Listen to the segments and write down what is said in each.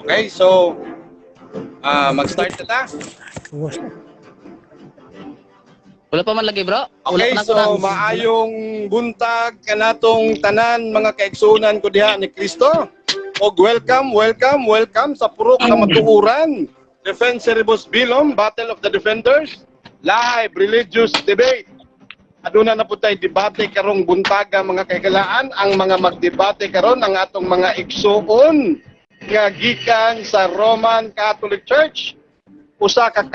Okay, so mag-start na ta. Wala pa man lagi, bro. Okay, so maayong buntag kanatong tanan mga kaigsunan ko diha ni Kristo. Og welcome sa puro kamatuoran. Defensoribus Bilom, Battle of the Defenders, live religious debate. Aduna na po tayo debate karong buntaga mga kaigalaan. Ang mga magdebate karon ang atong mga igsuon nga gikan sa Roman Catholic Church. Usa ka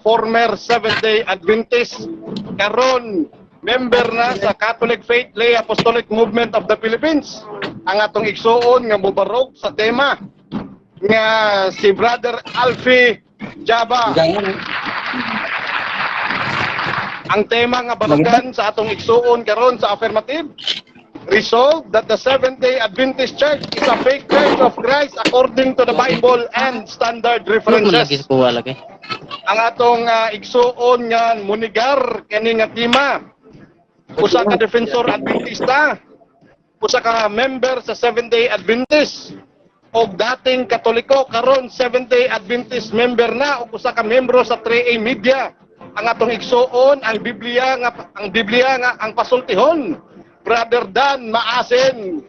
former Seventh-day Adventist, karon member na sa Catholic Faith Lay Apostolic Movement of the Philippines. Ang atong igsuon nga mubarog sa tema nga si Brother Alfie Jaba. Ang tema nga barugan sa atong igsuon karon sa affirmative, resolve that the Seventh-day Adventist Church is a fake church of Christ according to the Bible and standard references. Ang atong igsuon nga munigar kani nga tema, usa ka defensor Adventista, usa ka member sa Seventh-day Adventist, og dating Katoliko karon Seventh-day Adventist member na, og usa ka membro sa 3A Media. Ang atong igsuon ang Biblia nga ang pasultihon. Brother Dan Maasin.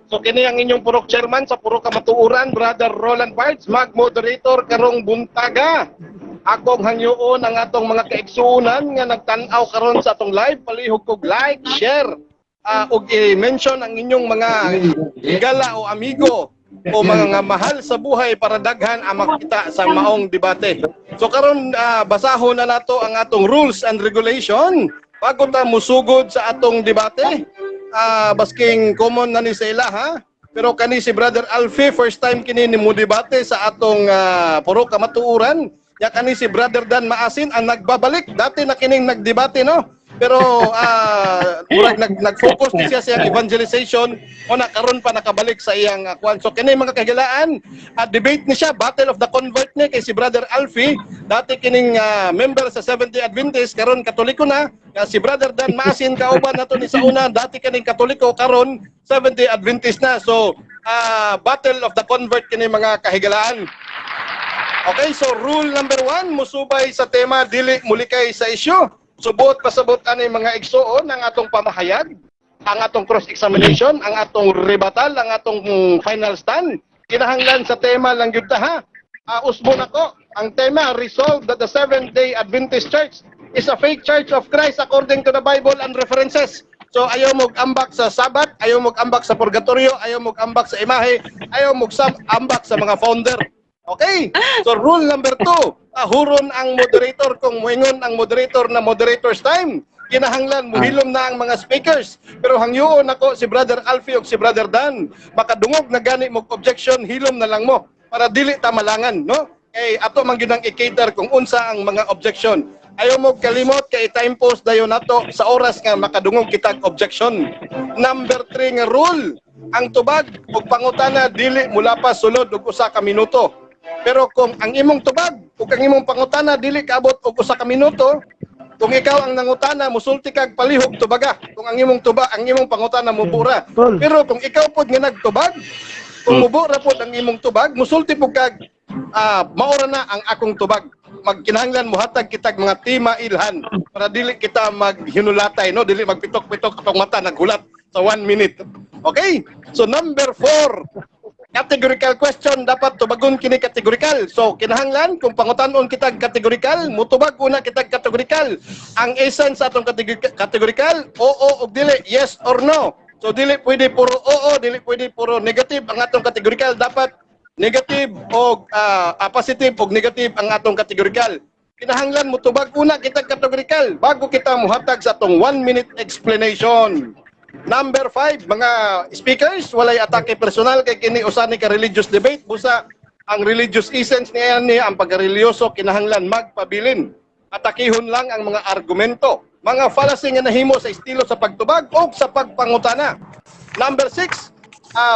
So kini ang inyong purok chairman sa puro kamatuoran, Brother Roland Parts, mag-moderator karong buntaga. Akong hangyoon ang atong mga kaigsuonan nga nagtan-aw karon sa atong live, palihog kog like, share, ug i-mention ang inyong mga gala o amigo o mga mahal sa buhay para daghan ang makita sa maong debate. So karon basahon na nato ang atong rules and regulation bago ta musugod sa atong debate. Basking common na ni sa ila ha. Pero kani si Brother Alfie first time kini ni mo debate sa atong puro kamatuoran. Ya kani si Brother Dan Maasin ang nagbabalik. Dati na kining nagdebate no. Pero nag-focus siya sa evangelization o karon pa nakabalik sa iyang kwan. So kini mga kahilaan, debate ni siya, Battle of the Convert ni kay si Brother Alfie, dati kining member sa Seventh-day Adventist, karon Katoliko na. Si Brother Dan Maasin kauban nato ni sa una, dati kining Katoliko, karon Seventh-day Adventist na. So Battle of the Convert kini mga kahigalaan. Okay, so rule number 1, musubay sa tema dili mulikay sa isyu. Subot pasabot ani mga igsuon ang atong pamahayag, ang atong cross-examination, ang atong rebuttal, ang atong final stand. Kinahanglan sa tema lang gyud ta ha. Usbon ako, ang tema, resolve that the Seventh-day Adventist Church is a fake church of Christ according to the Bible and references. So ayaw mog ambak sa Sabat, ayaw mog ambak sa purgatorio, ayaw mog ambak sa imahe, ayaw mog ambak sa mga founder. Okay? So rule number 2, huron ang moderator kung moingon ang moderator na moderator's time. Kinahanglan muhilom na ang mga speakers. Pero hangyoon ako si Brother Alfie ug si Brother Dan, makadungog na gani mo objection, hilom na lang mo para dili ta malangan, no? Kay ato man gyud ang i-cater kung unsa ang mga objection. Ayaw mo kalimot kay time post dayon nato sa oras nga makadungog kita objection. Number 3 nga rule, ang tubag ug pangutana dili mulapas sulod og usa ka minuto. Pero kung ang imong tubag ug ang imong pangutana dili kaabot og usa ka minuto, kung ikaw ang nangutana musulti kag palihog tubaga. Kung ang imong pangutana mubura. Pero kung ikaw pod nga nagtubag, kung mubura pod ang imong tubag, musulti pod kag maora na ang akong tubag. Magkinahanglan muhatag kitag mga tima ilhan para dili kita maghinulatay, no? Dili magpitok-pitok atong mata naghulat sa 1 minute. Okay? So number 4, categorical question, dapat tubagon kini categorical. So kinahanglan kung pangutan-on kitag categorical, mutubag una kitag categorical. Ang essence sa atong categorical, oo o dili, yes or no. So dili pwede puro oo, dili pwede puro negative ang atong categorical. Dapat negative o positive o negative ang atong categorical. Kinahanglan mutubag una kitag categorical bago kita muhatag sa atong 1 minute explanation. Number 5, mga speakers, walay atake personal kay kini usa ni ka religious debate. Busa ang religious essence niya ang pagkareliyoso kinahanglan magpabilin. Atakihon lang ang mga argumento, mga fallacy nga nahimo sa estilo sa pagtubag o sa pagpangutana. Number 6,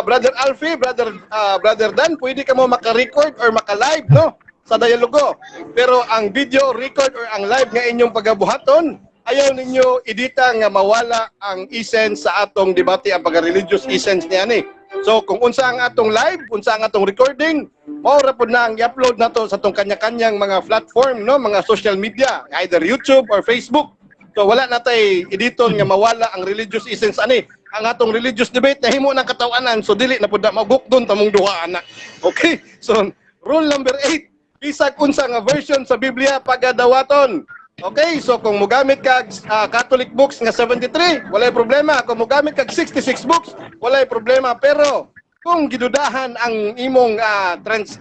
Brother Alfie, Brother Dan, pwede ka mo maka-record or maka-live, no? Sa dialogo. Pero ang video record or ang live nga inyong pagabuhaton, ayaw ninyo edita nga mawala ang essence sa atong debate, ang pagka-religious essence niya ni. So kung unsa ang atong live, unsa ang atong recording, mao ra pud na ang i-upload nato sa atong kanya-kanyang mga platform, no, mga social media, either YouTube or Facebook. So wala na tay editon nga mawala ang religious essence ani. Ang atong religious debate na himo ng katawanan, so dili na pud na magukdon tamong duha ana. Okay? So rule number 8, bisag unsa nga version sa Biblia pagadawaton. Okay, so kung mogamit kag Catholic books nga 73, walay problema. Kung mogamit kag 66 books, walay problema. Pero kung gidudahan ang imong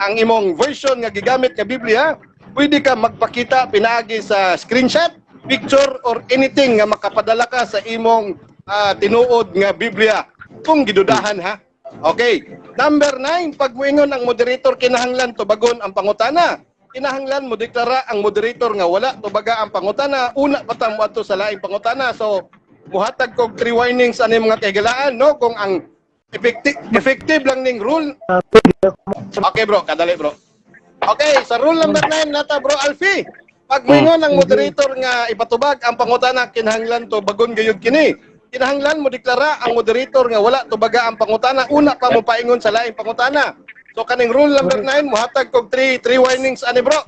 ang imong version nga gigamit nga Biblia, pwede ka magpakita pinaagi sa screenshot, picture or anything nga makapadala ka sa imong tinuod nga Biblia. Kung gidudahan ha. Okay. Number 9, pag moingon ang moderator kinahanglan tubagon ang pangutana. Kinahanglan mo deklara ang moderator nga wala tubaga ang pangutana, una pa ta mo adto sa laing pangutana. So muhatag kog 3 warnings ani mga kahigalaan, no, kung ang effective lang ning rule. Okay bro, kadali bro. Okay, sa rule number 9 nata bro Alfie. Pag moingon ang moderator nga ipatubag ang pangutana, kinahanglan tubagon gayud kini. Kinahanglan mo deklara ang moderator nga wala tubaga ang pangutana, una pa mo paingon sa laing pangutana. So kaning rule number 9 muhatag kog 3 warnings ani bro.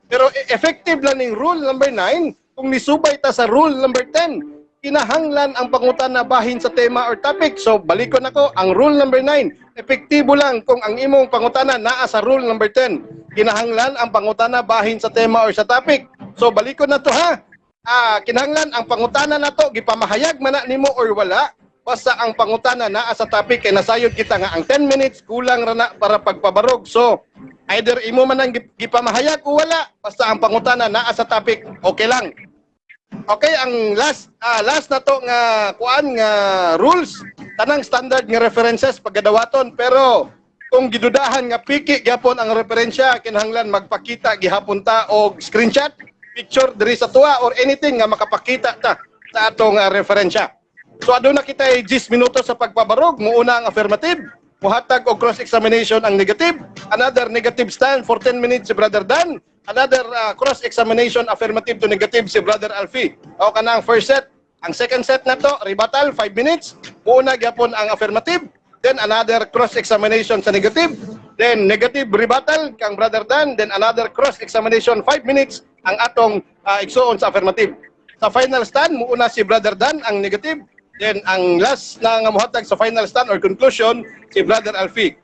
Pero effective lang ning rule number 9 kung nisubay ta sa rule number 10. Kinahanglan ang pangutana bahin sa tema or topic. So balikon ako, ang rule number 9 epektibo lang kung ang imong pangutana naa sa rule number 10. Kinahanglan ang pangutana bahin sa tema or sa topic. So balikon na to ha. Kinahanglan ang pangutana nato gipamahayag man na nimo or wala. Basta ang pangutana naa sa topic kay nasayod kita nga ang 10 minutes kulang ra na para pagpabarog. So either imo man ang gipamahayag o wala, basta ang pangutana naa sa topic, okay lang. Okay, ang last na to nga kuan nga rules, tanang standard nga references pagadawaton, pero kung gidudahan nga piki gyapon ang referensya, kinahanglan magpakita gihapon ta og screenshot, picture diri sa tuwa or anything nga makapakita ta sa atong referensya. So aduna kita 10 minutos sa pagpabarog, muuna ang affirmative, muhatag og cross-examination ang negative, another negative stand for 10 minutes si Brother Dan, another cross-examination affirmative to negative si Brother Alfie. O kana ang first set. Ang second set na to, rebuttal 5 minutes, muuna gyapon ang affirmative, then another cross-examination sa negative, then negative rebuttal kang Brother Dan, then another cross-examination 5 minutes ang atong igsuon sa affirmative. Sa final stand, muuna si Brother Dan ang negative, then ang last na nga muhatag sa final stand or conclusion si Brother Alfie.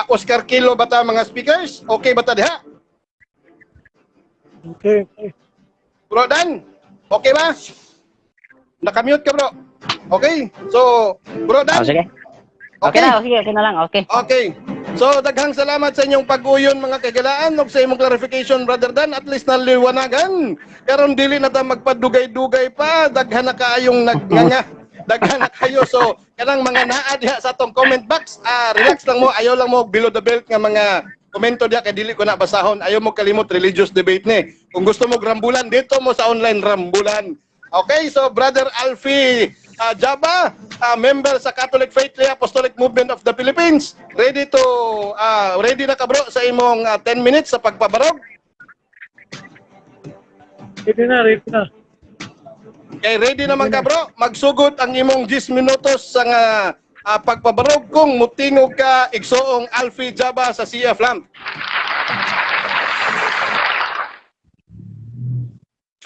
Oscar Kilo bata mga speakers? Okay bata diha? Okay. Bro Dan, okay ba? Nakamute ka bro. Okay. So, Bro Dan. Sige. Okay na, okay na lang, okay. Okay. So, daghang salamat sa inyong pag-uyon mga kagalaan ug sa imong clarification Brother Dan, at least naliwanagan. Karon dili na ta magpadugay-dugay pa, daghan na kaayong nagnganga. Daghan na kayo. So, kanang mga naa diha sa atong comment box, relax lang mo, ayaw lang mo below the belt nga mga komento diha kay dili ko na basahon. Ayaw mo kalimot religious debate ni. Kung gusto mo rambulan dito mo sa online rambulan. Okay, so Brother Alfie Jaba, member sa Catholic Faith Apostolic Movement of the Philippines, ready na ka bro sa imong 10 minutes sa pagpabarog? Ready na. Okay, ready naman ka bro? Magsugod ang imong 10 minutos sa pagpabarog kung mutingog ka igsoong Alfie Jaba sa CF Lamp.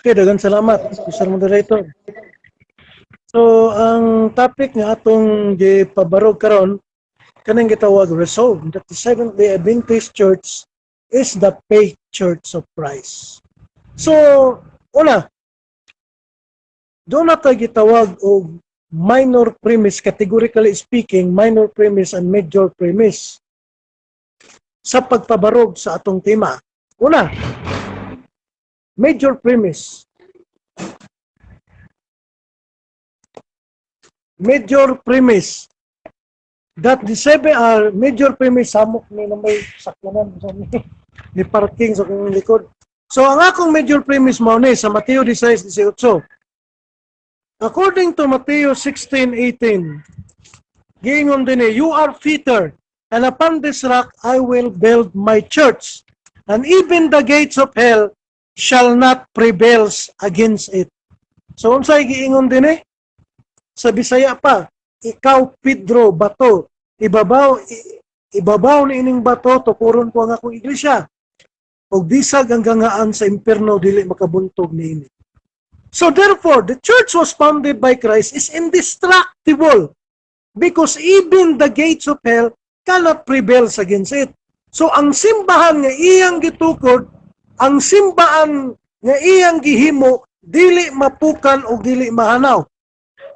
Okay, daghang salamat, Mr. Moderator. So, ang topic nga atong gipabarog karon kanang gitawag resolve that the Seventh-day Adventist Church is the faith church of Christ. So, una, doon na tayo gitawag og minor premise, categorically speaking, minor premise and major premise sa pagpabarog sa atong tema. Una, major premise. Major premise that the seven are major premise samok ni na may sakyanan sa ni parking sa kong likod. So ang akong major premise mao ni sa Mateo 16:18. According to Mateo 16:18, giingon din you are Peter, and upon this rock I will build my church, and even the gates of hell shall not prevail against it. So unsay giingon din sa Bisaya pa, ikaw Pedro bato, ibabaw ni ining bato tukuron ko ang akong iglesia. Og bisag ang gangaan sa impierno dili makabuntog niini. So therefore, the church was founded by Christ is indestructible because even the gates of hell cannot prevail against it. So ang simbahan nga iyang gitukod, ang simbahan nga iyang gihimo dili mapukan o dili mahanaw.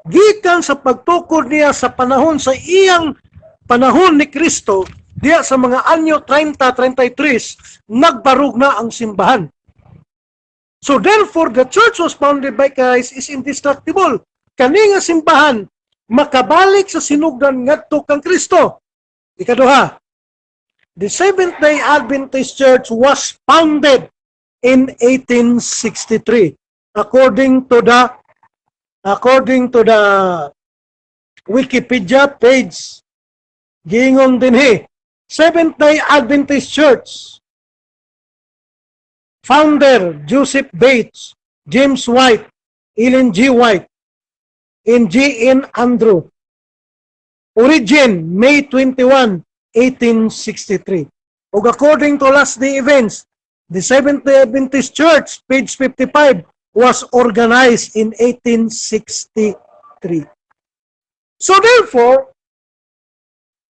Gikan sa pagtukod niya sa panahon sa iyang panahon ni Kristo, diya sa mga anyo 30-33, nagbarug na ang simbahan. So therefore, the church was founded by Christ is indestructible. Kani nga simbahan, makabalik sa sinugdan ngadto kang Kristo. Ikaduha, the Seventh-day Adventist Church was founded in 1863 according to the Wikipedia page. Giingon dinhi, Seventh-day Adventist Church founder Joseph Bates, James White, Ellen G. White, and J. N. Andrew. Origin, May 21, 1863. Og according to last day events, the Seventh-day Adventist Church, page 55, was organized in 1863. So therefore,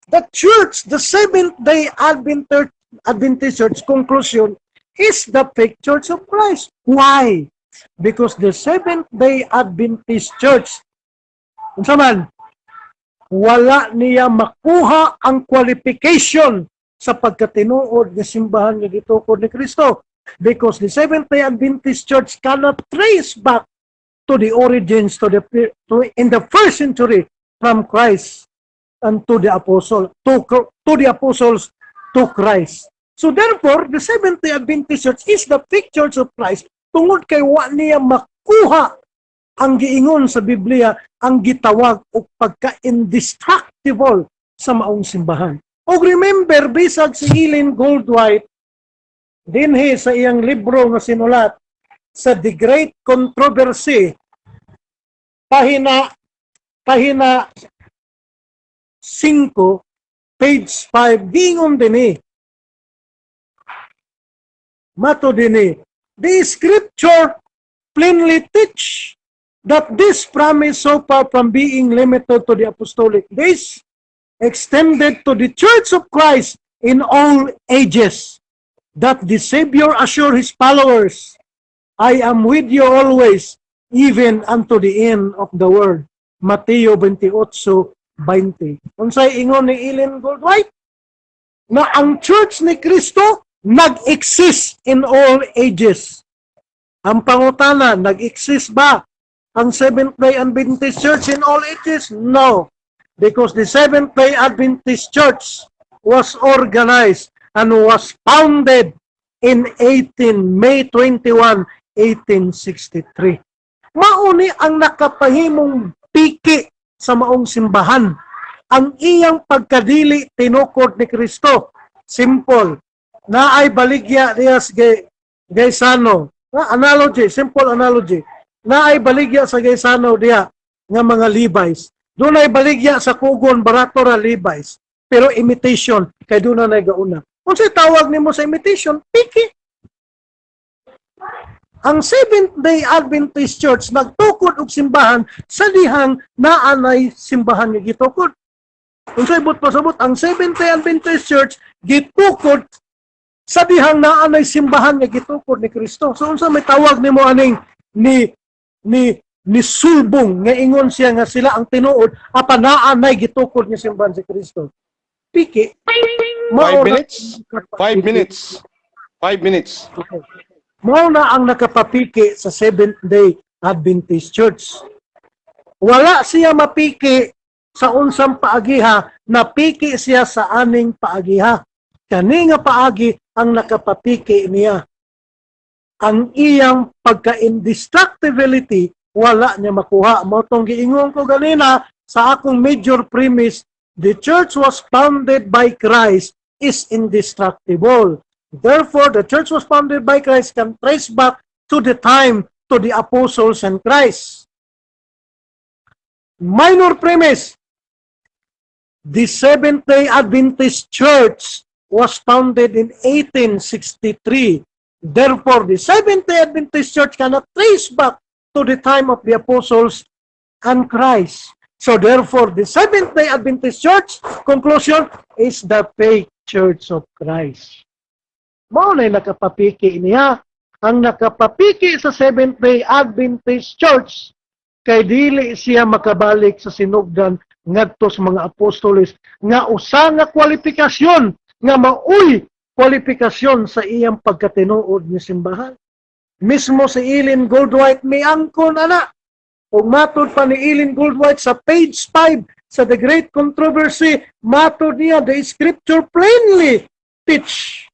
the church, the Seventh-day Adventist Church conclusion is the fake Church of Christ. Why? Because the Seventh-day Adventist Church, unsa man, wala niya makuha ang qualification sa pagkatinuod ng simbahan nga gitukod ni Kristo. Because the Seventh-day Adventist Church cannot trace back to the origins in the first century from Christ and to the apostles to Christ. So therefore, the Seventh-day Adventist Church is the fake Church of Christ tungod kay wa niya makuha ang giingon sa Biblia ang gitawag og pagka-indestructible sa maong simbahan. Og remember, bisag si Ellen Goldwhite dinhi sa iyang libro nga sinulat sa The Great Controversy, pahina 5, page 5, giingon dinhi, mato dinhi, the scripture plainly teach that this promise, so far from being limited to the apostolic days, extended to the Church of Christ in all ages, that the Savior assured his followers, I am with you always, even unto the end of the world. Mateo 28:20. Unsay ingon ni Ellen Goldwhite? Na ang Church ni Kristo nag-exist in all ages. Ang pangutana, nag-exist ba ang Seventh-day Adventist Church in all ages? No. Because the Seventh-day Adventist Church was organized and was founded in May 21, 1863. Mauni ang nakapahimong piki sa maong simbahan. Ang iyang pagkadili tinukod ni Kristo. Simple. Naay baligya dias Gaisano. Analogy, simple analogy. Naay baligya sa Gaisano diya nga mga Levites. Doon ay baligya sa Kugon, barato ra Levites. Pero imitation, kay doon na nagauna. Kung sa'y tawag nimo sa imitation, piki. Ang Seventh-day Adventist Church nagtukod og simbahan sa dihang naanay simbahan nga gitukod. Kung sa'y but-pasabot, ang Seventh-day Adventist Church gitukod sa dihang naanay simbahan nga gitukod ni Kristo. So unsa may tawag nimo aning ni sulbong nga ingon siya nga sila ang tinuod apan naanay gitukod ni simbahan si Kristo. Piki. 5 minutes. 5 minutes. 5 minutes. Okay. Mao na ang nakapapiki sa Seventh-day Adventist Church. Wala siya mapiki sa unsang paagiha, napiki siya sa aning paagiha. Kani nga paagi ang nakapapiki niya. Ang iyang pagka-indestructibility wala niya makuha. Mao tong giingon ko ganina sa akong major premise, the church was founded by Christ is indestructible. Therefore, the church was founded by Christ can trace back to the time to the apostles and Christ. Minor premise, the Seventh-day Adventist Church was founded in 1863. Therefore, the Seventh-day Adventist Church cannot trace back to the time of the apostles and Christ. So therefore, the Seventh-day Adventist Church, conclusion, is the fake Church of Christ. Mao na nakapapiki niya. Ang nakapapiki sa Seventh-day Adventist Church, kay dili siya makabalik sa sinugdan ngadto sa mga apostoles nga usa nga kwalifikasyon nga mauy kwalifikasyon sa iyang pagkatinuod ni simbahan. Mismo si Ellen Goldwhite may angkon ana. Ug matod pa ni Ellen Goldwhite sa page 5 sa The Great Controversy, matod niya, the scripture plainly teach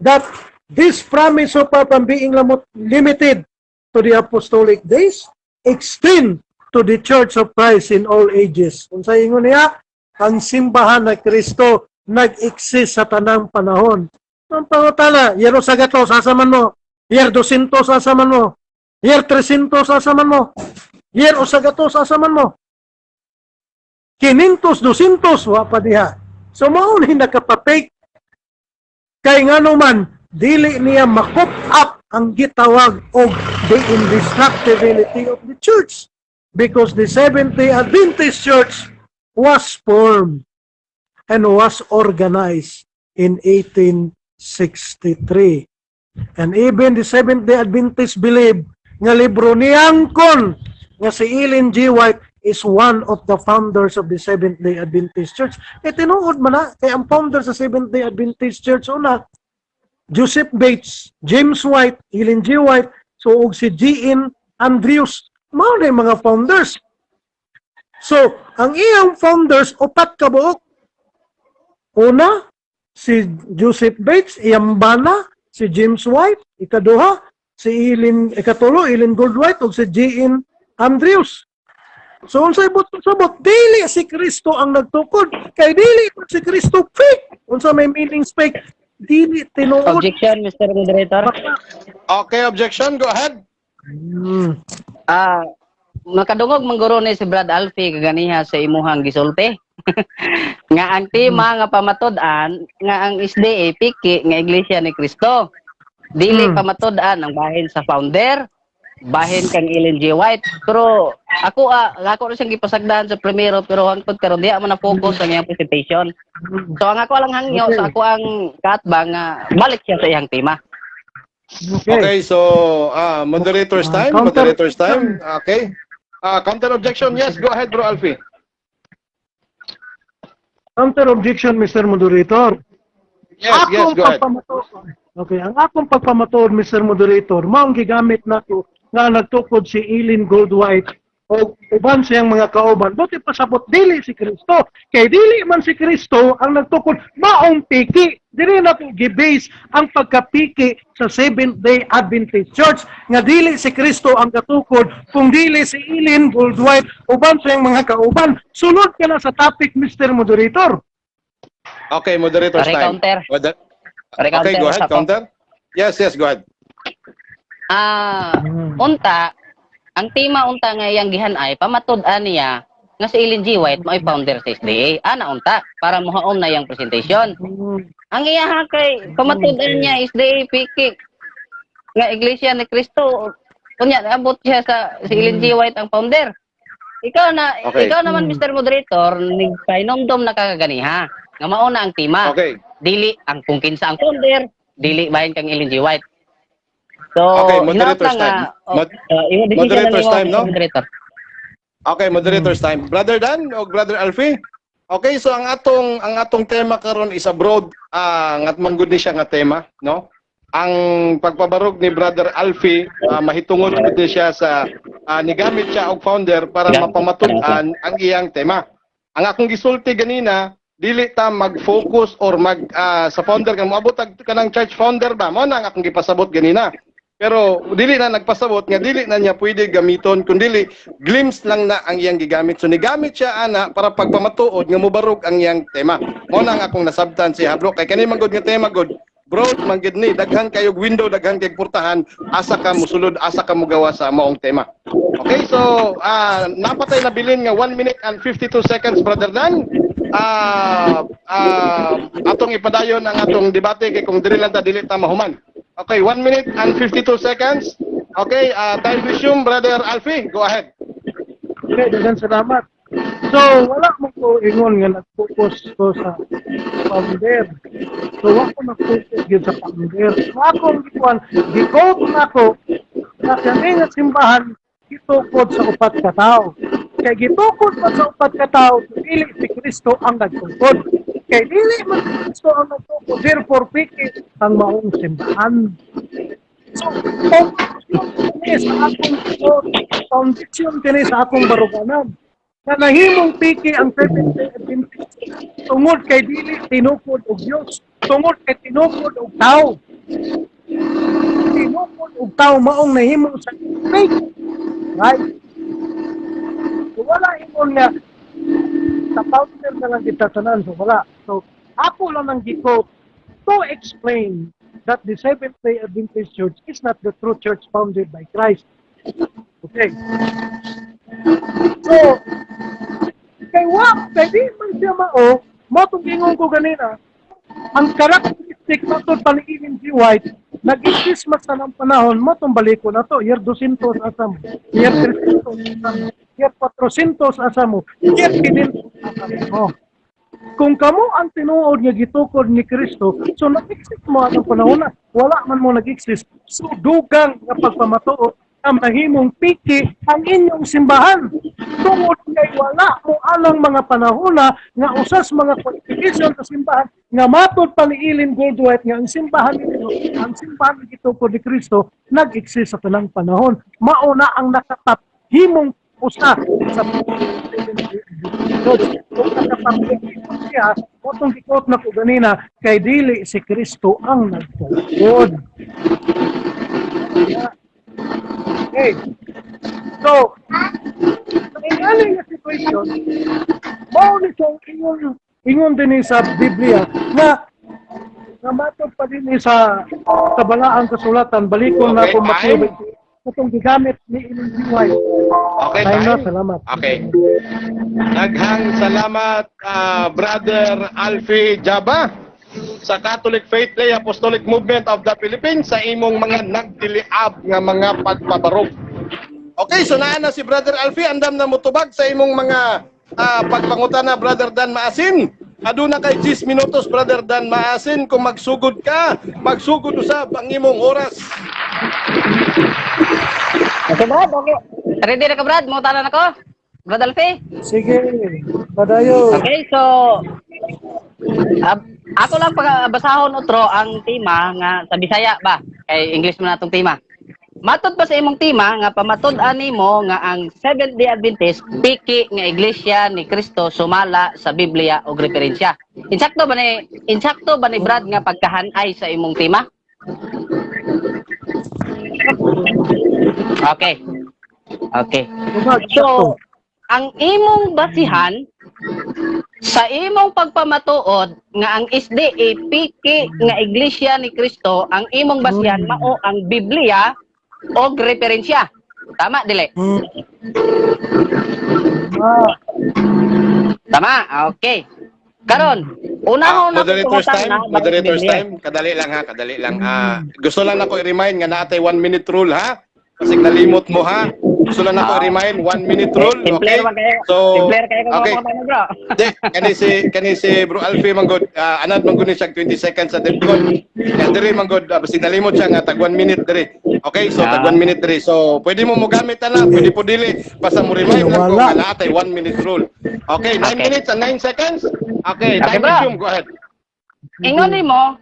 that this promise of from being limited to the apostolic days extend to the Church of Christ in all ages. Kung sa ingon niya, ang simbahan ng Kristo nag-exist sa tanang panahon. Ang pangutana, year sa gato, sasaman mo. Year 200, sasaman mo. Year 300, sasaman mo. Year o sa gato, sasaman mo. 500, 200, wapa diha. So, maunay nakapapake. Kay nga naman, dili niya makop up ang gitawag o the indestructibility of the church. Because the Seventh-day Adventist Church was formed and was organized in 1863. And even the Seventh-day Adventists believe nga libro ni Angkon nga si Ellen G. White is one of the founders of the Seventh-day Adventist Church. E tinuod man na, kay ang founder sa Seventh-day Adventist Church una, Joseph Bates, James White, Ellen G. White, so og si G.N. Andrews, mao na yung mga founders. So, ang iyang founders, upat ka buok. Una, si Joseph Bates, iyang bana, si James White, ikaduha, si ikatulo, Ellen Goldwhite, o si G.N. Andrews. So, unsay sabot, dili si Kristo ang nagtukod, kay dili si Kristo fake. Unsa may meaning fake, dili tinuod. Objection, Mr. Moderator. Okay, objection. Go ahead. Makadungog mangguro ni si Brad Alfie kaganiha sa imuhang gisulti. Nga ang tema nga pamatud-an nga ang SDA piki nga Iglesia ni Cristo. Dili pamatud-an ang bahin sa founder, bahin kang Ellen G. White. Pero ako na siyang gipasagdan sa primero, pero hangtod karon diha man na focus ang iyang presentation. So ang ako lang hangyo sa ako ang katba nga balik siya sa iyang tema. Okay, so moderator's time. Moderator's time. Okay. Counter objection. Yes, go ahead, Bro Alfie. Counter objection, Mr. Moderator. Yes, go ahead. Okay, ang akong pagpamatuod, Mr. Moderator, maong gigamit nato nga nagtukod si Ellen Goldwhite o uban siyang mga kauban. Buti pasabot dili si Kristo. Kay dili man si Kristo ang nagtukod, maong piki. Dili na po gibase ang pagkapiki sa Seventh-day Adventist Church nga dili si Kristo ang katukod kung dili si Ellen Goldwhite uban siyang mga kauban. Sunod ka na sa topic, Mr. Moderator. Okay, moderator's time. Counter. Okay, go ahead, counter. Yes, go ahead. Unta, ang tema unta nga iyang gihanay, pamatud-an niya nga si Ellen G. White mo'y founder sa SDA. Ana unta, para muhaom na iyang presentation. Ang iya kay pamatud-an niya SDA piki nga Iglesia ni Cristo. Kunya abot siya sa si Ellen G. White ang founder. Ikaw naman Mr. Moderator, nigpainomdom na kakaganiha. Nga mauna ang tema. Okay. Dili ang kung kinsa ang founder, dili bahin kang Ellen G. White. So, okay, moderator's time. Moderator's time, no? Moderator. Okay, moderator's time. Brother Dan o Brother Alfie? Okay, so ang atong tema karon is abroad nga manggod ni siya nga tema, no? Ang pagpabarog ni Brother Alfie, mahitungod gud siya sa nigamit siya og founder para mapamatud-an ang iyang tema. Ang akong gisulti ganina, dili ta mag-focus or sa founder kang moabot ka ng church founder ba? Mo na ang akong gipasabot ganina. Pero dili na nagpasabot nga dili na niya pwede gamiton kundi glimpse lang na ang iyang gigamit. So nigamit siya ana para pagpamatuod nga mobarog ang iyang tema. Mo na ang akong nasabtan siya bro. Kay kani manggod nga tema god. Broad man gid ni daghan kayog window, daghan kay portahan, asa ka mosulod, asa ka mogawa sa maong tema. Okay, so napatay na bilin nga 1 minute and 52 seconds, Brother Dan. atong ipadayon ang atong debate kay kung dili lang ta dili ta mahuman. Okay, 1 minute and 52 seconds. Okay, time resume, Brother Alfie. Go ahead. Okay, dagan salamat. So, wala mo ko ingon nga nag-focus ko sa founder. So, ako nag-focus yun sa founder. So, akong gikuan, gi-quote na ako na kami nga simbahan gitukod sa upat ka tao. Kay gitukod pa sa upat ka tao, dili si Kristo ang nagtukod. Kay dili man si Kristo ang nagtukod, therefore piki ang maong simbahan. So, foundation kini sa akong baruganan. Na nahimong piki ang Seventh-day Adventist tungod kay dili tinukod og Dios, tungod kay tinukod og tao. Tinukod og tao maong nahimong sa faith. Right? So, wala ingon nga sa founder na lang kita tanan, so wala. So, ako lang ang giko to explain that the Seventh-day Adventist Church is not the true church founded by Christ. Okay. So, kay di man siya mao, mo itong gingon ko ganina, ang characteristic na ito paniinin si White, nag-exist mas na ng panahon, mo itong baliko na to, year 200 asa mo, year 300 asa mo, year 400 asa mo, year 500 asa mo. Kung kamo ang tinuod nga gitukod ni Kristo, so nag-exist mo ang panahon na, wala man mo nag-exist, so dugang nga pagpamatuo, na mahimong piki ang inyong simbahan. Tungod kay wala mo alang mga panahona nga usas mga qualification sa simbahan nga matod paniilin Goldwhite nga ang simbahan ninyo, ang simbahan ni gitukod ni Kristo nag-exist sa tanang panahon. Mauna ang nakatap himong usa sa kung nakapag-ikot siya, kung ikot na ko ganina, kay dili si Kristo ang nagtukod. Okay. So, sa ingaling na situation, mao nitong ingon din sa Biblia na matod pa din sa balaang kasulatan, balikon na kung matibay itong gigamit ni Ellen G. White. Okay, time. Salamat. Okay. Naghang salamat, Brother Alfie Jaba sa Catholic Faith Lay Apostolic Movement of the Philippines sa imong mga nagdiliab nga mga pagpabarog. Okay, so naa na si Brother Alfie, andam na mutubag sa imong mga pagpangutana, Brother Dan Maasin. Aduna kay 10 minutos, Brother Dan Maasin, kung magsugod ka, magsugod usab ang imong oras. Okay, Brad, okay. Ready na ka, Brad? Mungutanan ako? Brad Alfie? Sige, padayo. Okay, so ako lang pagbasahon utro ang tema nga sa Bisaya ba? Kay English mo na itong tema. Matod pa sa imong tema nga pamatud-an nimo nga ang Seventh-day Adventist piki nga iglesia ni Kristo sumala sa Biblia og referensya. Insakto ba ni Brad nga pagkahanay sa imong tema? Okay. Okay. So, ang imong basihan sa imong pagpamatuod nga ang SDA piki nga iglesia ni Kristo, ang imong basihan mao ang Biblia o referensya. Tama dili? Tama, okay. Karon, unahon na Moderator's time, kadali lang ha, kadali lang. Gusto lang ako i-remind nga naatay 1 minute rule ha. Kasi nalimot mo ha. Gusto lang ako i-remind 1 minute rule, okay? So, okay. Kani si Bro Alfie manggod, anad manggod ni siya 20 seconds sa deadcon. Kaya diri manggod, basta nalimot siya nga tag 1 minute diri. Okay, so tag 1 minute diri. So, pwede mo gamit na, pwede po dili. Basta mo remind lang ko nga naatay 1 minute rule. Okay, 9 minutes and 9 seconds. Okay, time resume, go ahead. Ingon nimo,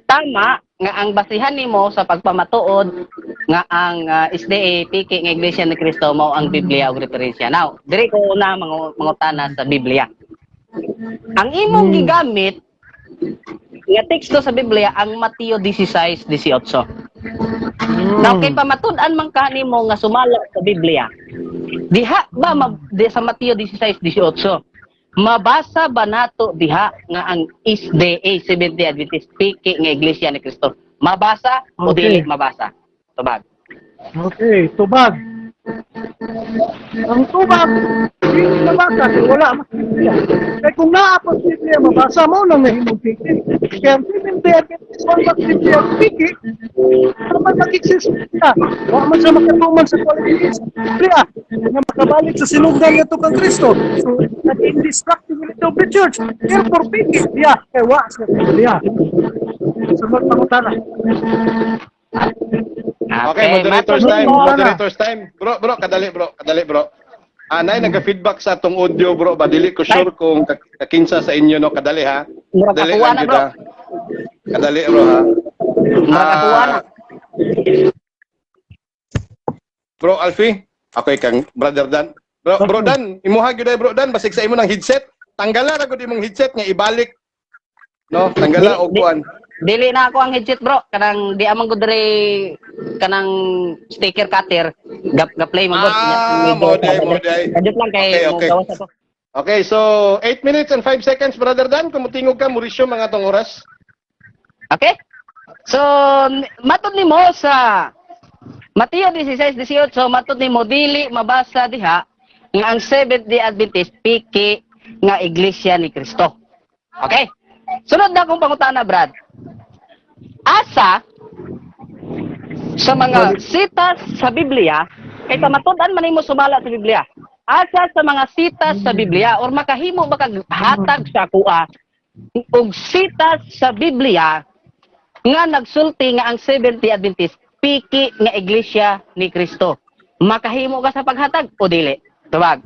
tama nga ang basihan nimo sa pagpamatuod nga ang SDA piki nga iglesia ni Kristo mao ang Biblia ug referensya. Now, diri ko una mangutana sa Biblia. Ang imong gigamit nga teksto sa Biblia ang Mateo 16:18. Now kay pamatud-an man kanimo nga sumala sa Biblia. Diha ba sa Mateo 16:18? Mabasa ba nato diha nga ang SDA Seventh-day Adventist piki nga iglesia ni Kristo? Mabasa o dili mabasa? Tubag. Okay, tubag. Ang tubag, hindi mabasa, wala mas Biblia. Kaya kung naapos Biblia, mabasa mo nang nahimong piki. Kaya ang Seventh-day Adventist man mas Biblia piki, para man mag-exist siya. Wala man siya makatuman sa qualities ng Biblia na makabalik sa sinugdan niya to kang Kristo. So, nag-indestructibility of the church. Therefore, piki siya. Kaya wala sa Biblia. Sunod na utana. Okay, moderator's matod time. mo. Moderator's time. Bro, kadali bro. Nay nagka-feedback sa atong audio bro, ba dili ko sure kung kakinsa sa inyo no, kadali ha. Kadali Makakuha lang na, gid bro. ha. Kadali bro ha. Makakuha na. Bro Alfie, ako kang brother Dan. Bro Dan, imuha gyud ay bro Dan basig sa imo ng headset. Tanggala ra gud imong headset nga ibalik. No, tanggala og kuan. Dili na ako ang headset, bro. Kanang di amang ko diri kanang sticker cutter. Ga-play mo gud. Moday. Kadit lang kay Okay. mo gawas ako. Okay, so 8 minutes and 5 seconds brother Dan, kung mutingog ka Mauricio mga tong oras. Okay? So, matod nimo sa Mateo 16:18, so matod nimo dili mabasa diha nga ang Seventh-day Adventist piki nga iglesia ni Kristo. Okay? Sunod na akong pangutana, Brad. Asa sa mga sitas sa Biblia, kay kamatudan man nimo sumala sa Biblia. Asa sa mga sitas sa Biblia or makahimo ba kag hatag sa kuha og sitas sa Biblia nga nagsulti nga ang Seventh-day Adventist piki nga iglesia ni Kristo. Makahimo ka sa paghatag o dili? Tubag.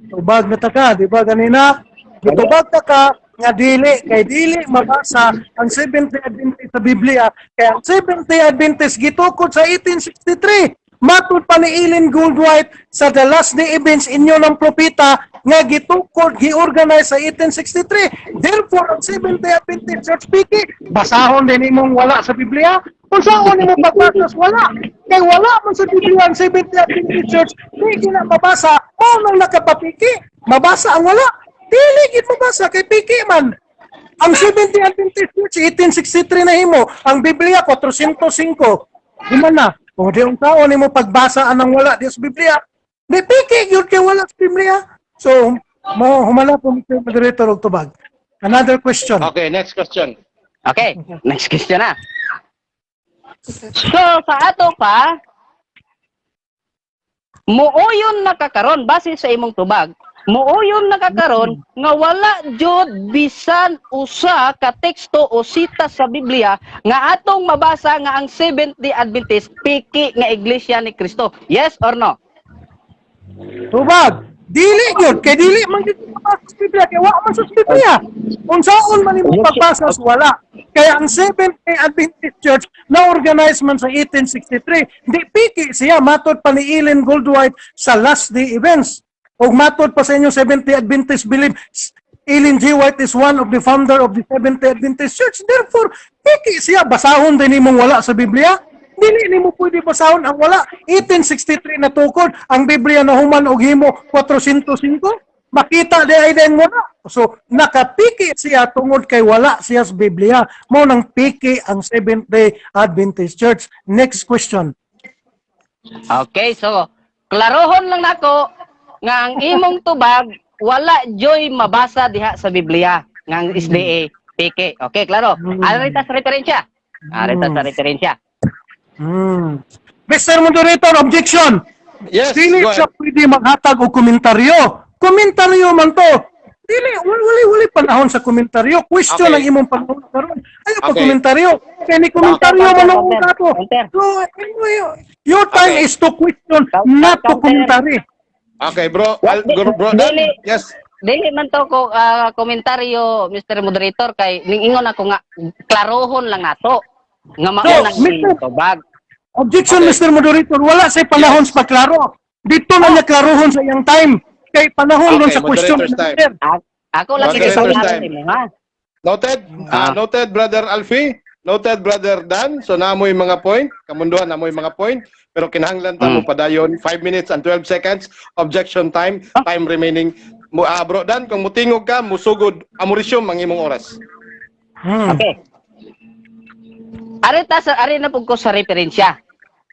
Tubag na taka, di ba ganina? Gitubag taka nga dili kay dili mabasa ang Seventh-day Adventist sa Biblia kay ang Seventh-day Adventist gitukod sa 1863 matud pa ni Ellen Goldwhite sa The Last Day Events inyo ng propeta nga gitukod giorganize sa 1863. Therefore ang Seventh-day Adventist Church piki basahon din imong wala sa Biblia kung saan nimo pagbasa wala kay wala man sa Biblia ang Seventh-day Adventist Church piki na mabasa o nang nakapapiki mabasa ang wala. Dili gid mabasa kay piki man. Ang Seventh-day Adventist Church 1863 na himo, ang Biblia 405. Di man na. O di ang tao nimo pagbasa anang wala di sa Biblia. Di piki gyud kay wala sa Biblia. So mo humala po Mr. Moderator og tubag. Another question. Okay, next question. Okay, next question na. So, sa ato pa, muuyon nakakaron base sa imong tubag. Muuyon nakakaron nga wala jud bisan usa ka teksto o sita sa Biblia nga atong mabasa nga ang Seventh-day Adventist piki nga iglesia ni Kristo. Yes or no? Tubag. Dili gyud kay dili man gyud mabasa sa Biblia kay wala man sa Biblia. Kung saan man nimo pagbasa wala. Kaya ang Seventh-day Adventist Church na organize man sa 1863, di piki siya matod pa ni Ellen Goldwhite sa Last Day Events. O matod pa sa inyo Seventh-day Adventist believe Ellen G. White is one of the founder of the Seventh-day Adventist Church. Therefore, piki siya basahon din nimong wala sa Biblia. Dili nimo pwede basahon ang wala. 1863 na tukod ang Biblia na human og himo 405. Makita di ay din wala. So, nakapiki siya tungod kay wala siya sa Biblia. Mo nang piki ang Seventh-day Adventist Church. Next question. Okay, so klarohon lang nako nga ang imong tubag wala joy mabasa diha sa Biblia nga ang SDA piki. Okay, klaro. Arita sa referensya. Mr. Moderator, objection. Yes, Dili go siya ahead. pwede maghatag og komentaryo. Komentaryo man to. Dili, wali panahon sa komentaryo. Question Okay. ang imong panahon karon. Ayaw pa Okay. komentaryo. Kaya ni komentaryo man ang Counter. kato. Counter. So, your time Okay. is to question, not to Counter. commentary. Okay, bro. Bro Dan. Dili. Yes. Dili man to ko komentaryo Mr. Moderator kay ningingon ako nga klarohon lang nato nga maunang So, Mr. tubag. Objection, Okay. Mr. Moderator. Wala sa panahon sa pagklaro. Dito na niya klarohon sa iyang time. Kay panahon nun Okay, sa question. moderator's time. Sir. Ako lang Moderator's sa time. mo ha. Noted? Noted, Brother Alfie. Noted, Brother Dan. So, namoy mga point. Kamunduhan, namoy mga point. Pero kinahanglan ta mo padayon. 5 minutes and 12 seconds. Objection time. Time remaining. Bro Dan, kung mutingog ka, musugod. Amorisyom ang imong oras. Okay. Ari na pug ko sa referensya.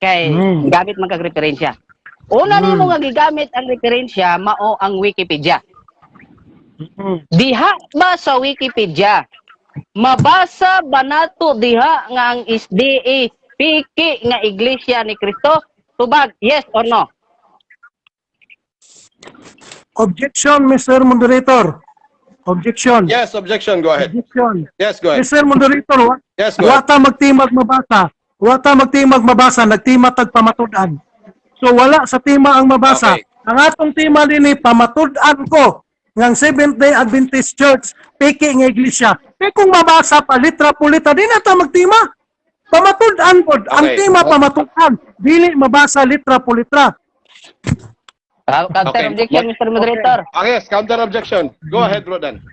kay gamit man kag referensya. Una nimo nga gigamit ang referensya mao ang Wikipedia. Diha ba sa Wikipedia mabasa ba nato diha nga ang SDA piki nga Iglesia ni Cristo? Tubag, yes or no? Objection, Mr. Moderator. Objection. Yes, objection. Go ahead. Objection. Yes, go ahead. Mr. Moderator, Yes, go ahead. wata magtimag mabasa. Wata magtimag mabasa, nagtima tag pamatudan. So wala sa tima ang mabasa. Okay. Ang atong tima din pamatudan ko ngang Seventh-day Adventist Church, piki nga iglesia. Kaya kung mabasa pa, litra po litra, di na ta magtima. Pamatudan po. Ang Okay. tima pamatudan. Dili mabasa litra po litra. Counter Okay. objection, Mr. Moderator. Yes, counter objection. Go ahead, Bro Dan.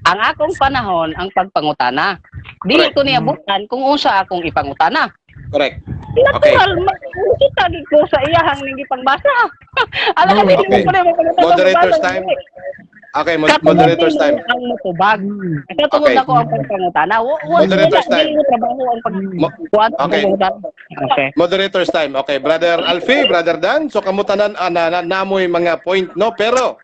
Ang akong panahon ang pagpangutana. Dili Correct. ko niabutan kung usa akong ipangutana. Correct. Okay. Natural, makikita gid ko sa iyahang ning ipangbasa. Alam ka Okay. dili mo pala Moderator's time. Okay, moderator's time. Ang matubag. Katungod Okay. ako ang pagpangutana. Moderator's time. Dili mo trabaho ang pagkuan. Okay. Okay. Moderator's time. Okay, Brother Alfie, Brother Dan. So kamutanan namoy mga point no, pero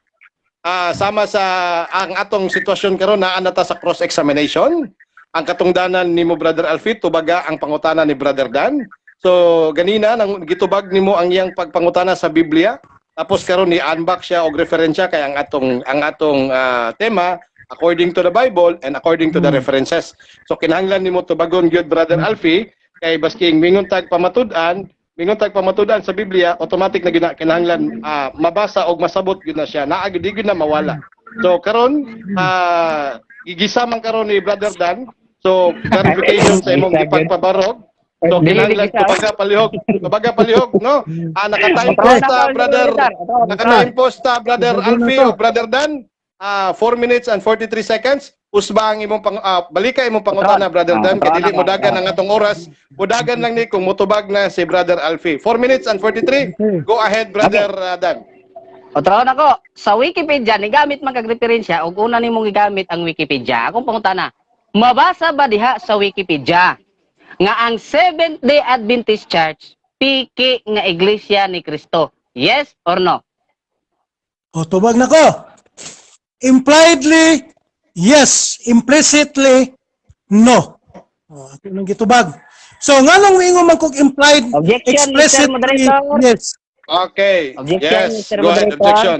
sama sa ang atong sitwasyon karon naa nata sa cross examination. Ang katungdanan nimo Brother Alfie tubaga ang pangutana ni Brother Dan. So ganina nang gitubag nimo ang iyang pagpangutana sa Biblia. Tapos karon ni unbox siya og referensya kay ang atong tema according to the Bible and according to the references. So kinahanglan nimo tubagon gyud Brother Alfie kay basking mingon tag pamatud-an sa Biblia, automatic na kinahanglan mabasa og masabot gyud na siya. Naa gyud na mawala. So karon gigisamang karon ni Brother Dan. So clarification sa imong gipagpabarog. So kinahanglan tubaga palihog no. Naka-time post Brother Alfie o Brother Dan. 4 minutes and 43 seconds. Usba ang imong balika imong pangutana Brother Dan kay dili mo dagan ang atong oras. Mudagan lang ni kung mutubag na si Brother Alfie. 4 minutes and 43. Go ahead Brother Dan. Otraon ako, sa Wikipedia, nigamit man kag referensya, ug una nimong gigamit ang Wikipedia. Akong pangutana, mabasa ba diha sa Wikipedia nga ang Seventh-day Adventist Church piki nga Iglesia ni Cristo? Yes or no? O, tubag na ko. Impliedly, yes. Implicitly, no. O, ato nang gitubag. So, nga nang ingon man kog implied, Objection, Mr. explicitly, Moderator. yes. Okay. Objection, Yes, Mr. go ahead. Moderator. Objection.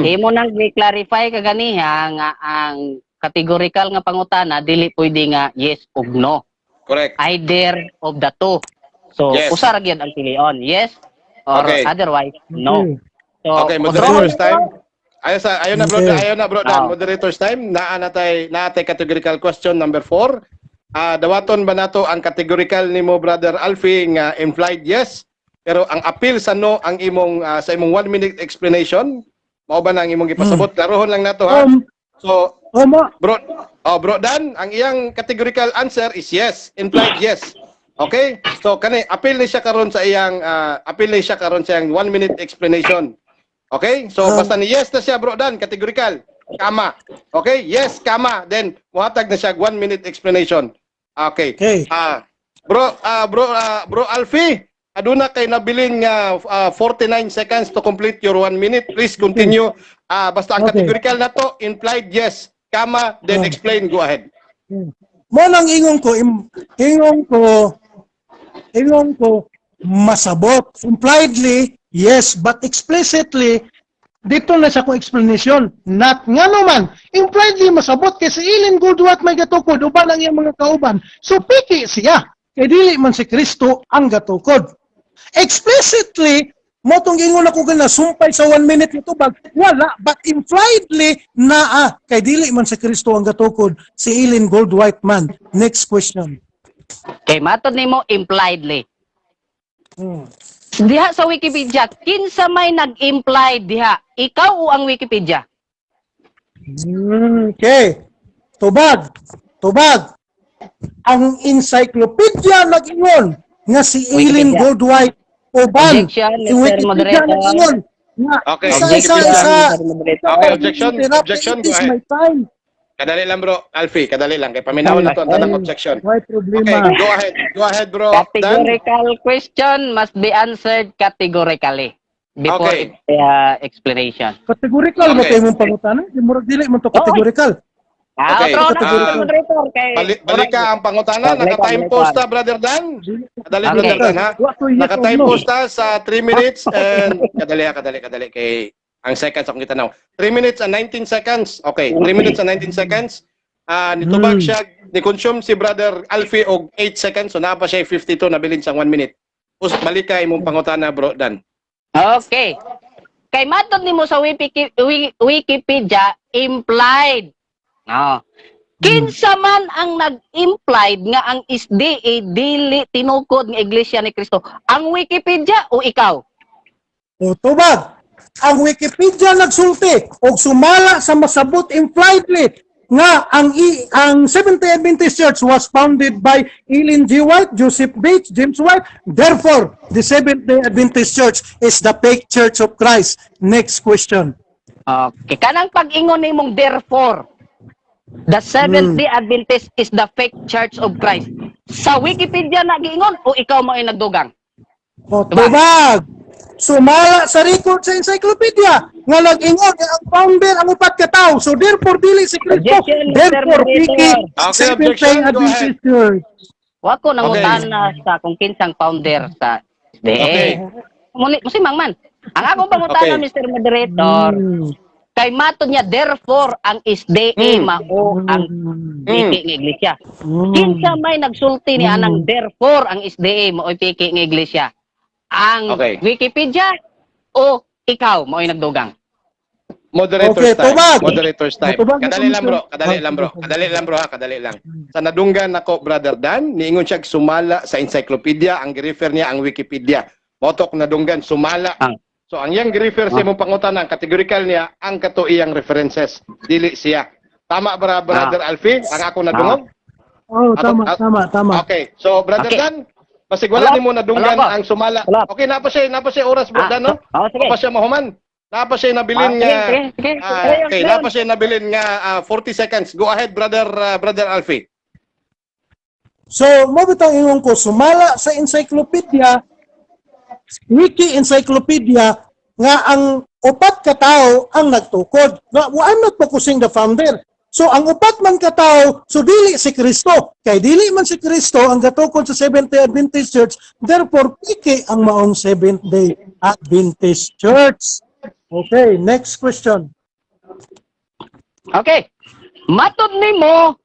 Imo nang i-clarify kaganiha nga ang categorical nga pangutana dili pwede nga yes ug no. Correct. Either of the two. So, Yes. usa ra gyud ang pilion, yes or Okay. otherwise no. So, Okay, moderator's control- time. Ayon na bro, Dan. Moderator's time. Naatay categorical question number 4. Dawaton ba nato ang categorical nimo Brother Alfie nga implied yes, pero ang appeal sa no ang imong sa imong 1 minute explanation. Mao ba na ang imong gipasabot? Klarohon lang nato ha. So, Bro Dan, ang iyang categorical answer is yes, implied yes. Okay? So kani appeal ni siya karon sa iyang 1 minute explanation. Okay? So basta ni yes na siya Bro Dan, categorical. Kama. Okay? Yes, kama. Then muhatag na siya 1 minute explanation. Okay. Okay. Bro Alfie, aduna kay nabilin nga 49 seconds to complete your 1 minute. Please continue. Basta ang Okay. categorical na to implied yes, kama, then explain. Go ahead. Mo nang ingon ko masabot. Impliedly, yes, but explicitly, dito na sa kong explanation. Not nga naman, impliedly masabot kasi Eileen Goldwatt may gatukod, uban ang iyang mga kauban. So, piki siya. Kaya dili man si Kristo ang gatukod. Explicitly, mo tong ingon ako na sumpay sa 1 minute ito bag, wala. But impliedly, kay dili man si Kristo ang gatukod, si Eileen Goldwatt man. Next question. Okay, matod nimo impliedly. Diha sa Wikipedia, kinsa may nag-imply diha? Ikaw o ang Wikipedia? Okay. Tubag. Ang encyclopedia nag-ingon nga si Eileen Wikipedia. Goldwatt uban. Objection, Si Mr. Wikipedia Moderator. nag-ingon nga Okay, isa. Okay, objection. It Objection, is go ahead. my time. Kadali lang bro, Alfie, kadali lang kay paminawan na to ang tanang objection. May Okay, problema. go ahead bro. Dan. Categorical question must be answered categorically before Okay. explanation. Categorical mo Okay. kayo mong pangutanan. Murag dili mo to categorical. Okay, Outro na categorical. moderator kay Balik ka ang pangutana, naka-time post na brother Dan. Kadali Okay. brother Dan ha. Wa to yes or Naka-time no. post na sa 3 minutes and kadali kay ang seconds akong kita now. 3 minutes and 19 seconds. Okay, 3 minutes and 19 seconds. Nitubag siya, ni-consume si brother Alfie og 8 seconds. So napa siya 52 nabilin siyang 1 minute. Balik ka imong pangutana bro Dan. Okay. Kay matod nimo sa Wikipedia implied. No. Kinsa man ang nag-implied nga ang SDA dili tinukod nga Iglesia ni Kristo? Ang Wikipedia o ikaw? O tubag. Ang Wikipedia nagsulti og sumala sa masabot impliedly nga ang Seventh-day Adventist Church was founded by Ellen G. White, Joseph Bates, James White. Therefore, the Seventh-day Adventist Church is the fake Church of Christ. Next question. Okay. Kanang pag-ingon nimong therefore, the Seventh-day Adventist is the fake Church of Christ. Sa Wikipedia na giingon o ikaw mo ay nagdugang? O tubag. Sumala sa record sa encyclopedia nga nag-ingon nga ang founder ang upat ka tawo. So therefore dili si Kristo. Objection, Mr. Therefore Moderator. piki Okay, Seventh-day objection, go Adventist Church. Wa ko nangutana sa kung kinsang founder sa SDA. Okay. Musimang man. Ang akong pangutana, Okay. Mr. Moderator, kay matod niya, therefore, ang SDA mao ang piki nga iglesia. Kinsa may nagsulti ni anang therefore, ang SDA mao piki nga iglesia? Ang Okay. Wikipedia o ikaw mao nagdugang? Moderator's Okay, time. tubag. Moderator's time. Tubag na Kadali lang bro, komisyon. kadali lang bro. Kadali lang bro ha, kadali lang. Sa nadunggan nako brother Dan, niingon siya sumala sa encyclopedia, ang gi-refer niya ang Wikipedia. Motok nadunggan sumala. Ah. So ang iyang gi-refer sa imong pangutana, categorical niya ang kato iyang references, dili siya. Tama ba brother Alfie? Ang ako nadungog? Oh, Ato- tama. Okay. So brother Okay. Dan, pasig wala Wala. nimo nadunggan Wala po. ang sumala. Wala. Okay, napa siya oras bro Dan no? Sige. Napa siya mahuman. Napa siya nabilin nga Sige. okay, napa siya nabilin nga 40 seconds. Go ahead, brother Alfie. So, mo bitang ingon ko, sumala sa encyclopedia, wiki encyclopedia, nga ang upat ka tao ang nagtukod. Nga, I'm not focusing the founder. So, ang upat man ka tao, so dili si Kristo. Kay dili man si Kristo ang gatukod sa Seventh-day Adventist Church, therefore, piki ang maong Seventh-day Adventist Church. Okay, next question. Okay. Matod nimo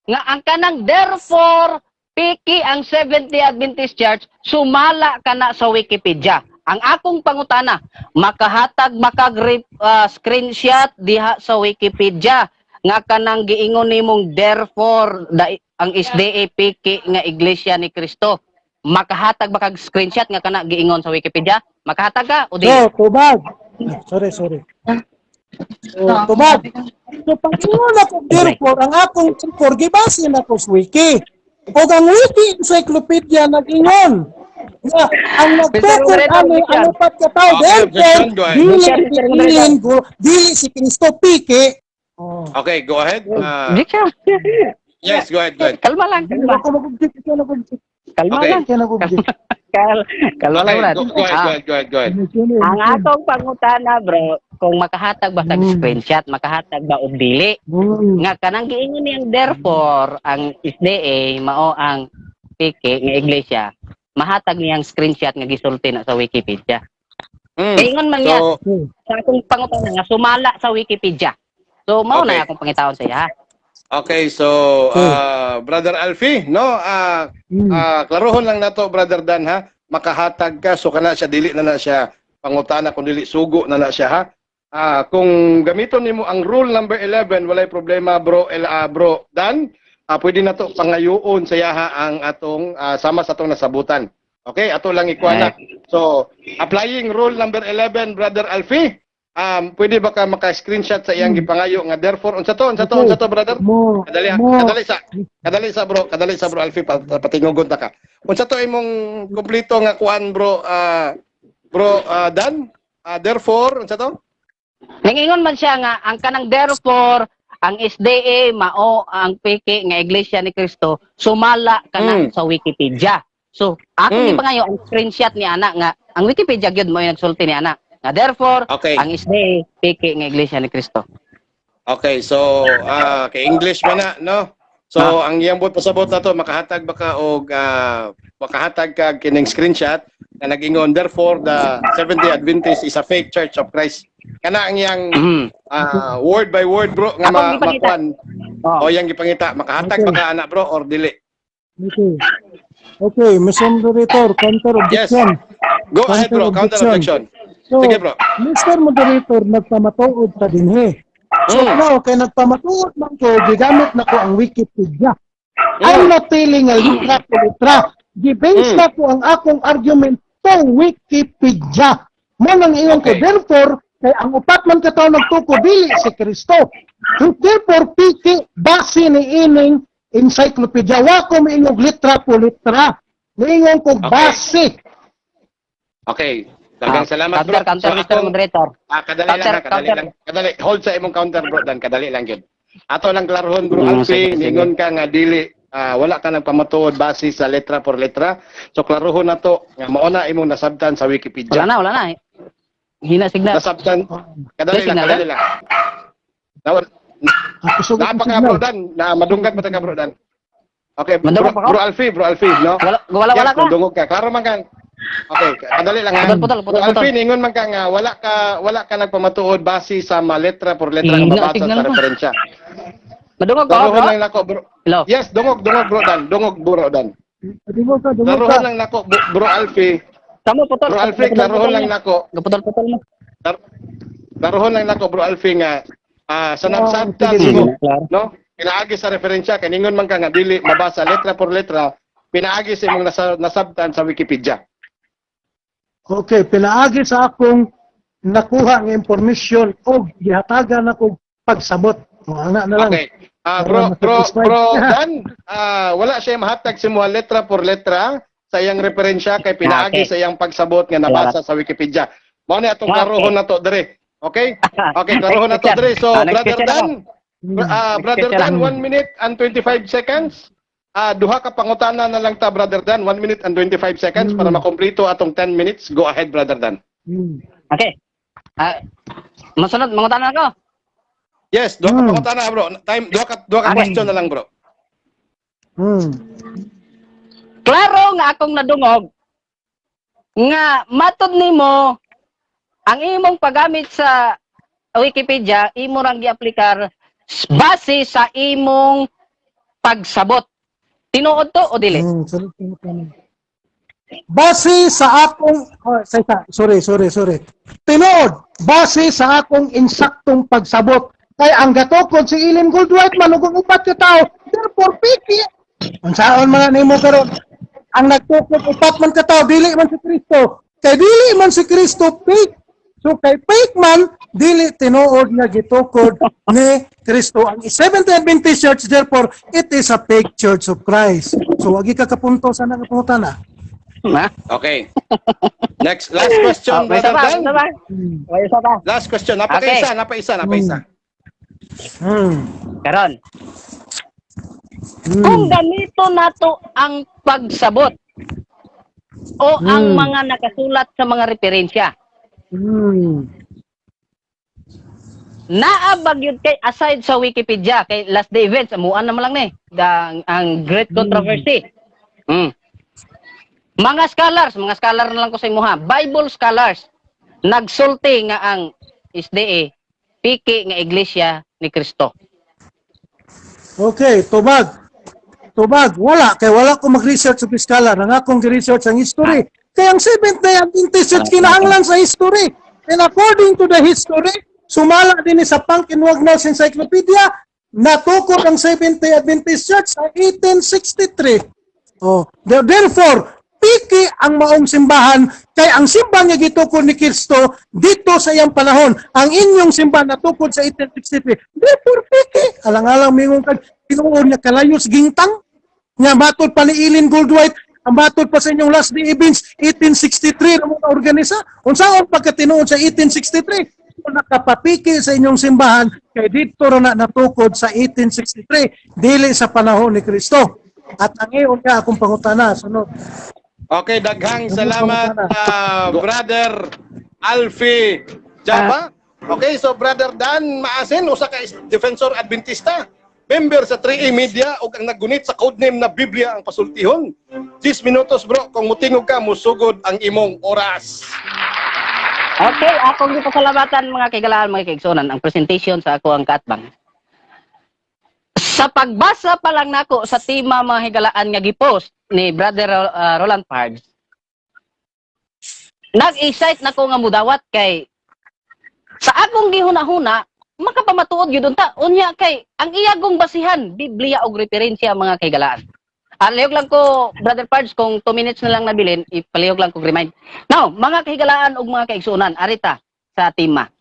nga ang kanang therefore piki ang Seventh-day Adventist Church sumala kana sa Wikipedia. Ang akong pangutana, makahatag screenshot diha sa Wikipedia nga kanang giingon nimong therefore ang SDA piki nga Iglesia ni Kristo. Makahatag ba kag screenshot nga kana giingon sa Wikipedia? Makahatag ka o di? So, tubag. Sorry. So, tubag. So, pag-ingon ako, therefore, ang akong therefore, gibasin ako sa wiki. O ang wiki encyclopedia nag-ingon. Nga, ang nagtukod ani ang upat ka tao. Okay, Therefore, objection, go ahead. dili si Kristo piki. Okay, go ahead. Di ka. Yes, go ahead. Kalma lang, kalma. Kalma Okay. lang. Kalma lang, Brad. Go ahead. Ang atong pangutana, bro, kung makahatag ba sa screenshot, makahatag ba og dili? Nga kanang giingon niyang therefore ang SDA mao ang piki nga iglesia, mahatag niyang screenshot nga gisulti na sa Wikipedia. Ingon man niya sa akong pangutana nga sumala sa Wikipedia. So mao Okay. na akong pangitawon sa iya. Okay, so brother Alfie, no? Klarohon lang nato brother Dan ha. Makahatag ka so kana siya dili na siya pangutana kung dili sugo na siya ha. Kung gamiton nimo ang rule number 11, walay problema bro Dan. Pwede na to pangayoon sa yaha ang atong sama sa atong nasabutan. Okay, ato lang ikuana. So, applying rule number 11 brother Alfie, pwede ba ka maka-screenshot sa iyang gipangayo nga therefore unsa to brother? Kadali sa bro Alfie patingugon ta ka. Unsa to imong kompleto nga kuan bro Dan? Therefore unsa to? Ningingon man siya nga ang kanang therefore ang SDA mao ang piki nga Iglesia ni Cristo, sumala ka na sa Wikipedia. So, ako gipangayo ang screenshot ni ana nga ang Wikipedia gyud mo yung nagsulti ni ana. Nga therefore, Okay. ang SDA piki nga Iglesia ni Cristo. Okay, so kay English man na, no? So ang iyang buot pasabot na to makahatag baka og makahatag kag kining screenshot na nag-ingon therefore the Seventh-day Adventist is a fake Church of Christ. Kana ang iyang word by word bro nga Akong gipangita. makuan. Oh. O yang gipangita makahatag Okay. baka ana bro or dili. Okay. Okay, Mr. Moderator, counter Yes. objection. Go ahead bro, counter objection. So, Sige bro. Mr. Moderator, nagpamatuod pa din So now, kay nagpamatuod man ko, gigamit na ko ang Wikipedia. I'm not telling a litra to litra. Gibase na ko ang akong argument sa Wikipedia. Mo nang iyon ko, Okay. therefore, kay ang upat man kataw nagtuko, dili si Kristo. So, therefore, piki, base ni ining encyclopedia. Wa ko miingog litra po litra. Miingon ko base. Okay. Daghang salamat bro. Counter, Mr. akong- Moderator. kadali Counter, lang, kadali counter. lang. Kadali. Hold sa imong counter bro dan kadali lang gyud. Ato lang klarohon bro Alfie, sige, sige. ningon ka nga dili wala ka nagpamatuod base sa letra por letra. So klarohon na to nga mao na imong nasabtan sa Wikipedia. Wala na. Hina signal. Nasabtan. Kadali May lang, signal kadali lang. Ako sugot Napa ng ka bro signal. dan, na madunggat pa ka bro dan. Okay, Mandunggat pa ko? bro Alfie, no? Wala Yes, ka. dungog ka. Klaro man kang. Okay, kadali lang ha. Putol. Bro Alfie, ningon man ka nga wala ka nagpamatuod base sa letra por letra nga Hina, mabasa signal sa ko. referensya. Madungog ko, Klarohon bro. lang nako bro. Hello. Yes, dungog bro dan, dungog bro dan. Dungog ka. Klarohon lang nako bro Alfie. Tamo putol. Bro Alfie, klarohon lang nako. Putol mo. Klarohon lang nako bro Alfie nga sa nabsabtan sige, mo, klaro. no? Pinaagi sa referensya kay ningon man ka nga dili mabasa letra por letra, pinaagi sa imong nasabtan sa Wikipedia. Okay, pinaagi sa akong nakuha ng informasyon o gihatagan ako pagsabot. O, ana na lang. Okay. Bro Dan, wala siya mahatag si mo letra por letra sa iyang referensya kay pinaagi Okay. sa iyang pagsabot nga nabasa sa Wikipedia. Mao ni atong Okay. klarohon na to dire. Okay? Okay, klarohon na to dire. So, Next Brother question Dan, Brother Next Dan, question. 1 minute and 25 seconds. Duha ka pangutana na lang ta, Brother Dan. 1 minute and 25 seconds para makompleto atong 10 minutes. Go ahead, Brother Dan. Okay. Masunod, mga tanong ako. Yes, duha ka pangutana, bro. Duha ka Okay. question na lang, bro. Klaro nga akong nadungog nga matod nimo ang imong paggamit sa Wikipedia, imo rang giaplikar base sa imong pagsabot. Tinuod to o dili? Base sa akong sorry. Tinuod, base sa akong insaktong pagsabot. Kay ang gatukod si Ellen Goldwhite manugong upat ka tao, therefore piki. Unsaon man nimo karon? Ang nagtukod upat man ka tao, dili man si Kristo. Kay dili man si Kristo fake. So kay fake man, dili tinuod nga gitukod ni Kristo. Ang Seventh-day Adventist Church, therefore, it is a fake Church of Christ. So wagi ka kapunto sa nangapungutan na. Ha? Okay. Next, last question, May Brother Dan. May isa pa. Last question. Okay. Napaisa. Karon. Kung ganito nato ang pagsabot o ang mga nakasulat sa mga referensya, naabag yun kay aside sa Wikipedia kay last day events amuan naman lang ni ang great controversy. Mga scholars na lang ko sa imuha, Bible scholars nagsulti nga ang SDA piki nga iglesia ni Kristo. Okay, tubag. Wala. Kaya wala ko mag-research sa piskala. Nang akong research ang history. Kaya ang Seventh-day Adventist Church kinahanglan sa history. And according to the history, sumala din sa Pumpkin Wagnalls Encyclopedia, natukod ang Seventh-day Adventist Church sa 1863. Oh, therefore, piki ang maong simbahan kay ang simbahan nga gitukod ni Kristo dito sa iyang panahon. Ang inyong simbahan natukod sa 1863. Therefore, piki. Alang-alang mingon kag tinuod nga kalayos gingtang nga matod pa ni Ellen Goldwhite, ang matod pa sa inyong last day events 1863 na mga organisa. Unsaon pagkatinuod sa 1863? ko nakapapiki sa inyong simbahan kay dito ra na natukod sa 1863 dili sa panahon ni Kristo. At ang iyon nga akong pangutana sunod. Okay, daghang salamat, Brother Alfie Jaba. Okay, so Brother Dan Maasin, usa ka Defensor Adventista, member sa 3A Media ug ang naggunit sa codename na Biblia ang pasultihon. 10 minutos bro, kung mutingog ka, musugod ang imong oras. Okay, akong gipasalamatan mga kaigalaan, mga kaigsunan, ang presentation sa ako ang kaatbang. Sa pagbasa pa lang nako sa tema mga higalaan nga gipost ni Brother Roland Pards, nag-excite na ko nga mudawat kay sa akong gihuna-huna, makapamatuod yun ta. Unya kay, ang iyagong basihan, Biblia o referensya mga kaigalaan. Palihog lang ko, Brother Pards, kung 2 minutes na lang nabilin, ipalihog lang ko remind. Now, mga kaigalaan o mga kaigsunan, arita sa tema.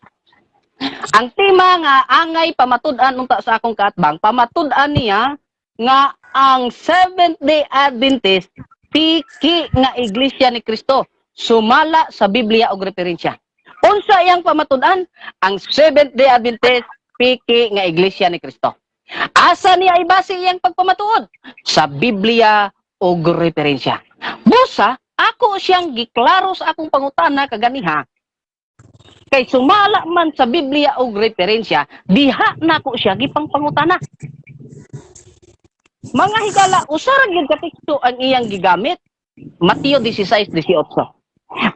Ang tema nga angay pamatud-an unta sa akong kaatbang, pamatud-an niya nga ang Seventh-day Adventist piki nga Iglesia ni Kristo sumala sa Biblia og referensya. Unsa iyang pamatud-an? Ang Seventh-day Adventist piki nga Iglesia ni Kristo. Asa niya ibase iyang pagpamatuod? Sa Biblia og referensya. Busa, ako siyang giklaro sa akong pangutana kaganiha. Kay sumala man sa Biblia o referensya, diha na ko siya gipang pangutana. Mga higala, usara gyud ka teksto ang iyang gigamit. Mateo 16:18.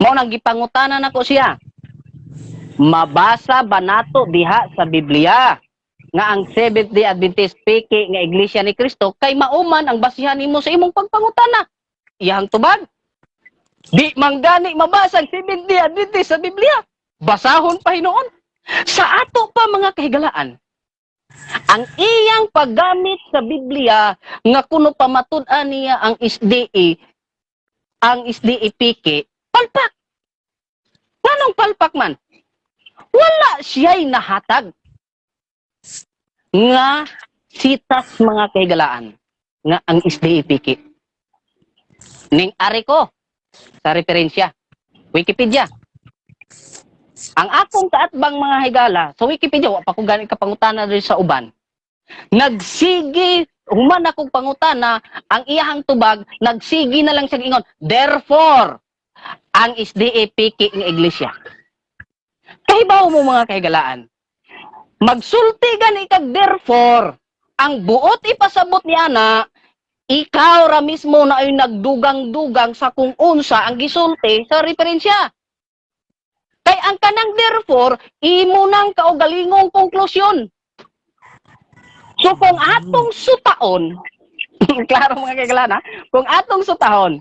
Mao nang gipangutana nako siya. Mabasa ba nato diha sa Biblia nga ang Seventh-day Adventist piki nga Iglesia ni Kristo kay mauman ang basihan nimo sa imong pagpangutana? Iyang tubag. Di manggani mabasa ang Seventh-day Adventist sa Biblia. Basahon pa hinoon. Sa ato pa mga kahigalaan, ang iyang paggamit sa Biblia nga kuno pamatud-an niya ang SDA piki, palpak. Anong palpak man? Wala siya'y nahatag nga sitas mga kahigalaan nga ang SDA piki. Ning ari ko sa referensya, Wikipedia. Ang akong kaatbang mga higala, sa Wikipedia, wa pa ko gani kapangutana rin sa uban. Nagsigi, human akong pangutana, ang iyahang tubag, nagsigi na lang siyang ingon, therefore, ang SDA piki ng iglesia. Kahibaw mo mga kahigalaan, magsulti gani kag therefore, ang buot ipasabot ni ana, ikaw ra mismo na ay nagdugang-dugang sa kung unsa ang gisulti sa referensya. Kay ang kanang therefore, imo nang kaugalingong konklusyon. So kung atong sutaon, klaro mga kaigalan ha, kung atong sutahon,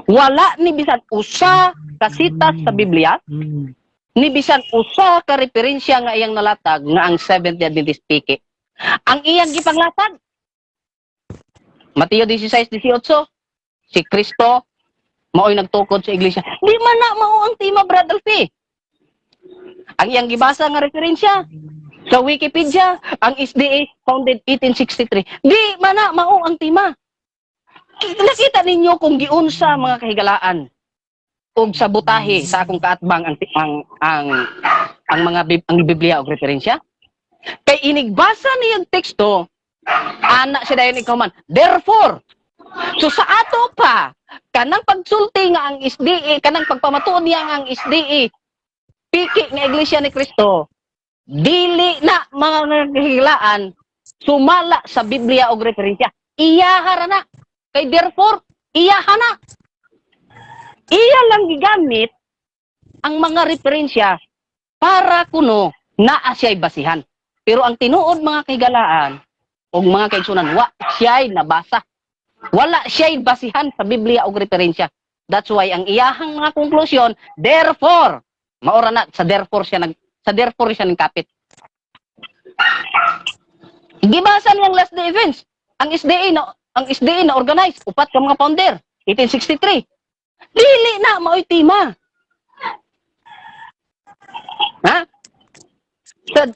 wala ni bisan usa ka sitas sa Biblia, ni bisan usa ka referensya nga iyang nalatag nga ang Seventh-day Adventist piki. Ang iyang gipanglatag, Mateo 16:18, si Kristo mao'y nagtukod sa iglesia. Di man na mao ang tema, Brad Alfie. Ang iyang gibasa nga referensya sa Wikipedia, ang SDA founded 1863. Di man na mao ang tema. Nakita ninyo kung giunsa mga kahigalaan og sa butahe sa akong kaatbang ang mga Biblia og referensya. Kay inigbasa niyang teksto, ana siya dayon ikaw man. Therefore, so sa ato pa, kanang pagsulti nga ang SDA, kanang pagpamatuod niya nga ang SDA, piki nga Iglesia ni Kristo, dili na mga kahigalaan, sumala sa Biblia o referensya. Iyahara na. Kay therefore, iyaha na. Iya lang gigamit ang mga referensya para kuno naa siya'y basihan. Pero ang tinuod mga kahigalaan o mga kaigsunan, wa siya'y nabasa. Wala siya'y basihan sa Biblia o referensya. That's why ang iyahang mga konklusyon, therefore, maora na sa therefore siya nagkapit. Gibasa niyang last day events. Ang SDA na organize, upat ka mga founder, 1863. Dili na mao'y tema. Ha?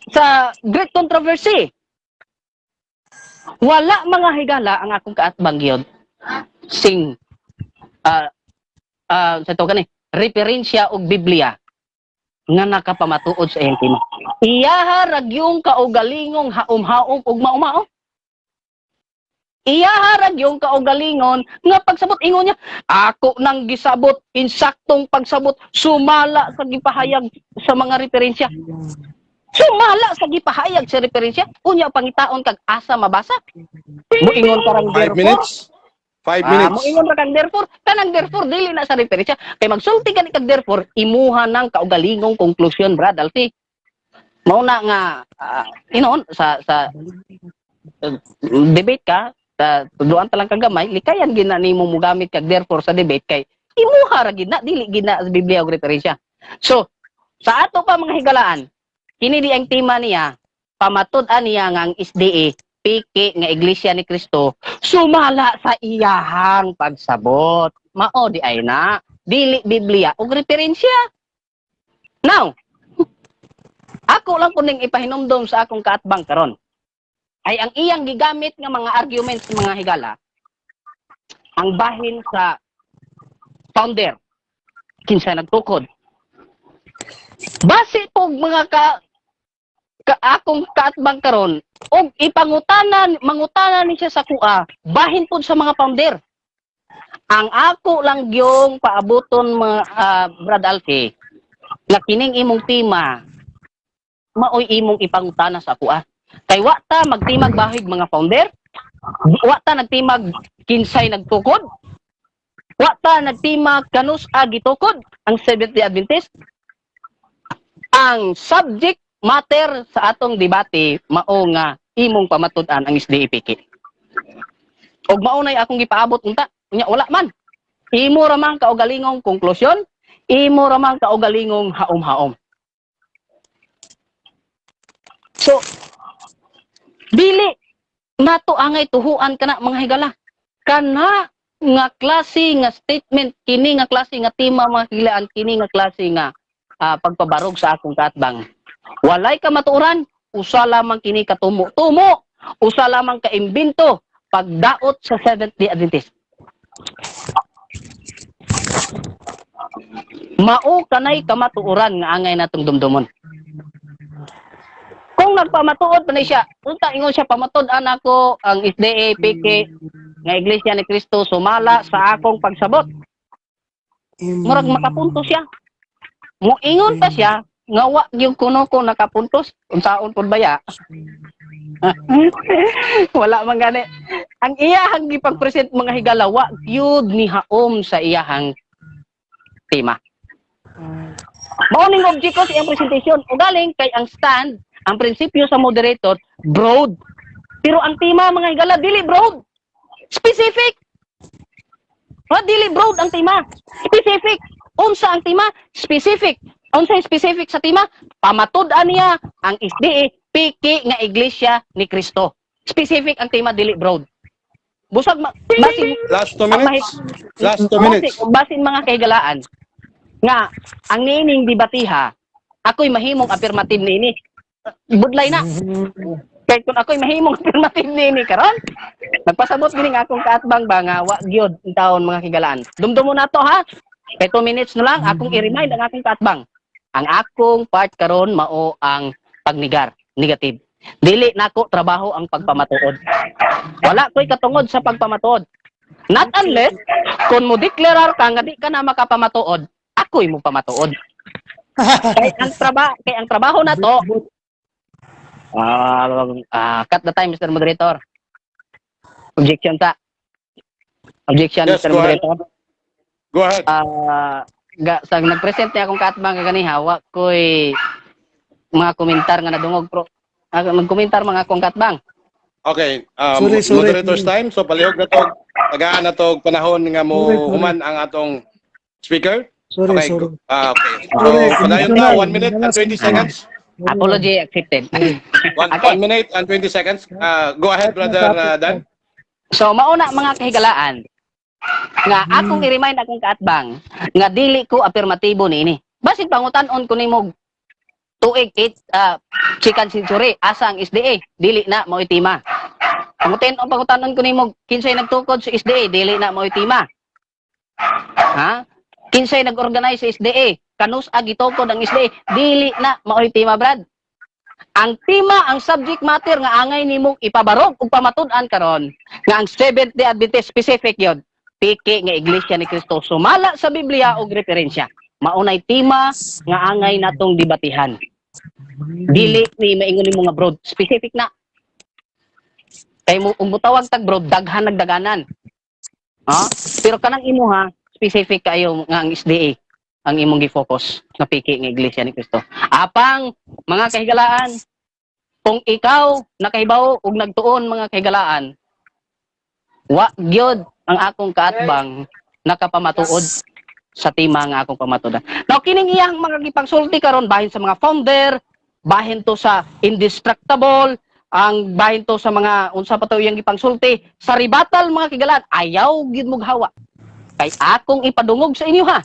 Sa Great Controversy, wala mga higala ang akong kaatbang yun. Sa ito referensya o Biblia. nga nakapamatuod sa iyang tima. Iyaharag yung kaugalingong haom-haom ug maumao. Iyaharag yung kaugalingon nga pagsabot ingon niya, ako nang gisabot, insaktong pagsabot, sumala sa gipahayag sa mga referensya. Sumala sa gipahayag sa referensya. Unya pangitaon kag asa mabasa. Moingon karang 5 minutes. 5 minutes. moingon ra kang therefore, kanang therefore dili na sa referensya. Kay magsulti ka ni kag therefore, imuha ng kaugalingong konklusyon, Brad Alfie. Mao na nga sa debate ka, tuduan talang kagamay, likayan gina nimo mo gamit kag therefore sa debate kay imuha ra gid na dili gid na sa Biblia og referensya. So, sa ato pa mga higalaan, kini di ang tema niya, pamatud-an niya nga ang SDA piki nga Iglesia ni Cristo sumala sa iyahang pagsabot. Mao di ay na dili Biblia og referensya. Now, ako lang kuning ipahinumdom sa akong kaatbang karon ay ang iyang gigamit nga mga arguments mga higala ang bahin sa founder kinsa nagtukod base pog mga akong kaatbang karon og mangutanan ni siya sa kuha bahin pud sa mga founder. Ang ako lang gyung paaboton mga Brad Alfie nga kining imong tema maoy imong ipangutana sa kuha. Kay wa ta magtimag bahig mga founder, wa ta nagtimag kinsay nagtukod, wa ta nagtimag kanus gitukod ang Seventh-day Adventist. Ang subject matter sa atong debate mao nga imong pamatud-an ang SDA-PK. Og mao nay akong gipaabot unta, unya wala man. Imo ra man kaugalingong konklusyon, imo ra man kaugalingong haom-haom. So, dili nato angay tuhuan kana mga higala. Kana nga klase nga statement kini nga klase nga tema mga higalaan kini nga klase nga pagpabarog sa akong kaatbang. Walay ka matuoran, usa lamang kini katumo-tumo, usa lamang ka imbento pagdaot sa Seventh-day Adventist. Mao kanay kamatuoran nga angay natong dumdumon. Kung nagpamatuod pa ni siya, unta ingon siya pamatud-an ako ang SDA PK nga Iglesia ni Cristo sumala sa akong pagsabot. Murag makapuntos siya. Moingon pa siya nga wa gyud kuno ko nakapuntos unsaon pud baya. Wala man gani. Ang iyahang gipag-present mga higala wa gyud ni haom sa iyahang tema. Mao ning object ko sa iyang presentation ugaling kay ang stand ang prinsipyo sa moderator, broad. Pero ang tema, mga higala, dili broad. Specific. Dili broad ang tema. Specific. Unsa ang tema? Specific. Unsa yung specific sa tema? Pamatud-an niya ang SDA, PK nga Iglesia ni Cristo. Specific ang tema, dili broad. Busag, basin... Last 2 minutes. Last 2 minutes. Basin mga kahigalaan. Nga, ang nining debatiha, ako'y mahimong affirmative nini. Budlay na. Kaya kung ako'y mahimong affirmative nini karon, nagpasabot gining akong kaatbang ba nga wa gyud in taon mga kigalaan. Dumdumo na to ha. Kay 2 minutes na lang akong i-remind ang akong kaatbang. Ang akong part karon mao ang pagnigar, negative. Dili nako trabaho ang pagpamatuod. Wala ko'y katungod sa pagpamatuod. Not unless kung mo deklarar ka nga di ka na makapamatuod, ako'y mo pamatuod. Kay ang trabaho na to cut the time, Mr. Moderator. Objection ta. Objection, Yes, Mr. go ahead. Moderator. Go ahead. Sa nag-present niya akong kaatbang kaganiha, wa ko'y mga komentar nga nadungog pro. Mag-komentar mga akong kaatbang. Okay, Sorry. moderator's time. So palihog na to, tagaan na to panahon nga mo Sorry. human ang atong speaker. Sorry. Okay. Okay. So Sorry. padayon na 1 minute and 20 seconds. Apology accepted. 1 minute and 20 seconds. Go ahead, brother Dan. So mauna mga kahigalaan nga akong i-remind akong kaatbang nga dili ko afirmatibo niini. Basin pangutan-on ko nimo tuig 8 second century asa ang SDA dili na mao itima. Pangutan-on ko nimo kinsay nagtukod sa SDA dili na mao itima. Ha? Kinsay nag-organize sa SDA kanus gitukod ang SDA dili na maoy tema brad. Ang tema, ang subject matter nga angay nimo ipabarog ug pamatud-an karon nga ang Seventh-day Adventist specific yun piki nga Iglesia ni Cristo sumala sa Biblia og referensya. Maunay tema nga angay natong debatihan. Dili ni maingon nimo nga broad specific na. Kay mo umutawag tag broad daghan nagdaganan. Ha? Pero kanang imo ha specific kayo nga ang SDA ang imong gi-focus nga piki nga Iglesia ni Cristo. Apang mga kahigalaan, kung ikaw nakahibaw ug nagtuon mga kahigalaan, wa gyud ang akong kaatbang nakapamatuod sa tema nga akong pamatudan. Now kining iyang mga gipagsulti karon bahin sa mga founder, bahin to sa indestructible, ang bahin to sa mga unsa pa to iyang gipagsulti sa ribatal mga kahigalaan, ayaw gyud mog hawa. Kay akong ipadungog sa inyo ha.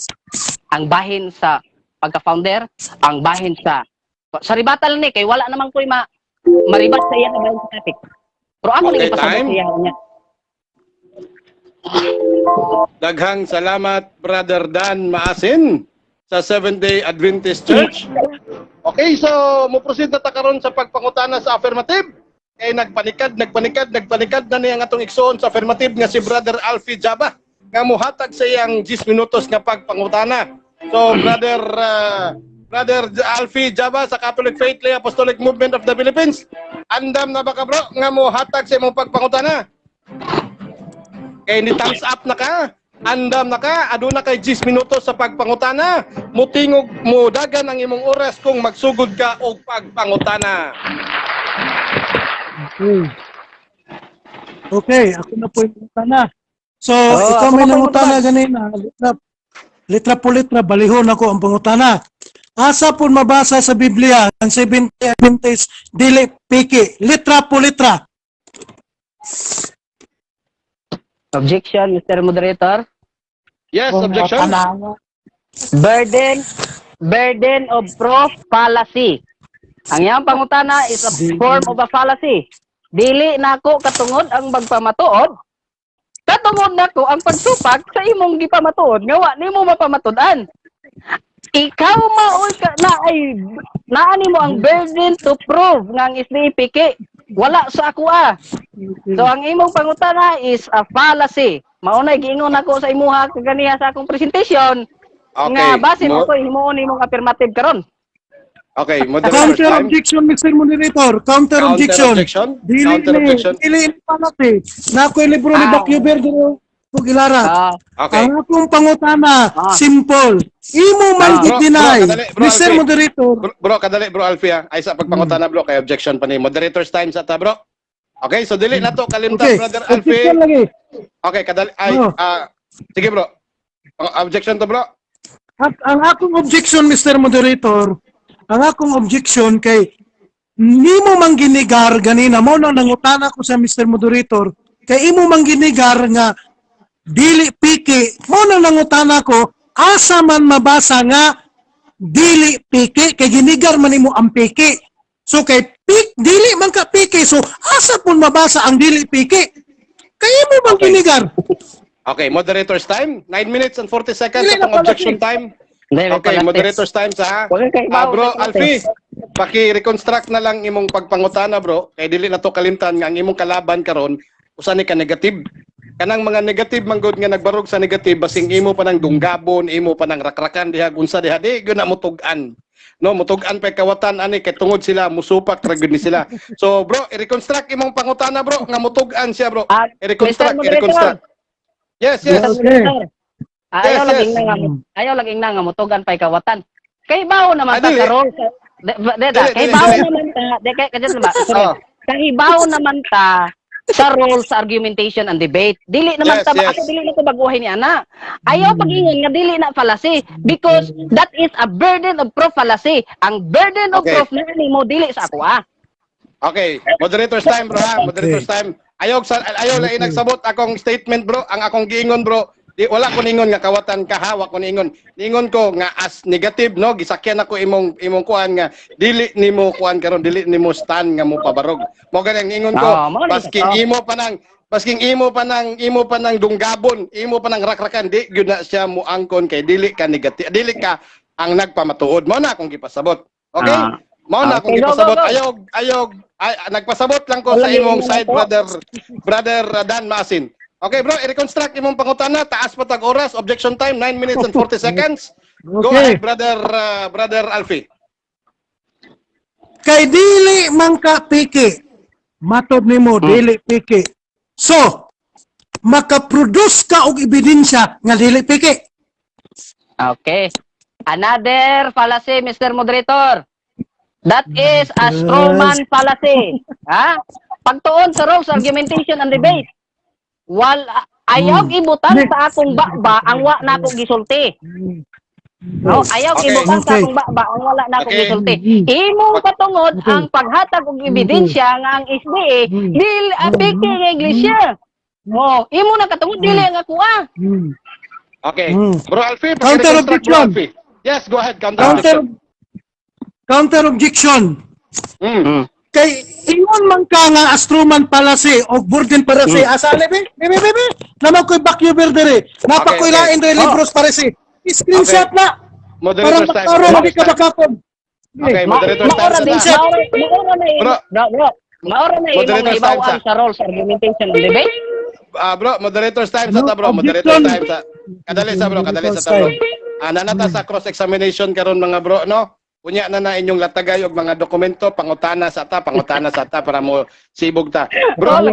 Ang bahin sa pagka-founder, ang bahin sa ribatal ni kay wala naman ko'y maribat sa iya na bahin sa topic. Pero ako nang ipasabot sa iya niya. Daghang salamat Brother Dan Maasin sa Seventh-day Adventist Church. Okay, so mo proceed na ta karon sa pagpangutana sa affirmative. Kay nagpanikad na niya ang atong igsoon sa affirmative nga si Brother Alfie Jaba nga muhatag sa iyang 10 minutos nga pagpangutana. So Brother Alfie Jaba sa Catholic Faith Lay Apostolic Movement of the Philippines, andam na ba ka bro nga muhatag sa imong pagpangutana? Kay ni thumbs up na ka, andam na ka, aduna kay 10 minutos sa pagpangutana, mutingog mo dagan ang imong oras kung magsugod ka og pagpangutana. Okay, ako na po yung utana. So, ikaw may nangutana ganina, litra po litra, balihon ako ang pangutana. Asa po mabasa sa Biblia ang Seventh-day Adventist dili piki, litra po litra. Objection, Mr. Moderator. Yes, objection. Burden of proof fallacy. Ang iyang pangutana is a form of a fallacy. Dili nako katungod ang magpamatuod. Katungod nako ang pagsupag sa imong gipamatuod nga wa nimo mapamatud-an. Ikaw maoy ka na ay naani mo ang burden to prove nga ang SDPK wala sa ako So ang imong pangutana is a fallacy. Maunay giingon ako sa imuha kaganiha sa akong presentation. Okay. Nga base mo ko himuon nimong affirmative karon. Okay, moderator Counter time. objection, Mr. Moderator. Counter objection. Counter objection. Dili palati. Na ako'y libro ni Bakyuber dito kung ilara. Okay. Ang akong pangutana, simple. Imo man gid-deny. Mr. Alfie. Moderator. Bro, kadali bro Alfie ha. Ay sa pagpangutana bro kay objection pa ni moderator's time sa ta bro. Okay, so dili na to kalimtan Brother Alfie. Objection lagi. Okay, kadali ay sige bro. Objection to bro. At ang akong objection, Mr. Moderator, ang akong objection kay nimo man ginigar ganina mo nang nangutana ko sa Mr. Moderator kay imo man ginigar nga dili piki mo nang nangutana ko asa man mabasa nga dili piki kay ginigar man nimo ang piki so kay dili man ka piki so asa pun mabasa ang dili piki kay imo man ginigar. Okay, moderator's time. 9 minutes and 40 seconds Dili na ang objection time. Okay, moderator's time sa bro Alfie, paki-reconstruct na lang imong pagpangutana bro. Kay dili na to kalimtan nga ang imong kalaban karon usa ni ka negative. Kanang mga negative manggod nga nagbarog sa negative basing imo pa nang dunggabon, imo pa nang rakrakan diha unsa diha di gyud na mutug-an. No, mutug-an pa kawatan ani kay tungod sila musupak ra gyud ni sila. So bro, i-reconstruct imong pangutana bro nga mutug-an siya bro. I-reconstruct. Yes. Ayaw laging na nga mutugan pay kawatan. Kay bawo naman ta karon kay bawo naman ta kay bawo naman ta sa role sa argumentation and debate. Dili naman ta ako dili na to baguhin ni ana. Ayaw pag-ingon nga dili na fallacy because that is a burden of proof fallacy. Ang burden of proof na nimo dili sa ako Okay, moderator's time bro ha, moderator's time. Ayaw la inagsabot akong statement bro, ang akong giingon bro. Di wala ko ningon nga kawatan kahawak ko ningon. Ningon ko nga as negative no, gisakyan ako imong kuan nga dili nimo kuan karon dili nimo stand nga mo pabarog. Mo ganang ningon ko basking imo pa nang dunggabon, imo pa nang rakrakan di gyud na siya mo angkon kay dili ka negative. Dili ka ang nagpamatuod. Mao na akong gipasabot. Okay? Ah. Mao na akong Okay, go, gipasabot. go, go. Ayog nagpasabot lang ko sa imong side, brother Dan Masin. Okay, bro, i-reconstruct imong pangutana. Taas pa tag oras. Objection time 9 minutes and 40 seconds. Go Okay. ahead, brother Alfie. Kay dili man ka piki. Matod nimo dili piki. So, makaproduce ka og ebidensya nga dili piki. Okay. Another fallacy, Mr. Moderator. That is a straw man fallacy. Ha? Pagtuon sa rules, argumentation, and debate. Ayaw ibutan sa akong bakba ang wa na ako gisulti. No, ayaw Okay. ibutan sa Okay. akong bakba ang wala na ako Okay. gisulti. Imong katungod ang paghatag og ebidensya nga ang SDA dili apiki nga iglesia. Oh, imo na katungod dili nga kuha. Okay. Hmm. Bro Alfie, Counter paki-reconstruct, Bro objection. Alfie. Yes, go ahead. Counter Counter objection. counter objection. Mm. Kay ingon man ka nga astroman palasi o burden palasi asale be naman ko'y bakyo berdere napa ko'y Okay, lain do libros palasi screenshot Okay. na Moderators parang time. magkaroon na di ka Moderators time. bakapon. Okay, moderators time Maora sa din ta. siya. Maora na Bro. Maora na imong Moderators time ibawaan sa- sa rules, argumentation, and debate. Bro, moderators time sa ta, bro. No Moderators objection. time sa. Kadali sa, bro. Kadali sa ta, bro. Nanata sa cross-examination karon mga bro, no? Unya na inyong latagay og mga dokumento, pangutana sa ta para mo sibog ta. Bro,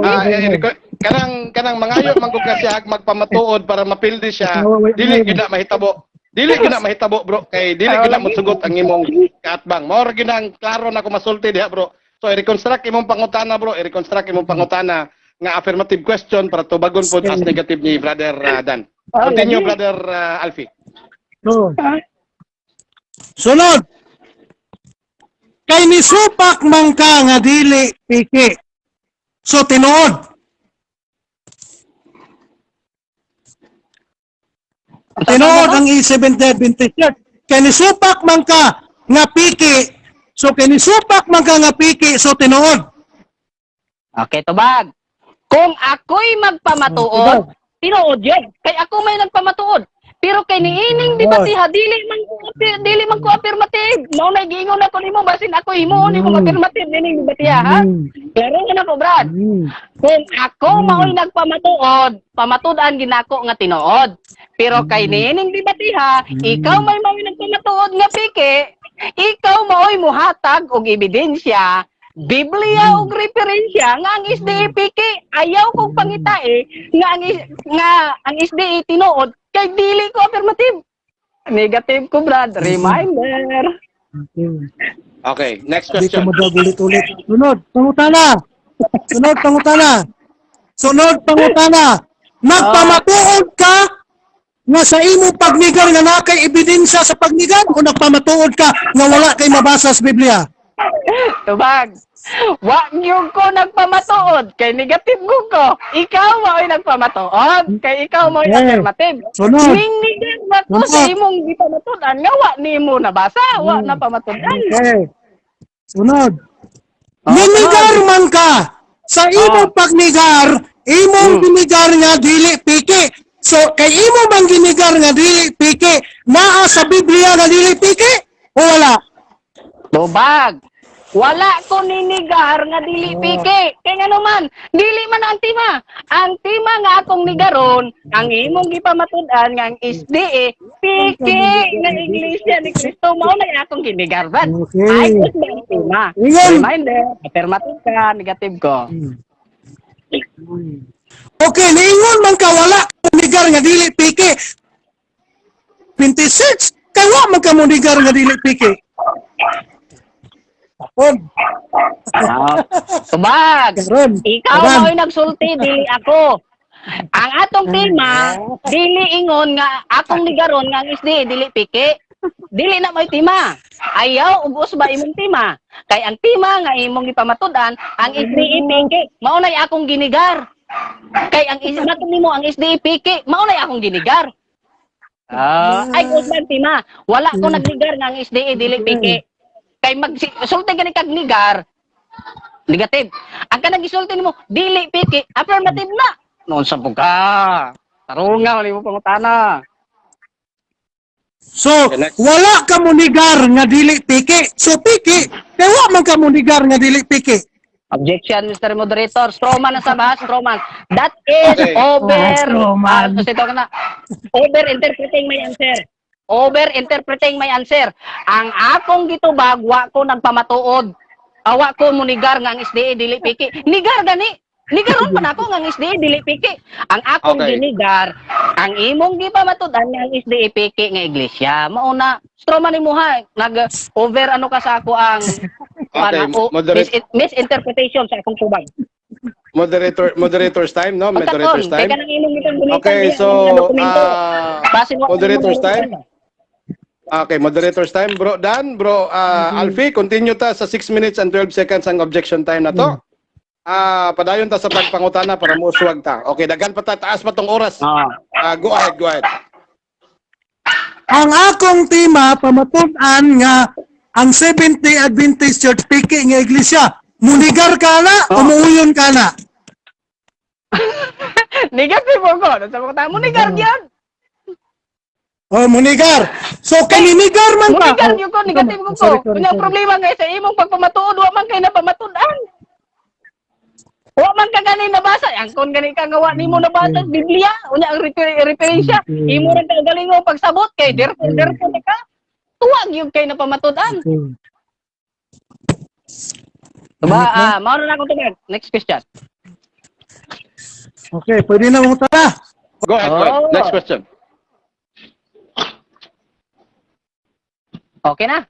kanang mangayo manggug ka siya magpamatuod para mapildi siya. Dili gina mahitabo. Dili gina mahitabo, bro. Kay dili gina mosugot ang imong kaatbang. Mao ra ginang klaro na ko masulti diha, bro. So i-reconstruct imong pangutana, bro. I-reconstruct imong pangutana nga affirmative question para tubagon po as negative ni brother Dan. Continue, brother Alfie. So, sunod. Kay nisupak man ka nga dili piki. So tinuod. Tinuod ang E70 Adventist Church. Kay nisupak man ka nga piki. So kay nisupak man ka nga piki, so tinuod. Okay, tubag. Kung ako'y magpamatuod, tinuod yun. Kay ako may nagpamatuod. Pero kay niining di ba tiha, dili man ko affirmative. Mao na giingon ako nimo basin ako himuon nimo affirmative nining di ba tiha, ha? Klaro na ko, Brad. Kung ako mao'y nagpamatuod, pamatudan ginako nga tinuod. Pero kay niining di ba tiha, ikaw may mao'y nagpamatuod nga piki, ikaw mao'y muhatag og ebidensya, Biblia og referensya nga ang SDA piki ayaw kong pangitae nga ang SDA tinuod kay dili ko affirmative. Negative ko, Brad. Reminder. Okay, next Hindi ka question. mo daw ulit-ulit. Sunod, pangutana. Sunod, pangutana. Sunod, pangutana. Nagpamatuod ka nga sa imo pagnigar nga nakay ebidensya sa pagnigar o nagpamatuod ka nga wala kay mabasa sa Biblia? Tubag. Wa gyud ko nagpamatuod kay negative ko. Ikaw mao'y nagpamatuod kay ikaw mao'y affirmative. Sunod. Ningnigan na ko sa imong gipamatudan nga wa nimo nabasa, wa na pamatudan. Okay. Sunod. Ninigar man ka sa imong pagnigar, imong ginigar nga dili piki. So kay imo bang ginigar nga dili piki, naa sa Biblia nga dili piki o wala? Tubag. Wala ko ninigar nga dili piki. Kay nga naman, dili man ang tima. Ang tima nga akong nigaron, ang imong gipamatudan nga ang SDA, piki nga Iglesia ni Cristo mao na akong ginigar, Brad. Okay. Ay, kus ba ang tima? Ingon. Reminder, affirmative ka, negative ko. Okay, niingon man ka wala ka nigar nga dili piki. 26, kay wa man ka mo nigar nga dili piki. Tapon. Tubag. Karon. Ikaw Karon. mao'y nagsulti, dili ako. Ang atong tema, dili ingon nga akong ligaron nga ang SDA dili piki. Dili na may tema. Ayaw ug usba imong tema. Kay ang tema nga imong gipamatudan, ang SDA piki, mao nay akong ginigar. Kay ang ismat nimo ang SDA piki, mao nay akong ginigar. Ay usban tema. Wala ko nagligar nga ang SDA dili piki. Kay magsulti ka ni kag nigar, negative. Ang kanang gisulti nimo dili piki, affirmative na. Noon sa buga. Tarunga wala mo pangutana. So, Okay, next. wala ka munigar nga dili piki. So, piki, kaya wa man ka munigar nga dili piki. Objection, Mr. Moderator. Strawman na sa bahas, strawman. That is Okay. over... over-interpreting my answer. Over-interpreting my answer. Ang akong gitubag, wa ko nagpamatuod. Awa ko munigar nga ang SDA dili piki. Nigar gani. Nigaron pa na ako nga ang SDA dili piki. Ang akong Okay. ginigar, ang imong gipamatudan nga ang SDA piki nga iglesia. Mauna, strawman ni mo ha. Nag-over ano ka sa ako ang... Okay, misinterpretation sa akong tubag. Moderator's time, no? Moderator's Kaya time. nang imong itong bulitan Okay, niya, so, ang dokumento. Basin mo ang moderator's imong time. bulitan. Okay, moderator's time. Bro Dan, bro Alfie, continue ta sa 6 minutes and 12 seconds ang objection time na to. Padayon ta sa pagpangutana para musuwag ta. Okay, daghan pa ta, taas pa tong oras. Go ahead, go ahead. Ang akong tema, pamatud-an nga ang Seventh-day Adventist Church piki nga iglesia. Munigar ka na, umuuyon ka na. Negative mo ko. Sa mga tao, munigar yan. Oh, munigar. So, kaninigar man ka. Munigar yun ko, negative mo ko. Kanya problema nga sa imong pagpamatuod, wa man kayo na pamatudan. Wa man ka ganin nabasa. Ang kung ganin ka gawa ni mo nabasa, Biblia. Unya ang referensya. Imo rin ka galing mo pagsabot kay therefore ka. Tuwag yung kayo na pamatudan. Diba, mauna na akong tubag. Next question. Okay, pwede na mo tara. Go ahead, go ahead. Next question. Okay na?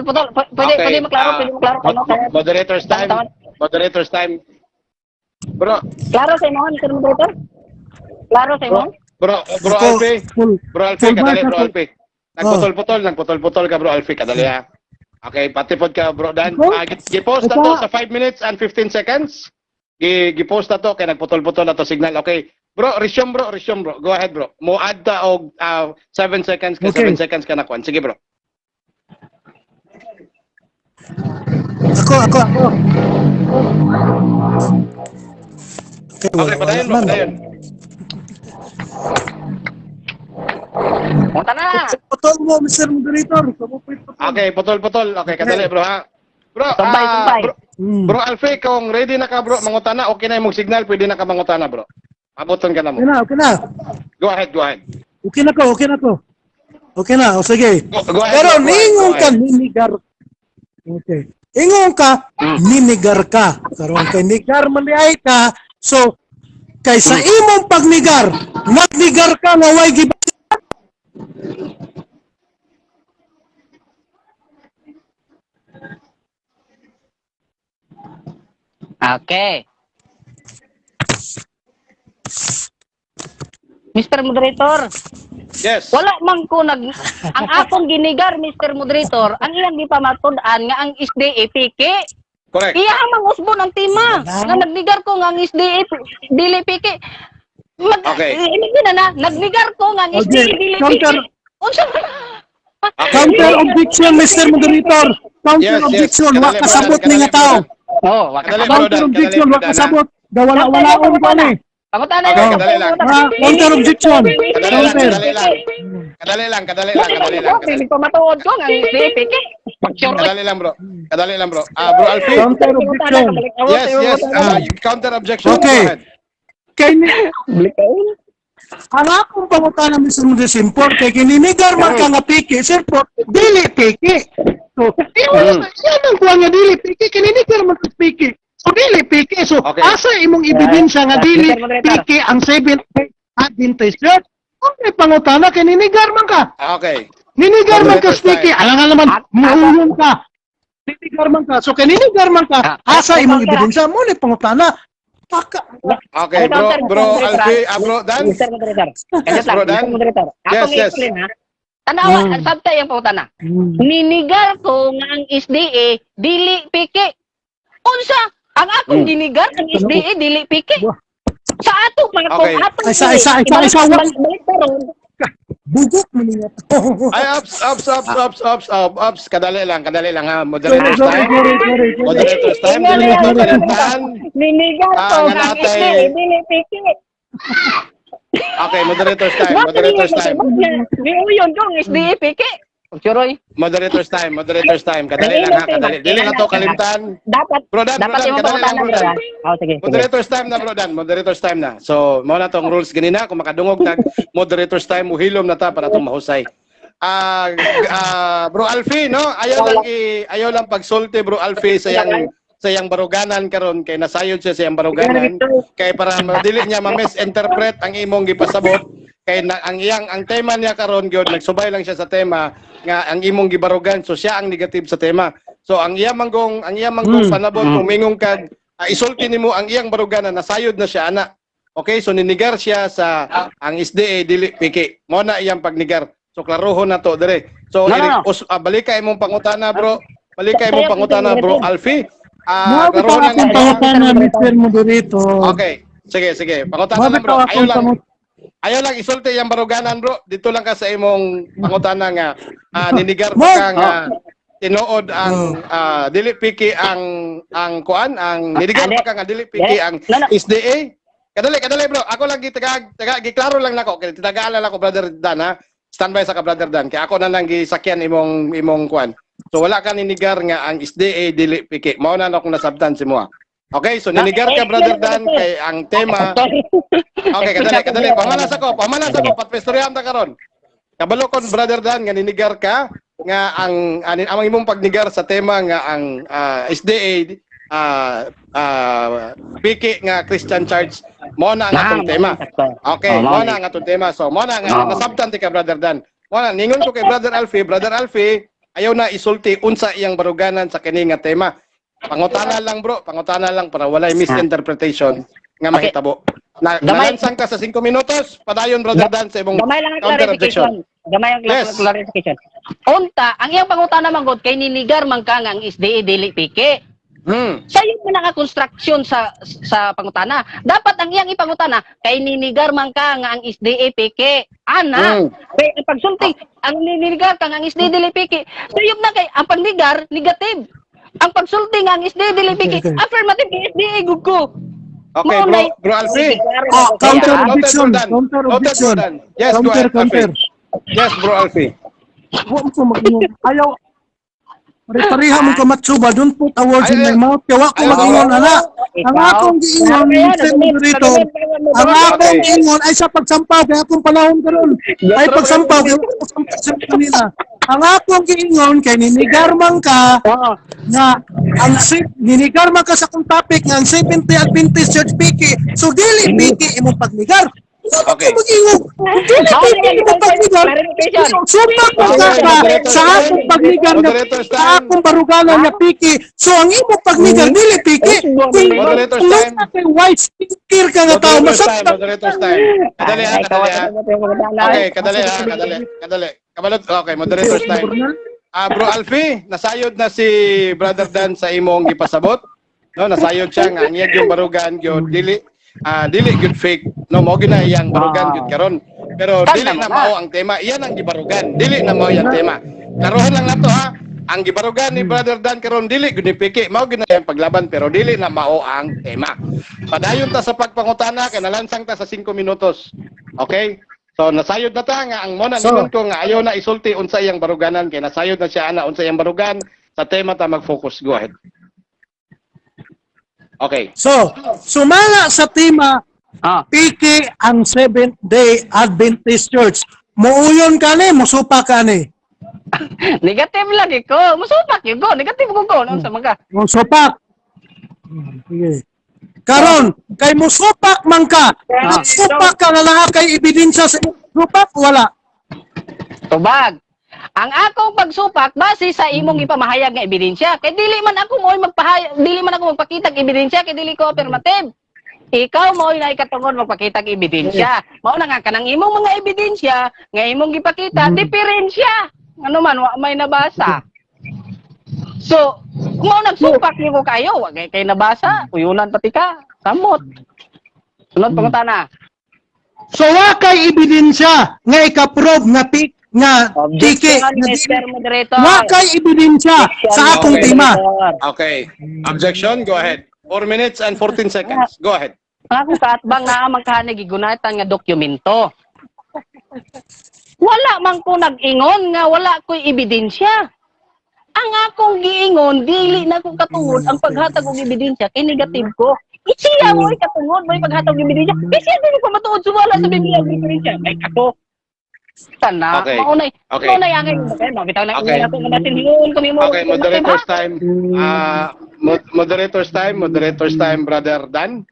Putol. Pwede maklaro, pwede maklaro. Moderator's time. Moderator's time. Bro, Klaro sa imo, Mr. Moderator? Klaro sa imo? bro Alfie. Bro Alfie, kadali bro Alfie. Nagputol-putol ka bro Alfie, kadali ha. Okay, patipod ka bro Dan. Gi-post na to sa 5 minutes and 15 seconds. Gi-post na to kay nagputol-putol na to signal. Okay. Bro, resume bro. Go ahead bro. Mo add ta og 7 seconds kay Okay. 7 seconds ka na kuan. Sige bro. Ako. Okay, padayon bro, padayon. Punta na! Putol mo, Mr. Moderator. Okay, putol-putol. Okay, kadali bro ha. Bro, Sabay. bro Alfie, kung ready na ka bro, mangutana, okay na yung signal, pwede na ka mangutana bro. Abuton ka na mo. Okay na. Go ahead. Okay na ko. Okay na, o sige. Go ahead. Pero bro, go ningon ka, ahead. ninigar. Okay. Ingon ka, ninigar ka. Karon kay nigar man ay ka. So, kay sa imong pagnigar, nagnigar ka nga way giba. Okay. Mr. Moderator, Yes. wala man ko ang akong ginigar, Mr. Moderator, ang iyang gipamatud-an nga ang SDA piki. Correct. Iya ang usbon ang tema. Nga nagnigar ko nga ang SDA dili piki. Okay. Ini na nagnigar ko nga ang Okay, SDA dili piki. counter. Unsa Counter objection, Mr. Moderator. Counter Yes. objection, wa Kadali, kasabot kadali, ni nga tao. Oh, Kadali, bro, Counter Dan, objection, kadali, wa Dan, kasabot. Wala-walaon ko ni. Pangutan na. Okay, kadali lang. Counter objection. Kadali lang. Hindi ko matuod ko nga ang SDA piki. Pag-sure. Kadali lang bro. Bro Alfie. Counter objection. Yes. Counter objection. Okay. Go ahead. Kay ni ang akong pangutana, Mr. Modesimpor, kay kininigar man ka nga piki, sirpot, dili piki. So, yan ang kuha nga dili piki, kininigar man ka piki. So, dili piki. So, Okay. asa imong ebidensya nga dili piki ang Seventh-day Adventist Church? Okay, pangutana, kininigar man ka. Okay. Ninigar man ka Moderator's piki, time. alang naman, muulong ka. Ninigar man ka. So, kininigar man ka, asa imong ebidensya? Mo ni pangutana. Okay, bro Alfie, bro Dan. Mr. Moderator. Bro Dan. Mr. Moderator. Yes, Ako yes. explain ha. Tanawa, ang sabta yung pauta na. Ninigar ko nga ang SDA dili piki. Unsa? Ang akong ginigar ang SDA dili piki. Sa ato mga Okay. kung atong Isa. balik ko ron. bugok mo niya to. Ay, ups. Kadali lang ha. Sorry, Moderator's sorry, time. sorry, sorry. Moderator's time. Ingon Dili niya, ko sorry. kalimtan. Ninigan Ah, ko, nga ang natay. isde, dili piki. Okay, moderator's time. Moderator's time. Giuyon ko, ang isde, piki. Churoy. Moderator's time. Kadali lang ha, kadali. Dili na to kalimtan. Dapat, Bro Dan, dapat yung kadali lang, pangutanan bro Dan. nila. Oh, sige. Moderator's time na, bro Dan. Moderator's time na. So, mo na tong rules ganina. Kung makadungog na moderator's time, muhilom na ta para itong mahusay. Bro Alfie, no? Ayaw lang pagsulti, Bro Alfie, sa yang baruganan karon kay nasayod siya sa yang baruganan kay para madili niya ma-misinterpret ang imong gipasabot kay ang tema niya karon gyud nagsubay lang siya sa tema nga ang imong gibarugan so siya ang negative sa tema. So ang iya manggong panabot kung mingong kag isulti nimo ang iyang baruganan nasayod na siya ana. Okay, so ninigar siya sa ang SDA dili piki. Mo na iyang pagnigar. So klarohon na to dire. So balik kay imong pangutana, bro. Balik kay imong pangutana, Bro Alfie. Klarohon Klarohon lang pangutana, Mr. Moderator. Okay. Sige. Pangutana lang, bro. Ayaw lang isulti yung baruganan, bro. Dito lang ka sa imong pangutana nga ninigar pa ka nga tinuod ang dili piki ang kuan ang ninigar pa ka nga dili piki ang SDA. Kadali, bro. Ako lang giklaro lang nako. Kay tagaala lang ko, Brother Dan, ha. Standby sa ka, Brother Dan. Kaya ako na lang gisakyan imong kuan. So wala ka ninigar nga ang SDA dili piki. Mao na akong nasabtan si mo. Okay, so ninigar ka, Brother Dan, kay ang tema. Okay, kadali. Pamalas ako, patpestoryahan ta karon. Kabalo kon, Brother Dan, nga ninigar ka nga ang imong pagnigar sa tema nga ang SDA piki nga Christian Church mo na ang atong tema. Okay, mo na ang atong tema. So mo na nga nasabtan ti ka, Brother Dan. Mo na ningon ko kay Brother Alfie, ayaw na isulti unsa iyang baruganan sa kini nga tema. Pangutana lang, bro, pangutana lang para walay misinterpretation nga mahitabo. Nalansang ka sa 5 minutos, padayon, Brother Dan, sa imong Gamay lang ang counter-objection. clarification. Gamay ang clarification. Unta, ang iyang pangutana manggod kay ninigar man ka nga ang SDA dili piki. Sayo mo naka-construction sa pangutana. Dapat ang iyang ipangutana kay ninigar man ka nga ang SDA piki. Ana, kay pagsulti ang ninigar ka nga ang SDA dili piki. Sayo na kay ang pagnigar negative. Ang pagsulti nga ang SDA dili piki. Affirmative kay SDA gud ko. Okay, bro Alfie. Counter-objection. Yes, go ahead, Alfie. Yes, Bro Alfie. Huwag ko mag-ingon. Ayaw. Pare-pareha mo ka matsuba. Don't put a word in my mouth. Kaya wag ko mag-ingon, ana. Ang akong giingon, Mr. Moderator, ang akong giingon ay sa pagsampaw. Kaya akong panahon karon ay pagsampaw. Kaya wag ko pagsampaw sa kanila. Ang akong giingon, kay ninigarman ka na ang ninigarman ka sa kong topic nga ang 70 Adventist Church Piki. So, dili Piki imong pagnigar. Okay. Sumak sa akong pagnigar sa akong barugalan na piki. So ang imong pagnigar dili piki. Moderator's time. White speaker ka nga tao masaktan. Moderator's time. Kadali. Okay, kadali. Kabalot. Okay, moderator's time. Bro Alfie, nasayod na si Brother Dan sa imong gipasabot. No, nasayod siya nga ang yung barugan gyud dili good fake. No, mo gina iyang barugan gyud karon. Pero dili na mao ang tema. Iyan ang gibarugan. Dili na mao yang tema. Klarohan lang nato, ha. Ang gibarugan ni Brother Dan karon dili gud ni piki. Mao gina iyang paglaban pero dili na mao ang tema. Padayon ta sa pagpangutana kay nalansang ta sa 5 minutos. Okay? So nasayod na ta nga ang mona ningon ko nga ayaw na isulti unsa iyang baruganan kay nasayod na siya ana unsa iyang barugan sa tema ta mag-focus. Go ahead. Okay. So, sumala sa tema piki ang Seventh-day Adventist Church. Muuyon ka ni, musupa ka ni. Negative lagi ko. Musupak yun ko. Negative ko ko. Ano sa mga? Musupak. Sige. Karon, kay musupak man ka. Musupak ka na lang kay ebidensya sa musupak, wala. Tubag. Ang akong pagsupak base sa imong ipamahayag nga ebidensya. Kay dili man ako magpakita og ebidensya kay dili ko affirmative. Ikaw mo'y naikatungod magpakita og ebidensya. Mao na nga kanang imong mga ebidensya nga imong gipakita diferensya. Ano man wa may nabasa. So, kung nagsupak niyo kayo, wag kay nabasa, uyunan pati ka. Samot. Sunod pangutana. So wa kay ebidensya nga ika-prove nga nga tiki Objection, Mr. Moderator. wa kay ebidensya sa akong Okay. tema. Okay. Objection, go ahead. 4 minutes and 14 seconds. Go ahead. Ako sa atbang na amang kahanig gigunatan nga dokumento. Wala man ko nag-ingon nga wala ko'y ebidensya. Ang akong giingon, dili na ko katungod ang paghatag og ebidensya kay negative ko. Isiya mo ay katungod, may paghatag og ebidensya. Kasi dili ko matuod sumala sa Biblia ang ebidensya. Ay ako. Sana, Okay. maunay. Okay. Maunay ang mabitaw na Okay. ako nga hingon kami mo. Okay, moderator's time. Moderator's time, Brother Dan.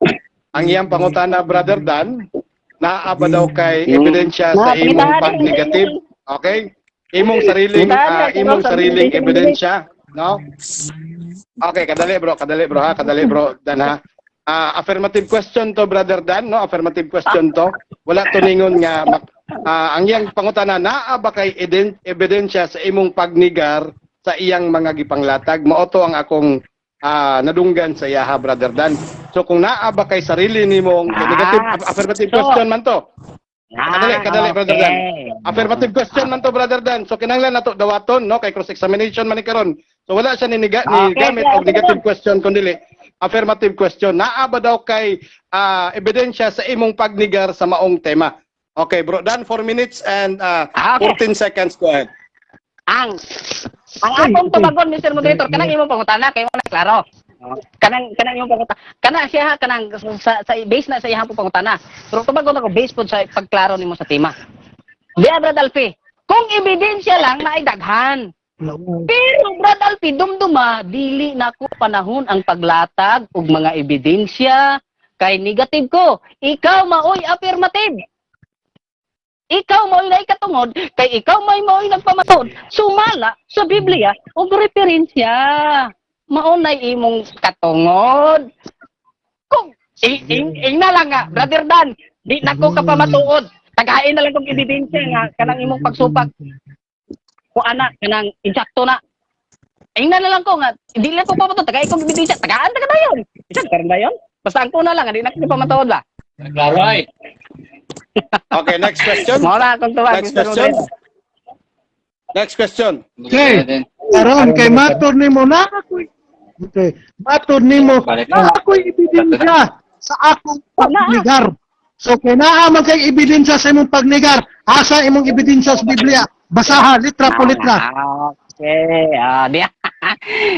Ang iyang pangutana, Brother Dan, naaba daw kay ebidensya sa imong pag-negative. Okay? Imong sariling ebidensya, no? Okay, kadali bro, kadali bro, Dan ha. Affirmative question to, Brother Dan, no? Affirmative question to. Wala to ningon nga ang iyang pangutana, naa ba kay ebidensya sa imong pagnigar sa iyang mga gipanglatag? Mao to ang akong nadunggan sa iyaha, Brother Dan. So kung naa ba kay sarili nimong affirmative question man to. Kadali, Brother Dan. Affirmative question man to, Brother Dan. So kinahanglan nato dawaton, no, kay cross examination man ni karon. So wala siya ni gamit og negative question kundi affirmative question. Naa ba daw kay ebidensya sa imong pagnigar sa maong tema? Okay, bro Dan, 4 minutes and 14 seconds. Go ahead. Ang akong tumagon, Mr. Moderator, kanang imong pangutana kay wala klaro. Kanang imong pangutana. Kana siya kanang sa base na sa iyang pangutana. Pero tumagon ako base pod sa pagklaro nimo sa tema. Diya, Brad Alfie, kung ebidensya lang na ay daghan. Pero Brad Alfie, dumduma dili nako panahon ang paglatag og mga ebidensya kay negative ko. Ikaw maoy affirmative. Ikaw mo'y naikatungod, kay ikaw mo'y nagpamatod, sumala sa Biblia o referensya. Maunay imong katungod. Kung, na lang nga, Brother Dan, di na ko kapamatuod. Tagain na lang kong ebidensya nga, kanang imong pagsupag. Kung anak, kanang insakto na. Na lang ko nga, di lang ko pamatuod, tagain kong ebidensya, tagaan na ka na yun. Isang karon ba yun? Basta ang kuna lang, di na ko kapamatuod ba? Klaro ay. Okay, next question. Mawala akong tuwag. Next question. Next question. Okay. Karon kay matur nimo na ako. Okay. Matur nimo na ako ebidensya sa akong pagnigar. So kay naa man kay ebidensya sa imong pagnigar, asa imong ebidensya sa Biblia? Basaha litra po litra. Okay.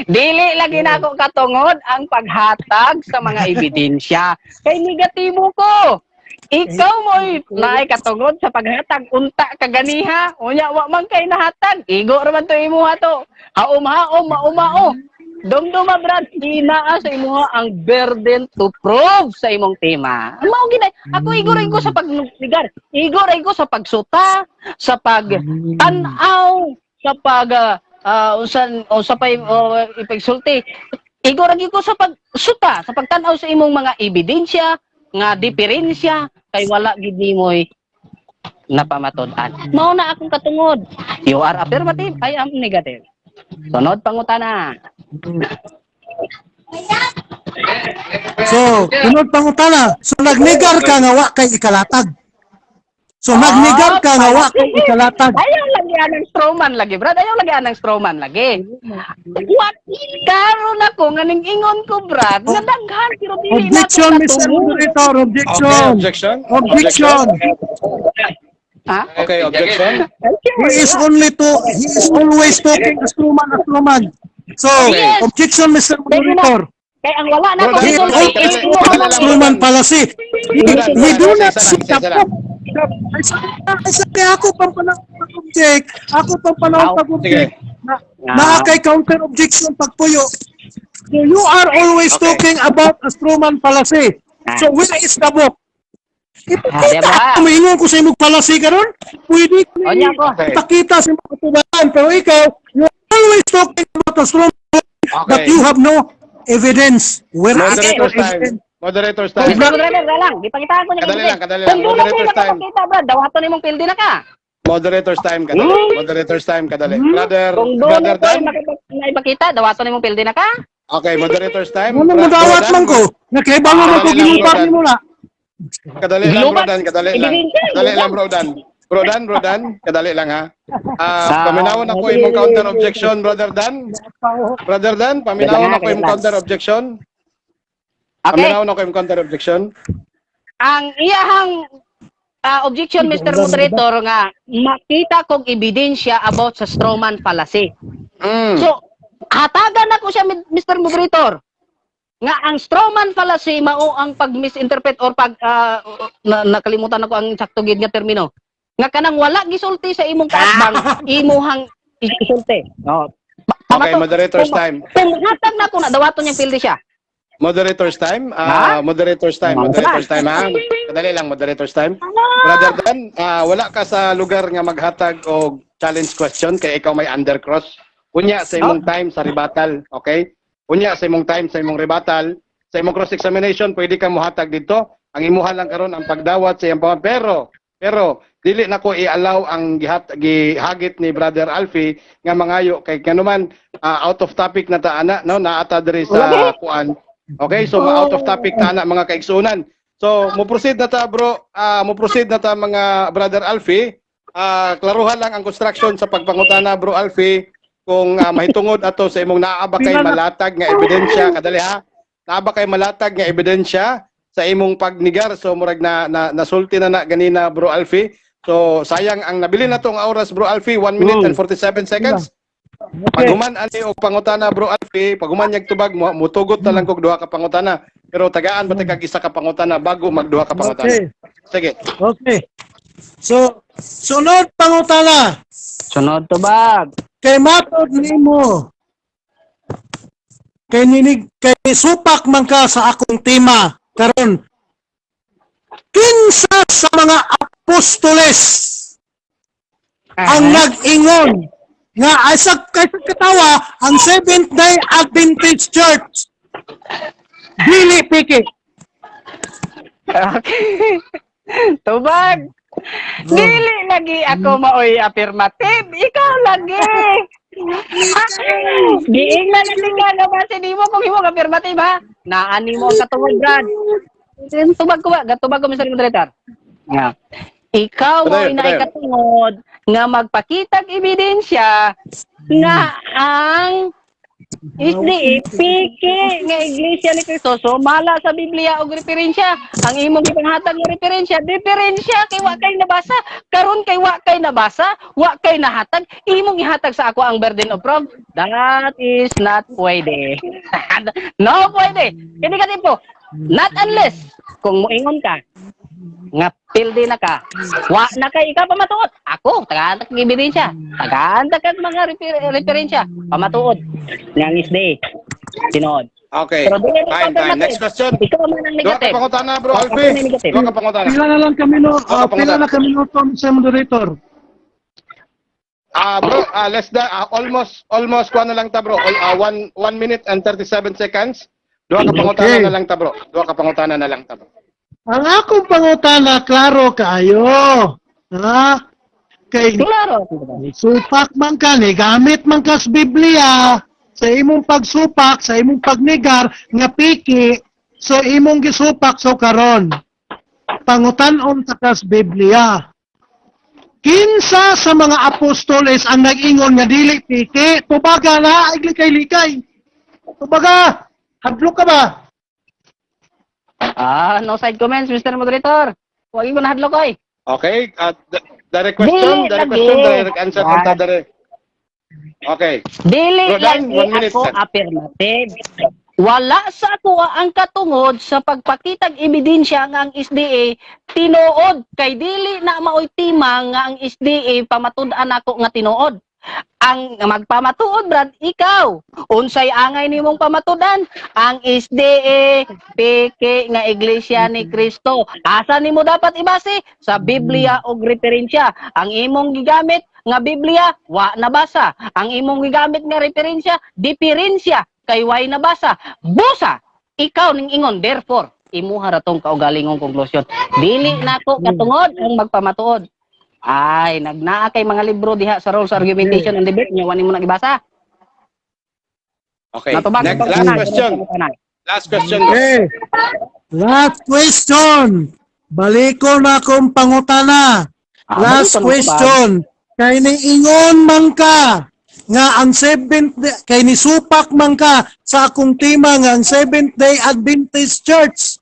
Dili lagi na ako katungod ang paghatag sa mga ebidensya. Kay negatibo ko. Ikaw mo'y naay katungod sa paghatag unta kaganiha. Unya wa man kay nahatag. Igo raman to imuha to. Haom-haom, maumao. Dumduma Brad, inaa sa imuha ang burden to prove sa imong tema. Mao ginay, ako igoray ko sa pagnigar. Igoray ko sa pagsuta, sa pagtanaw, sa pag ipagsulti. Igoray ko sa pagsuta, sa pagtanaw sa imong mga ebidensya nga diferensya kay wala gid nimoy napamatud-an. Mao na akong katungod. You are affirmative, I am negative. Sunod pangutana. So, sunod pangutana. So nagnigar ka nga wa kay ikalatag. So nagnigar ka nga wa kay ikalatag. Ayaw lagi anang strawman lagi, Brad. Ayaw lagi anang strawman lagi. What? Karon ako nga ning ingon ko, Brad. Nga daghan pero dili na Objection, ako Mr. katungod. Moderator. Okay, Objection. objection. Objection. Ha? Okay, objection. He is always talking as truman. So, Yes. objection, Mr. Moderator. Kay ang wala na ko Bro, He is Dali, resulta. dali, always dali, talking dali, as dali, truman dali. policy. We do not Isa sit lang, up. isa lang. Ay, sabi ako pang panahon pag-object. Ako pang panahon pag-object. Na kay counter objection pagpuyo. So you are always Okay. talking about a Truman policy. So where is the book? diba? Ipakita, kumingon ko sa imong policy karon. Pwede ko Onya ko. Okay. ipakita sa imong katubahan. Pero ikaw, you are always talking about a Truman policy, but Okay. you have no evidence. Where is your Moderator's time. evidence? Moderator's Mr. time. Moderator, lang. Ipakitaan ko niya. Kadali lang, kadali lang. Kung doon ako Moderator's time. nakapakita, Brad, dawaton nimong pildi na ka. Moderator's time, kadali. Moderator's time, kadali. Brother Kung doon Brother ako Dan. naipakita, dawaton nimong pildi na ka. Okay, moderator's time. Ano mo dawat man ko? Nakaibangon man ko Kadali lang, ginupar Brother. ni mo na. Kadali lang, Global Brodan, kadali lang. ebidensya, Kadali lang, global. Brodan, kadali lang ha. Paminawon ako imong counter objection, Brother Dan. Brother Dan, paminawon ako imong counter objection. Okay. Paminawon ako imong counter objection. Ang iyahang objection, Mr. Moderator, nga makita kong ebidensya about sa strawman fallacy. So, hatagan ako siya, Mr. Moderator, nga ang strawman fallacy mao ang pag-misinterpret or pag nakalimutan ako ang sakto gid nga termino. Nga kanang wala gisulti sa imong kaatbang, imuhang isulti. No. Okay, moderator's time. Kung hatag na ko na dawaton niyang pildi siya. Moderator's time. Ha? Moderator's time. Moderator's time ha. Kadali lang, moderator's time. Brother Dan, wala ka sa lugar nga maghatag og challenge question kay ikaw may undercross. Unya sa imong time sa rebuttal, okay? Unya sa imong time sa imong rebuttal, sa imong cross examination pwede ka mohatag dito. Ang imuha lang karon ang pagdawat sa iyang pero dili na ko i-allow ang gihagit ni Brother Alfie nga mangayo kay kanuman out of topic na ta ana no naata diri sa kuan. Okay, so out of topic na ana mga kaigsunan. So mo proceed na ta bro, mo proceed na ta mga Brother Alfie. Klaruhan lang ang construction sa pagpangutana bro Alfie kung mahitungod ato sa imong naaba kay malatag nga ebidensya kadali ha. Naaba kay malatag nga ebidensya sa imong pagnigar. So murag nasulti na ganina bro Alfie. So sayang ang nabili na tong oras bro Alfie, 1 minute and 47 seconds. Paghuman ani og pangutana bro Alfie, paghuman yag tubag mutugot na lang kog duha ka pangutana. Pero tagaan ba kag isa ka pangutana bago magduha ka pangutana. Okay. Sige. Okay. So, sunod pangutana. Sunod tubag. Kay matod nimo. Kay supak man ka sa akong tema karon. Kinsa sa mga apostoles ang nag-ingon nga ay sa katawa ang Seventh-day Adventist Church dili piki. Okay. Tubag. Dili lagi ako maoy affirmative. Ikaw lagi. Giingnan na tingnan na ba si Dimo kung himo affirmative ha? Naani mo ang katungod, Brad. Tubag ko ba? Gatubag ko, Mr. Moderator. Nga. Ikaw mo inay katungod nga magpakitag ebidensya nga ang isdi piki nga Iglesia ni Cristo sumala sa Biblia og referensya. Ang imong gipanghatag nga diferensya kay wa kay nabasa, karon kay wa kay nabasa, wa kay nahatag, imong ihatag sa ako ang burden of proof. That is not pwede. No pwede. Kini ka tipo, not unless kung moingon ka nga pildi na ka, wa na kay ikaw pamatuod. Ako, tagaan kag ebidensya. Tagaan kag mga referensya, pamatuod. Nang isday. Tinood. Okay. Time. Next question. Ikaw man ang Duha ka negative. pangutana bro Alfie. Duha ka pangutana. Pila na lang kami no, pila na kami no sa moderator. Bro, less than almost kuha na lang ta bro. 1 minute and 37 seconds. Duha ka pangutana na lang ta bro. Duha ka pangutana na lang ta bro. Ang akong pangutana klaro kaayo. Ha? Kay Klaro. supak man ka ni gamit man ka sa Biblia sa imong pagsupak, sa imong pagnigar nga piki, so imong gisupak so karon. Pangutan-on ta ka sa Biblia. Kinsa sa mga apostoles ang nag-ingon nga dili piki? Tubaga na, iglikay-likay. Tubaga, hadlok ka ba? No side comments, Mr. Moderator. Huwag ko na hadlok oy. Okay, direct question, direct answer from Tadare. Okay. Dili Bro, Dan, lagi 1 minute, ako sir. affirmative. Wala sa ako ang katungod sa pagpakitag ebidensya nga ang SDA tinuod kay dili na maoy timang nga ang SDA pamatud-an ako nga tinuod. Ang magpamatuod, Brad, ikaw. Unsay angay nimong pamatudan? Ang SDA, peke nga Iglesia ni Cristo. Asa nimo dapat ibase? Sa Biblia og referensya. Ang imong gigamit nga Biblia, wa nabasa. Ang imong gigamit nga referensya, diferensya. Kay way nabasa. Busa! Ikaw ning ingon. Therefore, imuha ra tong kaugalingong konklusyon. Dili nako katungod ang magpamatuod. Ay, nagnaa kay mga libro diha sa rules, argumentation, and debate. Nyawan mo na ibasa. Okay. Next, last question. Last question. Okay. Last question. baliko na akong pangutana. Last balikon mo, question. Kay niingon man ka nga ang Seventh Day, kay nisupak man ka sa akong tima nga ang Seventh Day Adventist Church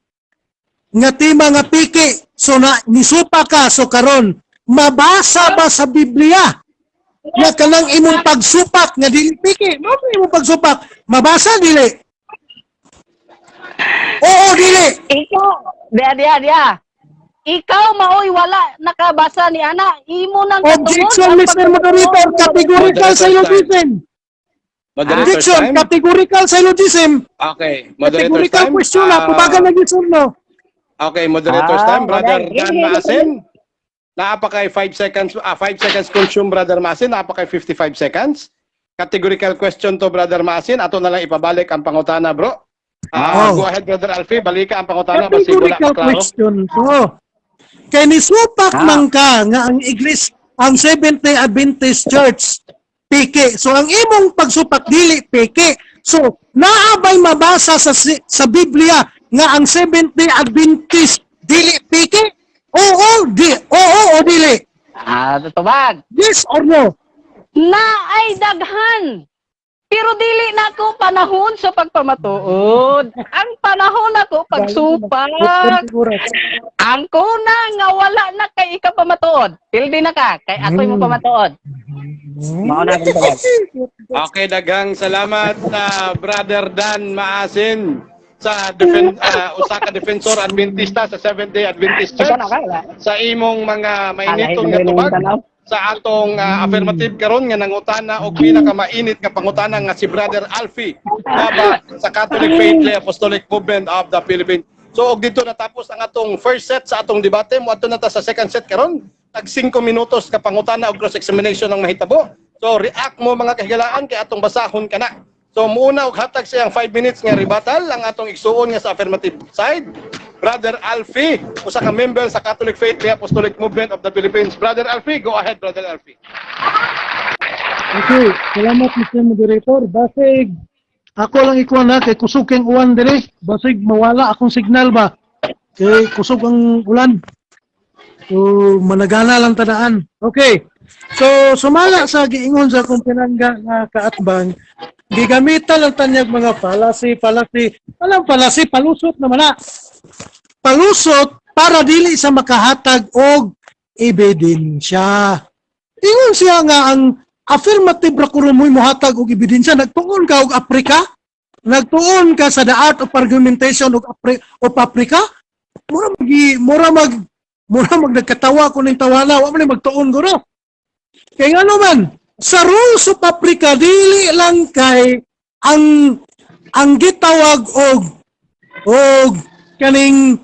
nga tima nga piki. So na nisupak ka, so karon mabasa ba sa Biblia nga kanang imong pagsupak nga dili piki? Mo imong pagsupak mabasa dili? Oo dili. Ikaw, dia. Ikaw maoy wala nakabasa ni ana. Imo nang Objection, Mr. Moderator, categorical syllogism. Moderator's Objection, time. categorical syllogism. Okay, moderator's Categorical time. question na, pubagan na gisun mo. Okay, moderator's time. Brother okay. Dan Maasin. Naapakay 5 seconds, 5 seconds consume, Brother Maasin. Naapakay 55 seconds. Categorical question to, Brother Maasin. Ato na lang ipabalik ang pangutana, bro. Oh. Go ahead, Brother Alfie. Balika ang pangutana. Basi wala Categorical pa klaro. question to. Kay nisupak man ka nga ang Iglesia, ang Seventh Day Adventist Church, piki. So ang imong pagsupak dili piki. So naabay mabasa sa Biblia nga ang Seventh Day Adventist dili piki? Oo, o dili. Tubag. Yes or no? Na ay daghan. Pero dili na ako panahon sa pagpamatuod. Ang panahon ako pagsupak. Ang kuna nga wala na kay ikapamatuod. Pildi na ka kay atoy mo pamatuod. Mao na ko tubag. Okay, daghang salamat na Brother Dan Maasin sa usa ka defensor Adventista sa Seventh Day Adventist Church sa imong mga mainitong nga tubag sa atong affirmative karon nga nangutana og pinakamainit nga pangutana nga si Brother Alfie baba sa Catholic Faith Lay Apostolic Movement of the Philippines. So og dito natapos ang atong first set sa atong debate. Moadto na ta sa second set karon. Tag 5 minutos ka pangutana og cross examination ng mahitabo. So react mo mga kahigalaan kay atong basahon kana. So muna og hatag siyang 5 minutes nga rebuttal ang atong igsuon nga sa affirmative side. Brother Alfie, usa ka member sa Catholic Faith Lay Apostolic Movement of the Philippines. Brother Alfie, go ahead, Brother Alfie. Okay, salamat Mr. Moderator. Basig, ako lang ikuha na kay kusog kang uwan dire. Basig mawala akong signal ba? Kay kusog ang ulan. So, managana lang tadaan. Okay. So, sumala sa giingon sa akong pinangga nga kaatbang, gigamitan lang tanyag mga fallacy. Alam, fallacy, palusot naman na. Palusot para dili sa makahatag og ebidensya. Ingon siya nga ang affirmative ra kuno mo mohatag og ebidensya. Nagtuon ka og Africa? Nagtuon ka sa the art of argumentation of Africa? Mura mag nagkatawa ko ning tawala, wa man magtuon guro. Kay nga naman, sa rules of Africa dili lang kay ang gitawag og kaning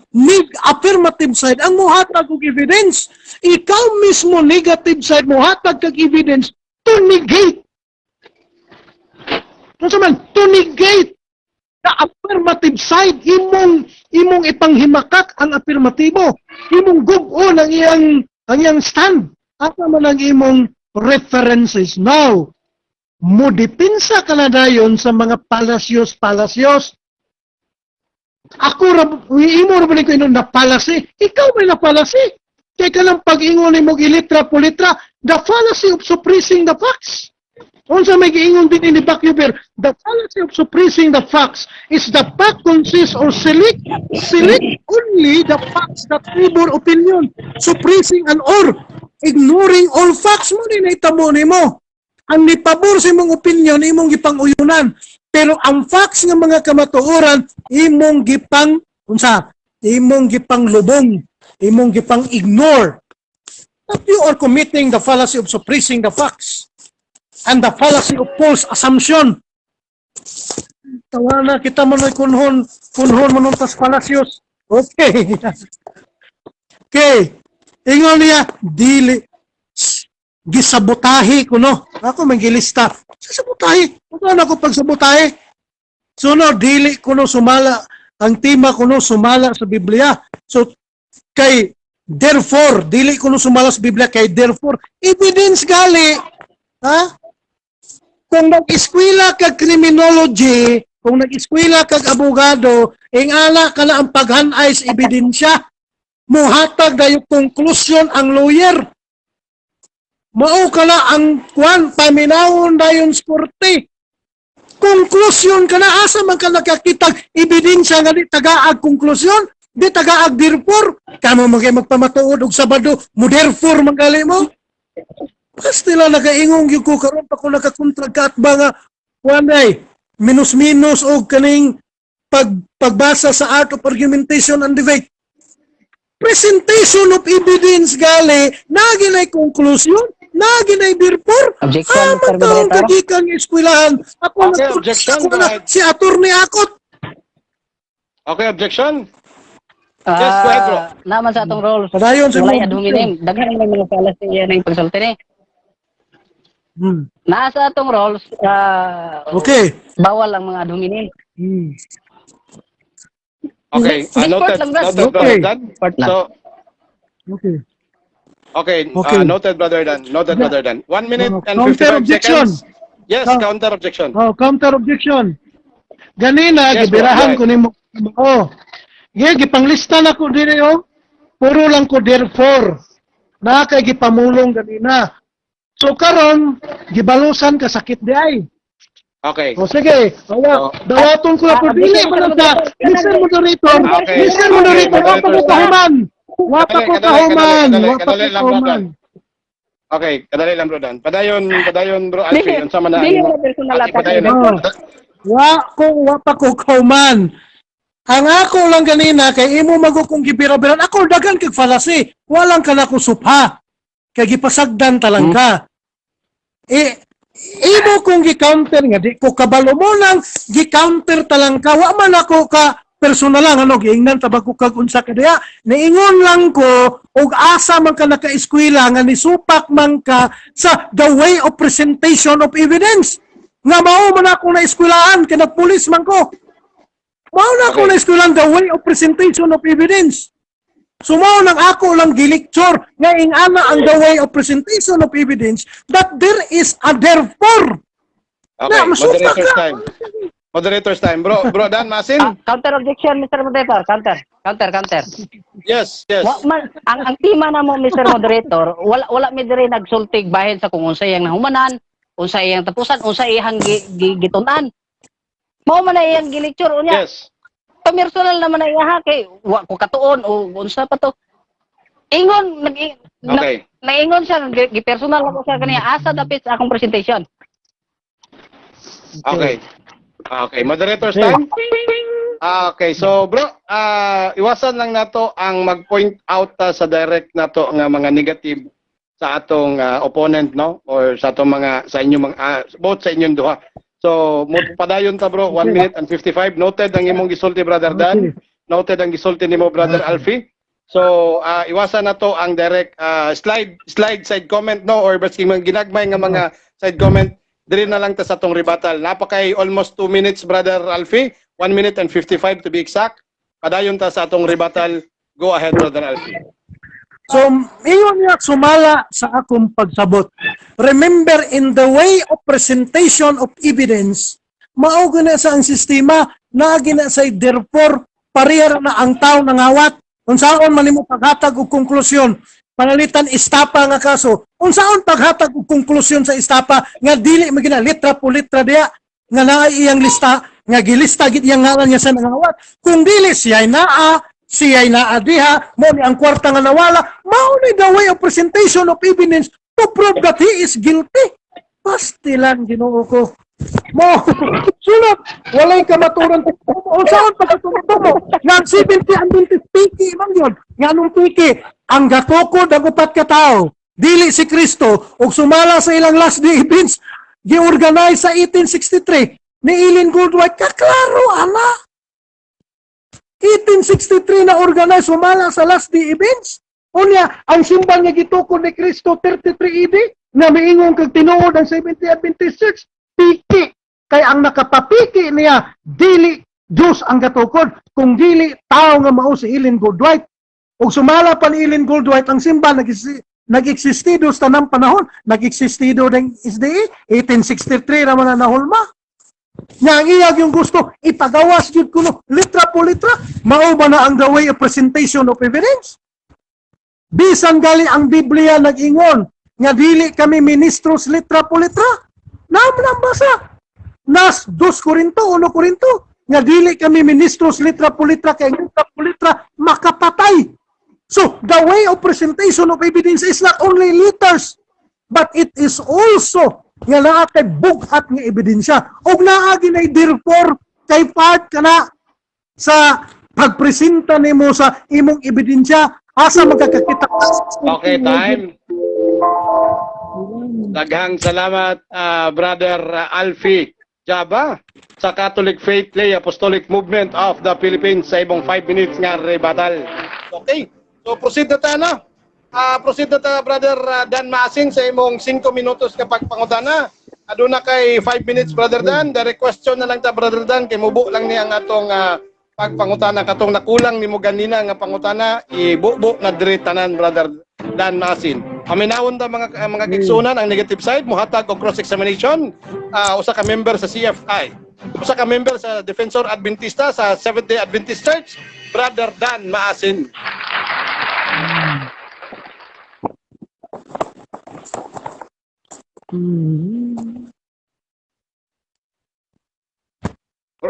affirmative side ang mohatag og evidence. Ikaw mismo negative side mohatag kag evidence to negate. To negate the affirmative side, imong ipanghimakak ang afirmatibo, imong gugon ang iyang stand, at naman ang imong references. Now, mo dipinsa ka na dayon sa mga palasyos. Ako imo ra balik ko inon na fallacy. Ikaw may na fallacy. Kaya ka lang pag-ingon mo ilitra po litra, the fallacy of suppressing the facts. Unsa may giingon din ni Bacuber, the fallacy of suppressing the facts is the fact consists or select only the facts that favor opinion, suppressing and or ignoring all facts mo ni naitabo nimo. Ang nipabor sa imong opinion, imong gipang-uyunan. Pero ang facts ng mga kamatuoran, imong gipang lubong, imong gipang ignore. But you are committing the fallacy of suppressing the facts and the fallacy of false assumption. Tawana kita mo na kunhon manuntas palasyos. Okay. Okay. Ingon niya, dili gisabotahe kuno. Ako magilista. Sabotahe. Ano ako pagsabotahe? Sunod, dili kuno sumala. Ang tema kuno sumala sa Biblia. So, therefore, dili kuno sumala sa Biblia kay therefore. Evidence gali. Ha? Kung nag-eskwela kag criminology, kung nag-eskwela kag abogado, ingala ka na ang paghanay sa ebidensya. muhatag na yung conclusion ang lawyer. Mao kala ang kwan, paminawon na yung korte. Conclusion ka na, asa man ka nakakitag ebidensya nga di tagaag conclusion, di tagaag therefore, kamo magpamatuod og Sabado, mo therefore magali mo. Basta lang nakaingong yung ko, karon pa ko nakakontrag ka at ba nga, wanay, minus-minus o kaning pagbasa sa art of argumentation and debate. Presentation of evidence gali, naginay conclusion, naginay therefore, Objection, Mr. taong Moderator. kagikan ng eskwelahan. Ako Okay, na, objection, ako go na, ahead. si Attorney Akot. Okay, objection? Yes, go ahead, bro. Naman sa atong rules. Padayon sa Walay mga adhuminin. Daghan may mga pala siya ng pagsulti ni. Nasa atong rules, Okay. bawal ang mga adhuminin. Okay, Report noted, lang, Brad. noted, Okay. Brother Dan. Report lang. So, Okay. okay, Okay. noted, Brother Dan. Noted, Brother Dan. 1 minute and Counter 55 objection. seconds. Yes, Oh. counter objection. Oh, counter objection. Ganina, Yes, gibirahan bro, ko nimo. Oh. Gipanglista na ko diri oh. Puro lang ko therefore. Na kay gipamulong ganina. So karon gibalusan ka sakit di ay. Okay. O sige, Oh. dawaton ko na po dili man ta. Mr. Moderator, Okay. Mr. Moderator, wa pa ko kahuman. Wa pa ko kahuman. Kadali, Wa pa ko kadali lang, kahuman. Okay, kadali lang, Bro Dan. Padayon, Bro Alfie. Yung sama na. Dili mo personal Ati, attack. padayon. Wa pa ko kauman. Ang ako lang ganina kay imo magukong gibira-biran ako dagan kag falasi. Walang ka na ko supha. Kay gipasagdan talang ka. Imo kong gi-counter nga di ko kabalo mo lang gi-counter talang ka. Wa man ako ka personal lang ano giingnan tabag ko kag unsa ka diha. Niingon lang ko og asa man ka naka-eskwela nga nisupak man ka sa the way of presentation of evidence. Nga mao man ako na eskwelahan kay nagpulis man ko. Mao na ako Okay. na eskwelahan the way of presentation of evidence. So mao nang ako lang gilecture nga ingana ang the way of presentation of evidence that there is a therefore. Okay, Na, masuka moderator's ka. time. Moderator's time. Bro Dan, Masin? Counter objection, Mr. Moderator. Counter. Yes, yes. Ang tema na mo, Mr. Moderator, wala mi diri nagsultig bahin sa kung unsay ang nahumanan, unsay ang tapusan, unsay iyang gitunan. Mao man na iyang gilecture unya. Yes. Personal naman na iya kay wa ko katuon o unsa pa to. Ingon Okay. naingon siya gi-personal ako sa kaniya asa dapit sa akong presentation. Okay. Okay, moderator's time. Okay, so bro, iwasan lang nato ang mag-point out sa direct nato nga mga negative sa atong opponent, no, or sa atong mga sa inyong mga both sa inyong duha. So mo padayon ta bro, 1 minute and 55. Noted ang imong gisulti, Brother Dan. Noted ang gisulti nimo, Brother Alfie. So iwasan nato ang direct slide side comment, no, or baski mga ginagmay nga mga side comment. Diri na lang ta sa atong rebuttal. Napakay almost 2 minutes, Brother Alfie. 1 minute and 55 to be exact. Padayon ta sa atong rebuttal. Go ahead, Brother Alfie. So, iyon niya sumala sa akong pagsabot. Remember, in the way of presentation of evidence, maugo na sa ang sistema, naagi na sa therefore, parehara na ang tao nangawat. Kung saan man mo paghatag o konklusyon, panalitan istapa nga kaso. Kung saan paghatag o konklusyon sa istapa, nga dili magina litra po litra diya, nga naay iyang lista, nga gilista gid iyang ngalan niya sa nangawat. Kung dili siya'y naadiha, mo ni ang kwarta nga nawala, mao ni the way of presentation of evidence to prove that he is guilty. Pasti lang, Ginoo ko. Mo, sulat, walay kamaturan. O saan pagkatuto mo? Nga 70 ang 20 piki man yun. Nga nung piki, ang gatukod ang upat ka tao, dili si Kristo, o sumala sa ilang last day events, gi-organize sa 1863, ni Eileen Goldwhite, kaklaro, ana. 1863 na organize sumala sa last day events. Unya, ang simbang nga gitukod ni Kristo 33 AD na miingon kag tinuod ang 70 Adventist piki. Kay ang nakapapiki niya dili Diyos ang gatukod, kung dili tao nga mao si Eileen Goldwhite. Ug sumala pa ni Eileen Goldwhite ang simba nag-eksistido sa tanang panahon, nag-eksistido ng SDA 1863 ra man nahulma. Nga ang iyag yung gusto, ipagawas yun kuno, litra po litra, mao ba na ang the way of presentation of evidence? Bisan gali ang Biblia nag-ingon nga dili kami ministros litra po litra. Naman basa. Nas 2 Korinto, 1 Korinto. Nga dili kami ministros litra po litra kay litra po litra makapatay. So, the way of presentation of evidence is not only letters, but it is also nga naa kay bughat nga ebidensya. Og naa ginay therefore kay part kana sa pagpresenta nimo sa imong ebidensya asa magkakakita. Okay, time. Daghang salamat, Brother Alfie Jaba sa Catholic Faith Lay Apostolic Movement of the Philippines sa ibong 5 minutes nga rebuttal. Okay, so proceed na tayo na. Proceed na tayo, Brother Dan Masin, sa imong 5 minutos nga pagpangutana. Aduna kay 5 minutes, Brother Dan. Direct question na lang ta, Brother Dan, kay mubo lang niya ang atong pagpangutana katong nakulang nimo ganina nga pangutana ibubo na diri tanan, Brother Dan Masin. Aminawon ta mga kigsunan ang negative side mohatag og cross examination usa ka member sa CFI, usa ka member sa Defensor Adventista sa Seventh-day Adventist Church, Brother Dan Masin.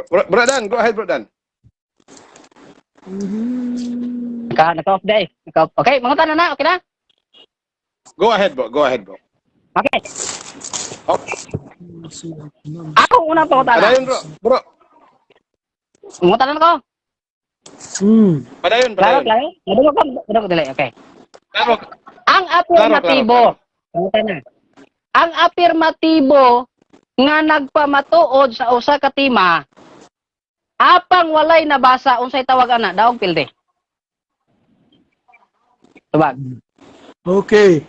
Bro Dan, go ahead, Bro Dan. Naka-off day. Okay, mga tanong na, okay na? Go ahead, bro. Go ahead, bro. Okay. Okay. Ako unang pangutana. Padayon, bro. Bro. Pangutanan ko. Padayon, Klaro, padayon. klaro. Madulog ko dili. Okay. Klaro. Ang afirmatibo. Pangutana. Ang afirmatibo nga nagpamatuod sa usa ka tema apang walay nabasa unsay tawag ana daog pilde. Tubag. Okay.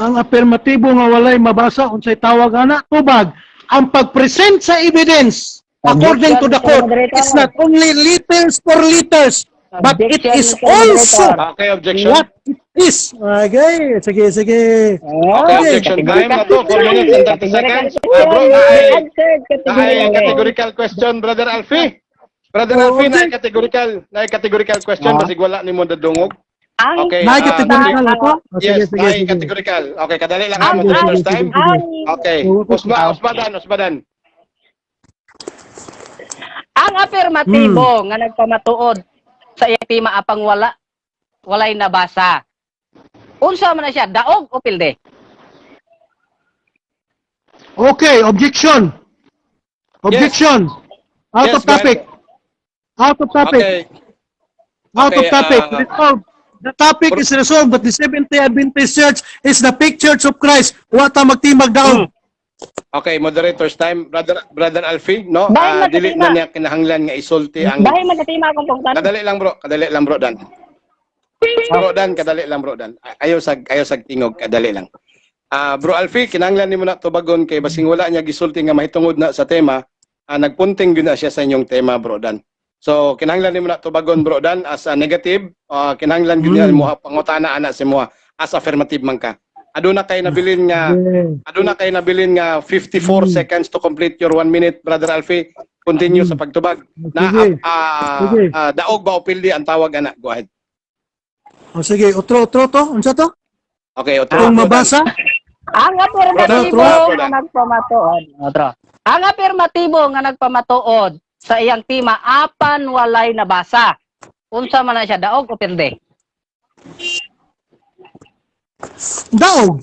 Ang afirmatibo nga walay mabasa unsay tawag ana tubag ang pagpresent sa evidence according to the court is not only letters for letters but it is also Okay, objection. what it is. Okay, sige. Okay, objection time na to. 4 minutes and 30 seconds. Bro, ay categorical question, Brother Alfie. Brother Alfie, na categorical question basig wala nimo dadungog. Okay. May kategorikal ako? Yes, may categorical. Okay, kadali lang ang moderator's time. Okay. Usbadan. Ang afirmatibo nga nagpamatuod sa iya tema apang walay nabasa. Unsa man na siya, daog o pilde? Okay, objection. Objection. Out Yes, of topic. Out of topic. Okay. Out of Okay, topic. Resolved. The topic is resolved, but the Seventh-day Adventist Church is the fake Church of Christ. Wata magtimag daw. Okay, moderator's time. Brother Alfie, no? Dahil Dili na niya kinahanglan nga isulti ang... Dahil magatima akong pangutana. Kadali lang, bro, Dan. Bro Dan, kadali lang, bro, Dan. Ayaw sag tingog, kadali lang. Bro Alfie, kinahanglan nimo na tubagon kay basing wala niya gisulti nga mahitungod na sa tema, nagpunting gyud na siya sa inyong tema, bro Dan. So, kinahanglan nimo na tubagon, bro Dan, as a negative, kinahanglan gyud niya mo pangutana ana si mo as affirmative man ka. Aduna kay nabilin nga 54 seconds to complete your 1 minute, Brother Alfie. Continue sa pagtubag. Na daog ba o pildi ang tawag ana? Go ahead. O sige, otro to. Unsa to? Okay, Kung mabasa? Ang afirmatibo nga nagpamatuod. Otro. Ang afirmatibo nga nagpamatuod sa iyang tema apan walay nabasa. Unsa man na siya, daog o pilde? Daog.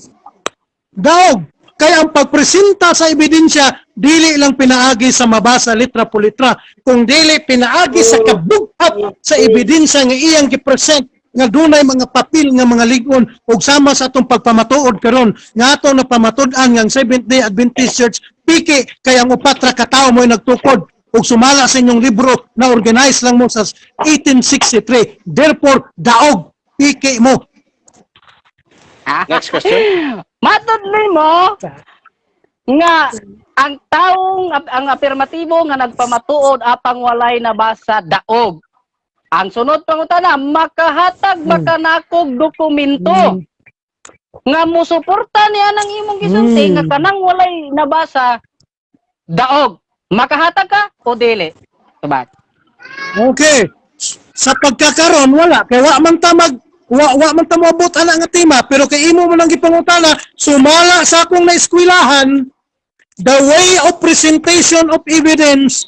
Kaya ang pagpresenta sa ebidensya, dili lang pinaagi sa mabasa litra po litra, kung dili pinaagi sa kabughat sa ebidensya nga iyang gipresent nga dunay mga papel nga mga ligon ug sama sa atong pagpamatuod karon nga ato na pamatud-an nga Seventh-day Adventist Church piki kay ang upat ra ka tawo mo'y nagtukod ug sumala sa inyong libro na organize lang mo sa 1863. Therefore, daog piki mo. Next question. Matudli mo nga ang afirmatibo nga nagpamatuod apang walay nabasa daog. Ang sunod pangutana, makahatag makanakog dokumento nga musuporta niya ng imong gisulti nga kanang walay nabasa daog. Makahatag ka o dili? Sabat. Okay. Sa pagkakaroon, wala. Kaya wa man ta wa man ta moabot ana nga tema, pero kay imo man ang gipangutana, sumala sa akong naeskwilahan, the way of presentation of evidence,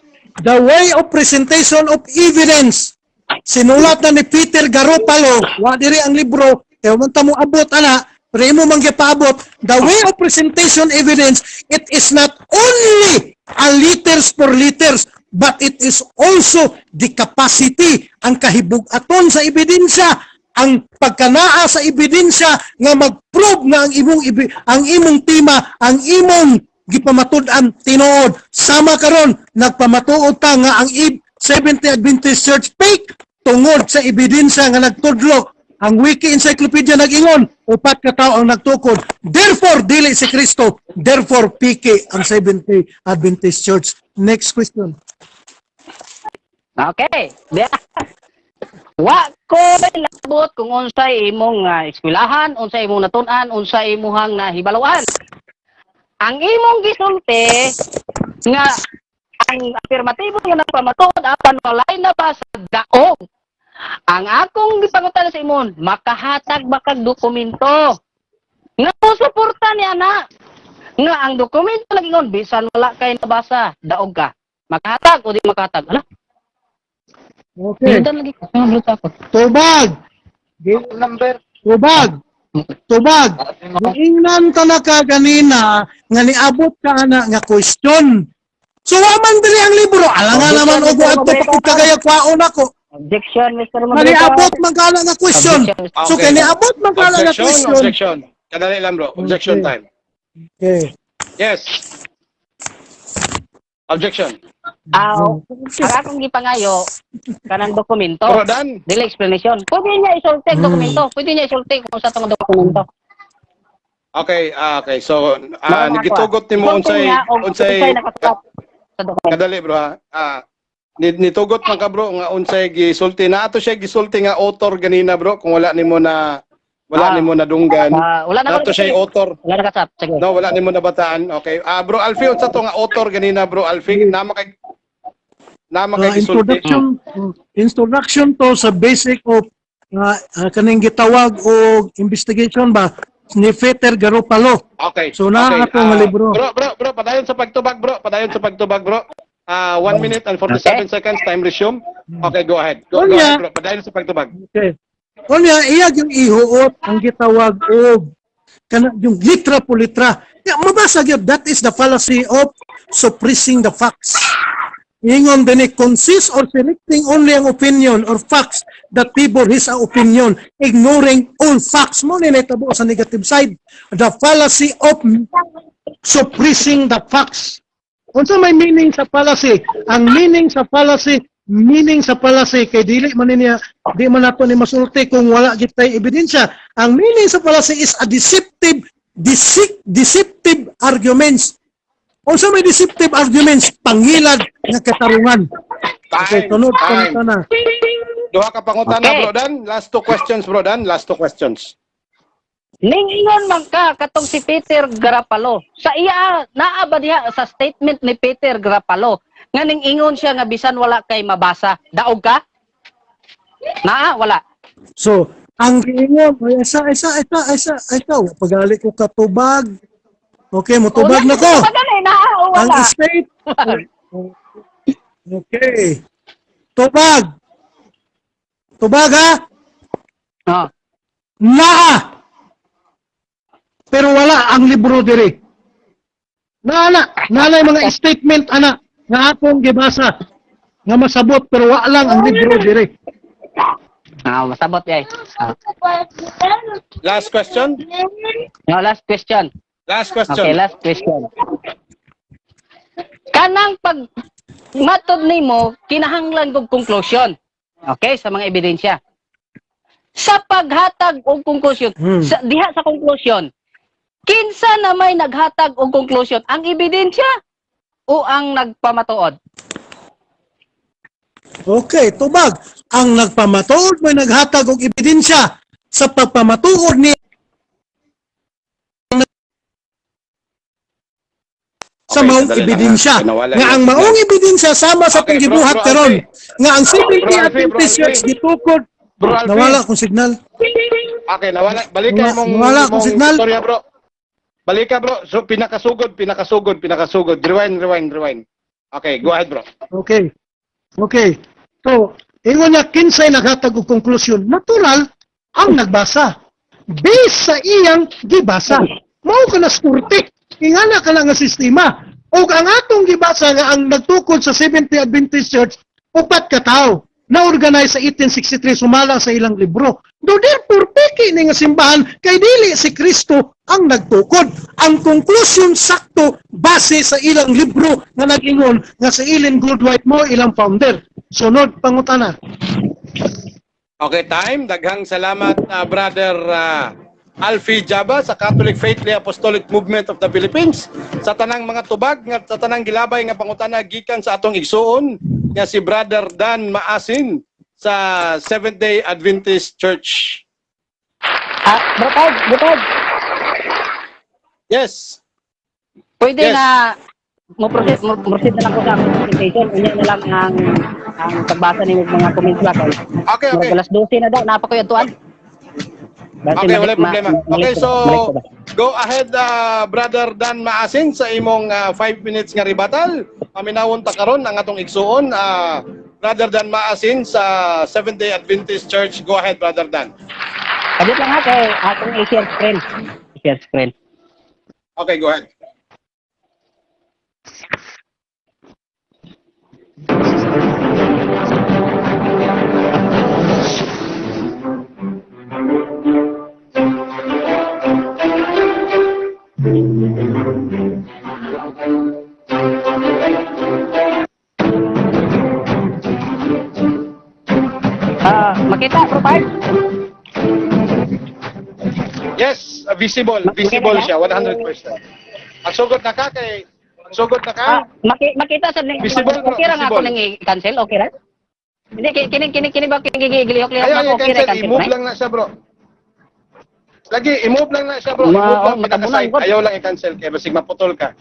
sinulat na ni Peter Garopalo, wa diri ang libro, kaya man ta mo abot ana, pero imo man gipaabot, the way of presentation evidence, it is not only a letters for letters, but it is also the capacity, ang kahibug-aton sa ebidensya, ang pagkanaa sa ebidensya nga mag-prove nga ang imong tema, ang imong gipamatud-an tinuod. Sama karon nagpamatuod ta nga ang Seventh-day Adventist Church fake tungod sa ebidensya nga nagtudlo. Ang Wiki Encyclopedia nag-ingon, 4 ka tawo ang nagtukod. Therefore, dili si Kristo. Therefore, piki ang Seventh-day Adventist Church. Next question. Okay. Wa ko labot kung unsay imong eskwelahan, unsay imong natun-an, unsay imong nahibalawan. Ang imong gisulti nga ang afirmatibo nga napamatud apan walay na ba sa daog. Ang akong gipangutan sa imon, makahatag ba kag dokumento nga suporta ni ana nga ang dokumento nagingon bisan wala kay nabasa, daog ka. Makahatag o di makahatag? Ala. Okay. Pindan lagi ko. Ang bluta ko. Tubag. Number. Tubag. Ingnan ka na ka ganina nga niabot ka ana nga question. So waman diri ang libro. Alangan naman og adto pa kagaya kwaon ako. Objection, Mr. Niabot man ka nga question. So kay niabot man ka nga question. Objection. Kadali lang bro. Objection Okay. time. Okay. Yes. Objection. Ang akong gipangayo kanang dokumento. Bro Dan. Dili explanation. Pwede niya isulti ang dokumento. Pwede niya isulti kung sa tong dokumento. Okay, okay. So, nagitugot nimo unsay nakatap sa dokumento. kadali bro ha. Nitugot man ka bro nga unsay gisulti na ato siya gisulti nga author ganina bro kung wala nimo na dunggan. Wala na Ato siya author. Wala na kasap. Sige. No, wala nimo nabataan. Okay. Bro Alfie unsa to nga author ganina bro Alfie nama kay gisulti. Introduction to sa basic of kaning gitawag og investigation ba ni Peter Garopalo. Okay. So na ato nga libro. Bro, padayon sa pagtubag bro. 1 minute and 47 seconds time resume. Okay, go ahead. Go ahead bro. Padayon sa pagtubag. Okay. Kunya iya yung ihuot ang gitawag og kana yung litra po litra. Mabasa gyud, that is the fallacy of suppressing the facts. Ingon din consists or selecting only ang opinion or facts that favor his opinion, ignoring all facts. Mo ni natabo sa negative side. The fallacy of suppressing the facts. Unsa may meaning sa fallacy? Ang meaning sa fallacy kay dili man niya di man nato ni masulti kung wala gitay ebidensya. Ang meaning sa fallacy is a deceptive arguments. Unsa may deceptive arguments? Pangilad nga katarungan. Okay, tunod ka na. Duha ka pangutana Okay. bro Dan. Last 2 questions bro Dan. Last 2 questions. Ning ingon man ka katong si Peter Garapalo. Sa iya naa ba diha sa statement ni Peter Garapalo nga ning ingon siya nga bisan wala kay mabasa. Daog ka? Naa wala. So, ang giingon, isa, pagali ko katubag. Okay, mutubag na ko. Pagali naa o Ang wala. state. Okay. Tubag. Tubag ha? Oh. Naa. Pero wala ang libro diri. Nana yung mga statement ana nga akong gibasa nga masabot pero wala lang ang libro diri. Masabot yay. Last question. No, last question. Last question. Okay, last question. Kanang pag matod nimo kinahanglan kog conclusion. Okay, sa mga ebidensya. Sa paghatag og conclusion, diha sa conclusion, kinsa na may naghatag og conclusion, ang ebidensya o ang nagpamatuod? Okay, tubag. Ang nagpamatuod may naghatag og ebidensya sa pagpamatuod ni sa Okay, maong sandali lang, ebidensya. ha? Nawala Nga na. ang maong ebidensya sama sa Okay, paggibuhat bro, karon. Alfie. Nga ang Bro, 70 Alfie, Adventist bro, Church Alfie. gitukod. Bro Alfie. Nawala kong signal. Okay, nawala. Balik ka mong Wala akong signal. istorya, bro. Balik ka, bro. So, pinakasugod. Rewind. Okay, go ahead, bro. Okay. Okay. So, ingon niya, kinsay naghatag og konklusyon. Natural, ang nagbasa. Based sa iyang gibasa. Mao ka na surti. Ingana ka lang nga sistema. O ang atong gibasa nga ang nagtukod sa Seventh-day Adventist Church, upat ka tao. Na-organize sa 1863 sumala sa ilang libro. Do therefore, peki ni nga simbahan kay dili si Kristo ang nagtukod. Ang konklusyon sakto base sa ilang libro nga nag-ingon nga sa Ellen Goodwhite mo ilang founder. Sunod pangutana. Okay, time. Daghang salamat, Brother Alfie Jaba sa Catholic Faithfully Apostolic Movement of the Philippines. Sa tanang mga tubag, sa tanang gilabay nga pangutana gikan sa atong igsuon nga si Brother Dan Maasin sa Seventh-day Adventist Church. Butod. Yes. Pwede Yes. na mo-proceed na lang ko sa presentation. Unya na lang ang pagbasa ni mga comments ba kay. Okay. Alas 12 na daw, napa ko yung tuan. Okay, wala problema. Okay, so go ahead, Brother Dan Maasin sa imong 5 minutes nga rebuttal. Paminawon ta karon ang atong igsuon, Brother Dan Maasin sa Seventh-day Adventist Church. Go ahead, Brother Dan. Abot lang ha kay atong i-share screen. Okay, go ahead. Makita, profile? Yes, visible siya 100%. Magsugod na ka kay Makita sa Visible, bro, okay ra nga ako visible. nang i-cancel, okay ra? Hindi kini ba gigilihok Ayaw, okay ra cancel. i-move lang na siya, bro. Lagi, i-move lang na siya, bro. I-move lang pinaka-side. Ayaw lang i-cancel kaya basig maputol ka.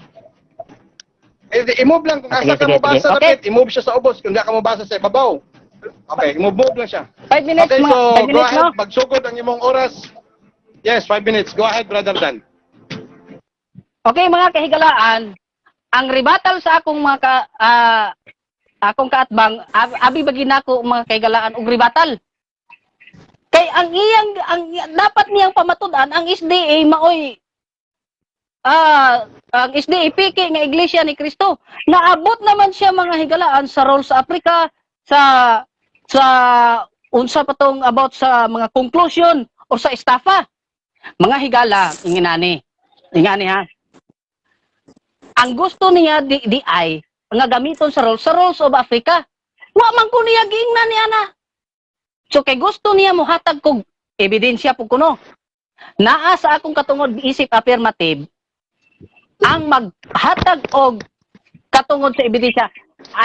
I-move lang kung asa ka mo basa Okay. dapat, i-move siya sa ubos kung di ka mo basa sa ibabaw. Okay, move lang siya. 5 minutes Okay, mga so 5 go minutes ahead, no. magsugod ang imong oras. Yes, 5 minutes. Go ahead, Brother Dan. Okay mga kahigalaan, ang rebuttal sa akong mga akong kaatbang abi bagi nako mga kahigalaan og rebuttal. Kay ang dapat niyang pamatud-an ang SDA maoy ang SDA piki nga Iglesia ni Cristo. Naabot naman siya mga higalaan sa role sa Africa sa unsa pa tong about sa mga conclusion o sa estafa. Mga higala ingani ha. Ang gusto niya di ay nga gamiton sa roles of Africa. Wa man ko niya giingnan niya na. So kay gusto niya mohatag kog ebidensya pug kuno. Naa sa akong katungod isip affirmative ang maghatag og katungod sa ebidensya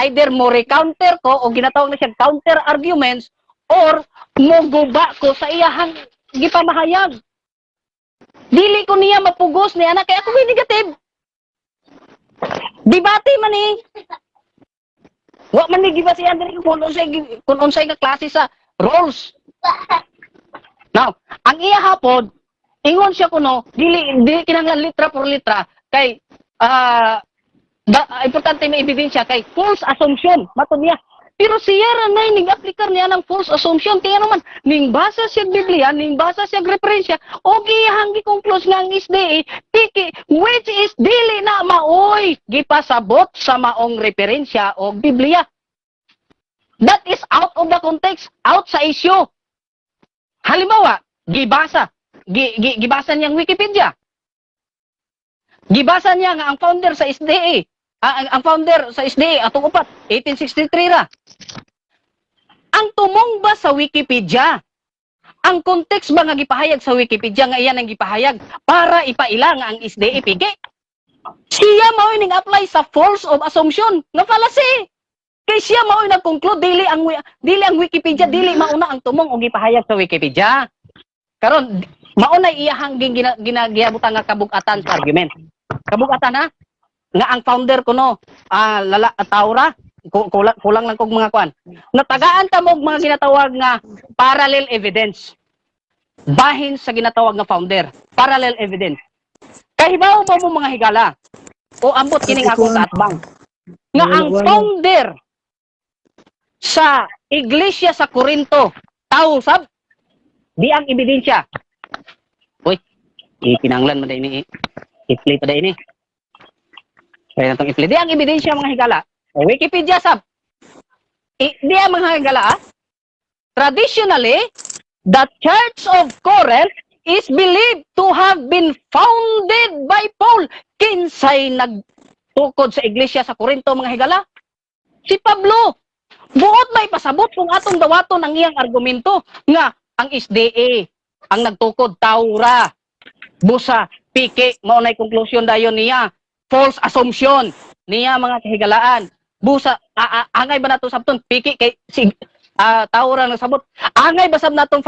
either mo recounter ko o ginatawag na siya counter arguments or moguba ko sa iyahang gipamahayag. Dili ko niya mapugos niya na kay ako negative. Debate man eh. Wa man ni giba siya diri kung unsay nga klase sa roles. Now, ang iya hapon ingon siya kuno dili kinahanglan litra por litra kay importante may ebidensya kay false assumption matud niya. Pero siya ra nay ning aplikar niya ng false assumption kaya naman ning basa siya Biblia, ning basa siya referensya o gihang gi-conclude nga ang SDA piki which is dili na maoy gipasabot sa maong referensya o Biblia. That is out of the context, out sa issue. Halimbawa, gibasa niyang Wikipedia. Gibasa niya nga ang founder sa SDA, ang founder sa SDA atong upat 1863 ra. Ang tumong ba sa Wikipedia? Ang context ba nga gipahayag sa Wikipedia nga iyan ang gipahayag para ipaila nga ang SDA pigi? Siya mao ning apply sa false of assumption nga fallacy. Kay siya mao nag-conclude dili ang Wikipedia dili mauna ang tumong og gipahayag sa Wikipedia. Karon mauna iyahang ginagiabutan nga kabug-atan sa argument. Kabug-atan ha nga ang founder kuno Taura kulang lang kog mga kwan. Natagaan ta mo og mga ginatawag nga parallel evidence. bahin sa ginatawag nga founder. Parallel evidence. Kahibaw mo mo mga higala. O ambot kining akong kaatbang. Nga ang founder sa iglesia sa Corinto, tao sab, di ang ebidensya. Uy, ikinanglan mo na ini. I-play pa na ini. Kaya na itong i-play. Di ang ebidensya mga higala. O Wikipedia sab. Di ang mga higala Traditionally, the Church of Corinth is believed to have been founded by Paul. Kinsay nagtukod sa iglesia sa Corinto mga higala? Si Pablo. Buot may pasabot kung atong dawaton ang iyang argumento nga ang SDA ang nagtukod taura. Busa, piki, maunay konklusyon dayon niya. False assumption niya mga kahigalaan. Busa, angay ba nato sabton? Piki kay si taura nagsabot. Angay ba sab natong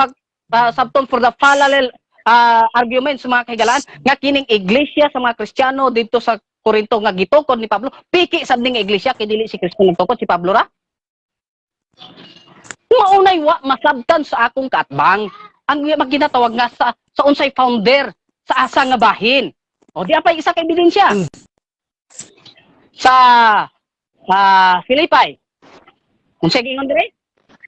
sabton for the parallel arguments mga kahigalaan nga kining iglesia sa mga Kristiyano dito sa Corinto nga gitukod ni Pablo. Piki sab ning iglesia kay dili si Kristo nagtukod, si Pablo ra. Maunay wa masabtan sa akong kaatbang ang maginatawag nga sa unsay founder sa asa nga bahin. O di apay isa ka ebidensya. Sa Philippi. Unsay giingon dire?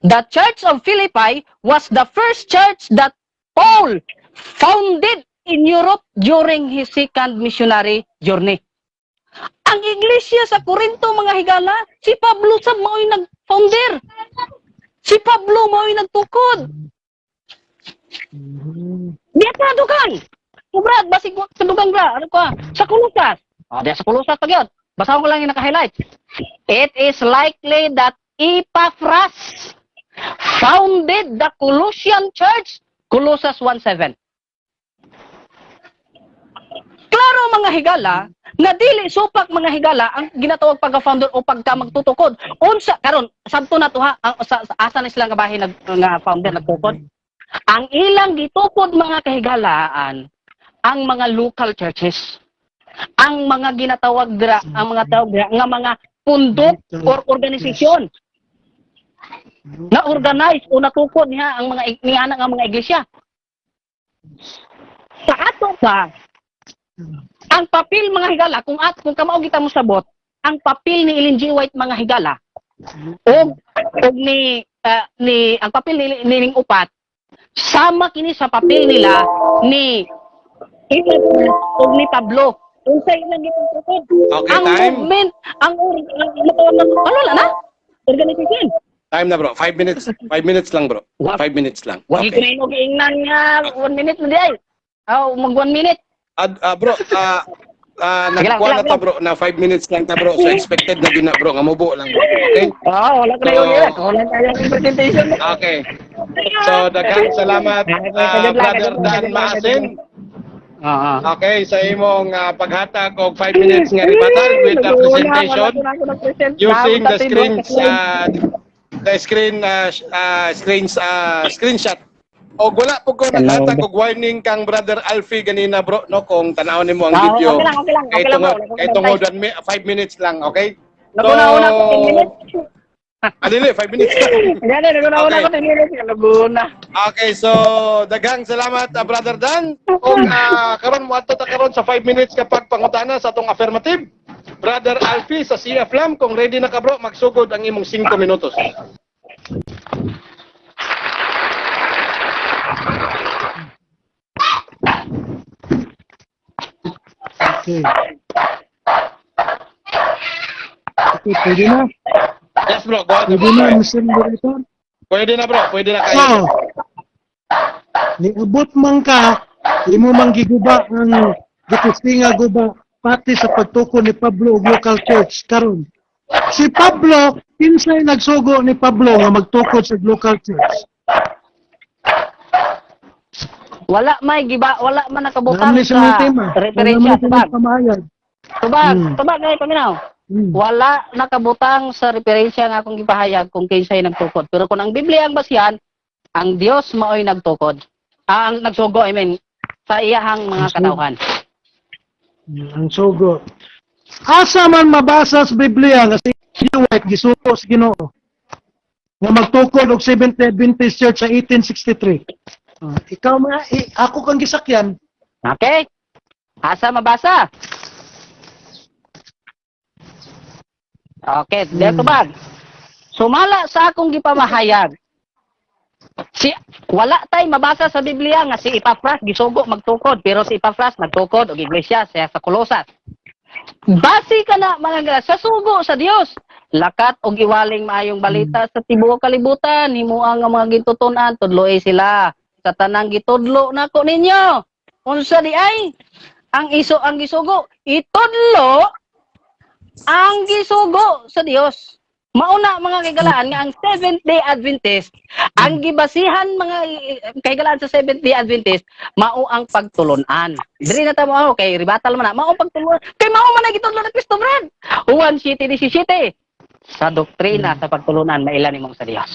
The Church of Philippi was the first church that Paul founded in Europe during his second missionary journey. Ang iglesia sa Corinto mga higala, si Pablo sab mao'y nag-founder. Si Pablo mao'y nagtukod. Diya ka dugang. Brad, basig kadugang bra. Ano ka? Sa Kolosas. Diya sa Kolosas pa gyud. Basahon ko lang yung naka-highlight. It is likely that Epaphras founded the Colossian church. Colossus 1:7. Klaro mga higala, na dili supak mga higala ang ginatawag pagka-founder o pagka magtutukod. Unsa karon sabto na to ha, sa asa na sila nga bahin nga founder nagtukod. Ang ilang gitukod mga kahigalaan ang mga local churches. Ang mga ginatawag dira, ang mga tawag dira nga mga pundok or organisasyon na organize o natukod niya ang mga niana nga mga iglesia. Sa ato pa ang papel mga higala, kung kamao kita mo sabot, ang papel ni Ellen G. White mga higala, o ni ang papel ni Ning Upat, sama kini sa papel nila ni o ni Pablo. Unsay ilang gitutukod. Okay, ang time. movement, ang na organization. Time na bro, 5 minutes. 5 minutes lang bro. 5 minutes lang. Wagi ko Okay. na giingnan nga 1 minute na di ay. Mag 1 minute. Bro, nagkuha na ta bro, na 5 minutes lang ta bro. So expected na gina bro, nga mubo lang bro. Okay? Wala ka na yun. Wala tayo yung presentation. Okay. So daghang salamat Brother Dan Maasin. Okay, sa imong paghatag og 5 minutes nga rebuttal with the presentation using the screenshot. O wala po ko naghatag og warning kang Brother Alfie ganina bro no kung tanaw nimo ang video. Okay lang. Kay tungod 5 minutes lang, okay? Naguna-una ko 10 minutes. Dili, 5 minutes lang. Gani, naguna-una ko 10 minutes. Naguna. Okay, so daghang salamat Brother Dan. Kung karon mo ato ta karon sa 5 minutes kapag pangutana sa atong affirmative. Brother Alfie sa CF Lam, kung ready na ka bro, magsugod ang imong 5 minutos. Okay. Okay, pwede na. Yes bro, go ahead. Pwede na, Mr. Moderator. Pwede na bro, pwede na kayo. So, niabot man ka, imo man giguba ang gitustinga guba pati sa pagtuko ni Pablo og local church karon. Si Pablo, kinsay nagsugo ni Pablo nga magtukod sa local church? Wala wala man nakabutang Nami sa tema. referensya tubag. Hmm. Tubag kay paminaw. Wala nakabutang sa referensya nga akong gipahayag kung kinsay nagtukod. Pero kung ang Biblia ang basihan, ang Dios mao'y nagtukod. Ang nagsugo, I mean, sa iyahang mga katawhan. Ang sugo. Asa man mabasa sa Biblia nga si White gisugo sa Ginoo nga magtukod og Seventh-day Adventist Church sa 1863. Ikaw mga, ako kang gisakyan. Okay? Asa mabasa? Okay, dito ba? Sumala sa akong gipamahayag. Wala tay mabasa sa Biblia nga si Epafras gisugo magtukod, pero si Epafras nagtukod og iglesia sa Colosas. Basi ka na mga sa sugo sa Dios. Lakat og iwaling maayong balita sa tibuok kalibutan, himuang nga mga gintuton-an tudloy sila. Sa tanang gitudlo nako ninyo. Unsa di ay ang gisugo itudlo ang gisugo sa Dios. Mauna mga kaigalaan nga ang Seventh-day Adventist, ang gibasihan mga kaigalaan sa Seventh-day Adventist, mao ang pagtulunan. Diri na tamo kay ribatal man na, mao pagtulunan. Kay mao man nagitudlo ni Cristo brad. Juan 7:17. Sa doktrina sa pagtulunan mailan imong sa Dios.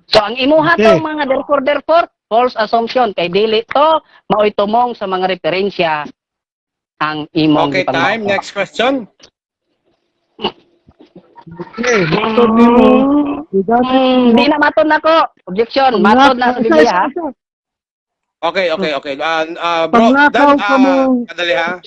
So ang imuha tong mga therefore false assumption kay dili to mao'y tumong sa mga referensya ang imong Okay, time. Next question. Okay, matod nimo. Di na matod nako. Objection, matod na sa Biblia ha. Okay. Bro, Panglakaw Dan, ka mo. kadali ha.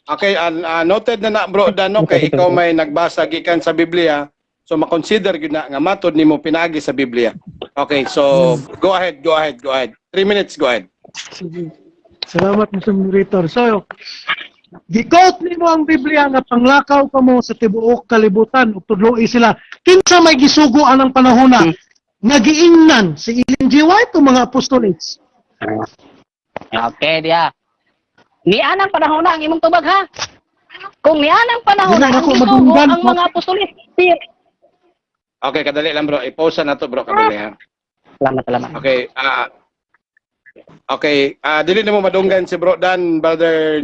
Okay, noted na bro Dan, okay, ikaw may nagbasa gikan sa Biblia, so makonsider gyud na nga matod nimo pinaagi sa Biblia. Okay, so go ahead. 3 minutes, go ahead. Sige. Salamat Mr. Moderator. So, gi-quote nimo ang Biblia nga panglakaw ka mo sa tibuok kalibutan ug tudloi sila. Kinsa may gisugo anang panahona nga giingnan si Ellen G. White o mga apostolates? Okay, dia. Ni anang panahon na ang imong tubag ha. Kung ni anang panahon na ang gisugo ang mga apostolis. Okay, kadali lang bro. I-pause na to bro, kadali ha. Salamat. Okay, dili na mo madunggan si bro Dan, brother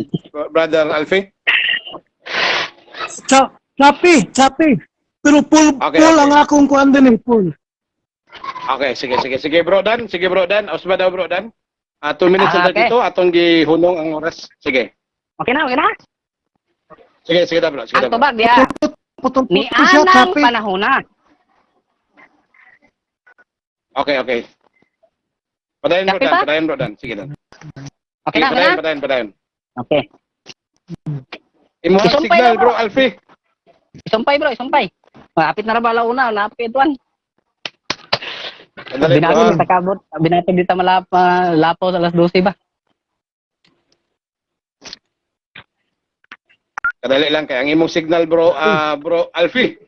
Alfie. Chapi. Pero full Okay. ang akong kuan din full. Okay, sige bro Dan. Ausba daw bro Dan. 2 minutes na Okay. dito atong gihunong ang oras. Sige. Okay na. Sige daw bro. Ang tubag dia. Ni anang panahon na. Okay. Padayon bro Chapi pa? Dan. Sige Dan. Okay na. Padayon. Okay. Imo Isumpay signal na, bro bro. Alfie. Isumpay. Malapit na ra bala una, napit wan. Kadali bro. Binatod sa kabot, binatod dito lapo sa alas 12 ba? Kadali lang kay ang imong signal bro, bro Alfie.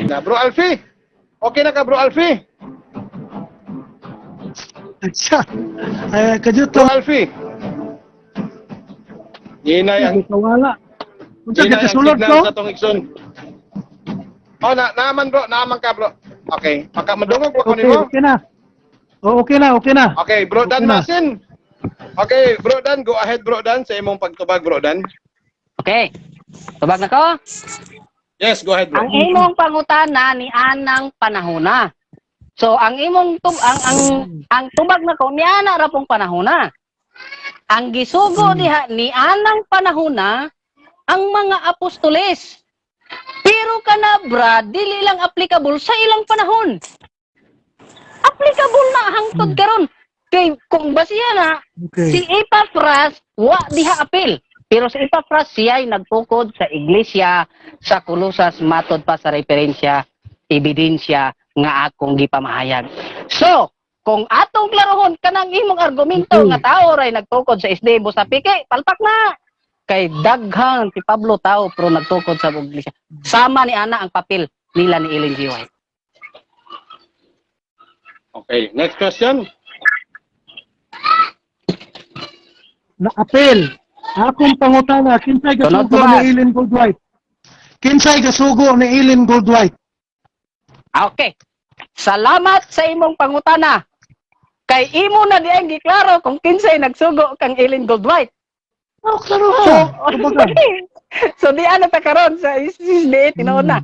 Na bro Alfie. Okay na ka bro Alfie? Kajut Bro lang. Alfie. Hinay ang Wala. Unsa hinay ka ang sulod signal no? sa tong igsoon. Oh, naaman bro, naaman ka bro. Okay, pagka madungog pa ko nimo. Okay na. Okay na. Okay, bro Dan Okay na. Masin. Okay, bro Dan, go ahead bro Dan sa imong pagtubag bro Dan. Okay. Tubag na ko. Yes, go ahead bro. Ang imong pangutana ni anang panahona. So ang imong ang tubag na ko ni ana ra pong panahona. Ang gisugo diha ni anang panahona ang mga apostoles. Pero kana brad, dili lang applicable sa ilang panahon. Applicable na hangtod karon. Kay kung basiya na si Epafras wa diha apil. Pero si Epafras siya ay nagtukod sa iglesia sa Colosas matod pa sa referensya, ebidensya nga akong gipamahayag. So, kung atong klarohon kanang imong argumento nga tao ray nagtukod sa SD sa pike, palpak na. Kay daghang si Pablo tao pero nagtukod sa iglesia. Sama ni ana ang papel nila ni Ellen G. White. Okay, next question. Na-apel. Akong pangutana, kinsay Sunod gasugo tubag. ni Ellen Goldwhite? Kinsay gasugo ni Ellen Goldwhite? Okay. Salamat sa imong pangutana. Kay imo na diay giklaro kung kinsay nagsugo kang Ellen Goldwhite. Oh, klaro ha. So di ano ta karon sa isde tinuod na.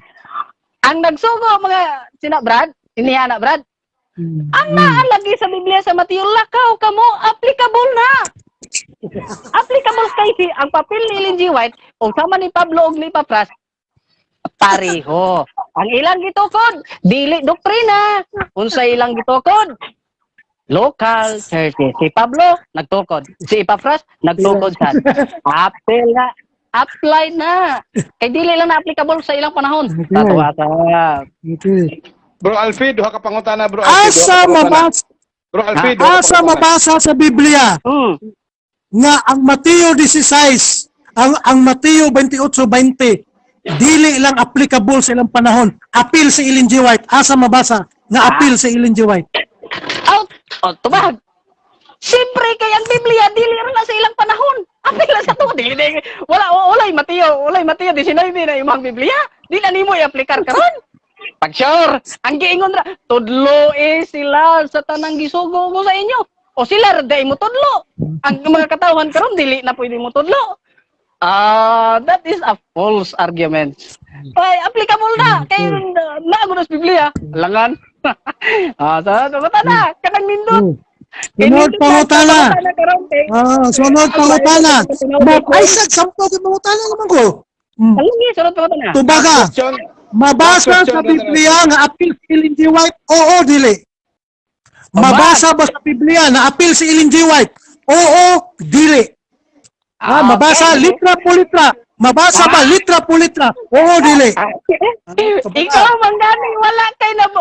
Ang nagsugo mga sina Brad, iniha na Brad. Ang naalagi sa Biblia sa Mateo lakaw kamo applicable na. Applicable kay si ang papel ni Ellen G. White o sama ni Pablo og ni Epafras pareho. Ang ilang gitukod dili doktrina. Unsa ilang gitukod? local churches. Si Pablo, nagtukod. Si Epafras, nagtukod sa apel na. Apply na. Kay dili lang na applicable sa ilang panahon. Tatuwasa. Okay. Bro Alfie, duha ka pangutana, Bro Alfie. Asa mabasa, Bro Alfie, duha ka asa pangutana. mabasa sa Biblia nga ang Mateo 16, ang Mateo 28:20 dili lang applicable sa ilang panahon. Appeal si Ellen G. White. Asa mabasa nga appeal si Ellen G. White. Out. O, tubag. Siyempre, kay ang Biblia, dili rin na sa ilang panahon. Apil na sa to. Dili, ulay, Mateo, 19 na imong Biblia. Di na nimo i-aplikar karon. Pag sure, ang giingon ra, tudlo sila sa tanang gisugo mo sa inyo. O sila, day mo tudlo. Ang mga katawhan karon dili na pwede mo tudlo. That is a false argument. Ay, applicable na. Kay naagunos Biblia. Langan. Sa na, kanang nindot. Sunod pangutana. Sunod pangutana. Ay, sampo ka pangutana naman ko. Alungi, sunod pangutana. Tubaga, Question. mabasa sa Biblia nga appeal si Ellen G. White? Oo, dili. Mabasa ba sa Biblia na appeal si Ellen G. White? Oo, dili. Mabasa Okay. litra po litra. Mabasa ba litra po litra? Oo, dili. Ikaw manggani,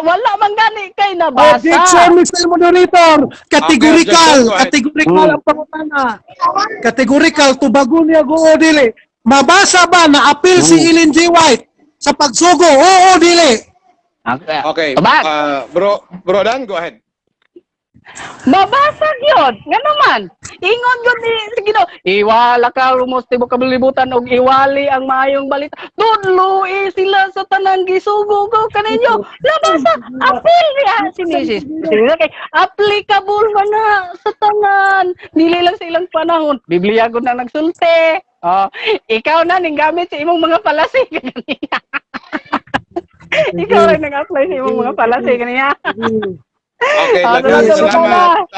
wala manggani kay nabasa. Objection, Mr. Moderator. Categorical. Okay, objection, go ahead. Categorical ang pangutana. Categorical. Tubago niya, oo, dili. Mabasa ba na appeal si Ellen G. White sa pagsugo? Oo, dili. Okay. Tubag. Bro Dan, go ahead. Mabasag yun. Nga naman. Ingon yun sige no. Iwala ka lumos tibok kablibutan og iwali ang maayong balita. Tudlo sila sa tanang gisugo ko kaninyo. Nabasa. Apil niya si Mrs. Sige kay applicable man na sa tanan. Dili lang sa ilang panahon. Biblia gud na nagsulti. Ikaw na ning gamit sa imong mga palasi kanina. Ikaw rin nag-apply sa imong mga palasi kanina. Okay, daghang salamat,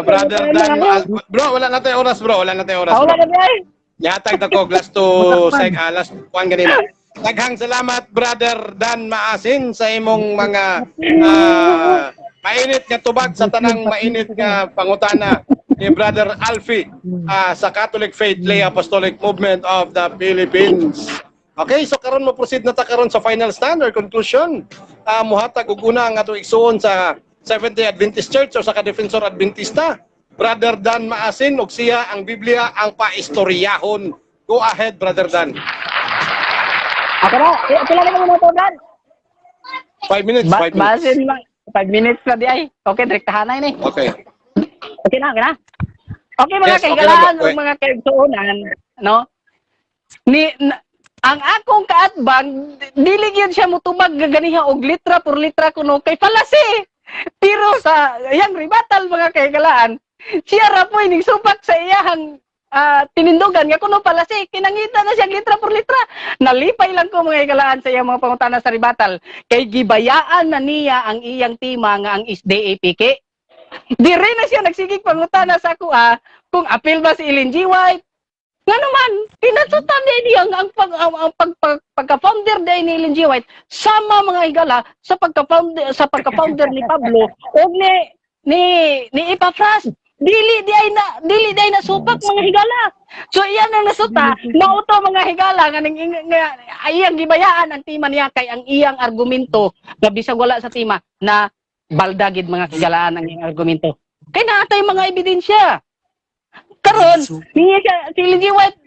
Brother Dan. Bro, wala na tayo oras, bro. Wala na tayo oras, bro. Nyatag na ko, last kuan ganina. Daghang salamat, Brother Dan Maasin, sa imong mga mainit nga tubag sa tanang mainit nga pangutana ni Brother Alfie sa Catholic Faith Lay Apostolic Movement of the Philippines. Okay, so karon mo proceed na ta karon sa final stand or conclusion. Muhatag og una ang ato igsuon sa Seventh-day Adventist Church o sa Ka-Defensor Adventista. Brother Dan Maasin og siya ang Biblia ang paistoryahon. Go ahead, Brother Dan. Ako na, pila na mo to, Dan? 5 minutes, 5 minutes. Basin lang. 5 minutes na di ay. Okay, direktahan na ini. Okay. Okay na. Okay, mga Yes, okay kaigalaan na, o mga kaigsuonan, no? Ang akong kaatbang, dili gyud siya mutubag gaganiha og litra por litra kuno kay palasi. Pero sa yang ribatal mga kaigalaan, siya ra po ining supak sa iyang tinindugan nga kuno palasi kinangita na siya litra por litra. Nalipay lang ko mga kaigalaan sa iyang mga pangutana sa ribatal kay gibayaan na niya ang iyang tima nga ang SDA-PK. Dire na siya nagsigig pangutana sa ako kung apil ba si Ellen G. White. Nga naman, pinatutan niya ang pagka-founder din ni Ellen G. White sama mga higala sa pagka-founder ni Pablo o ni Epafras. Dili day na supak mga higala. So iyan ang nasuta, nauto mga higala nga iyang gibayaan ang tima niya kay ang iyang argumento nga bisag wala sa tima na baldagid mga higalaan ang iyang argumento. Kay naatay mga ebidensya. Karon, niya si Ellen G. White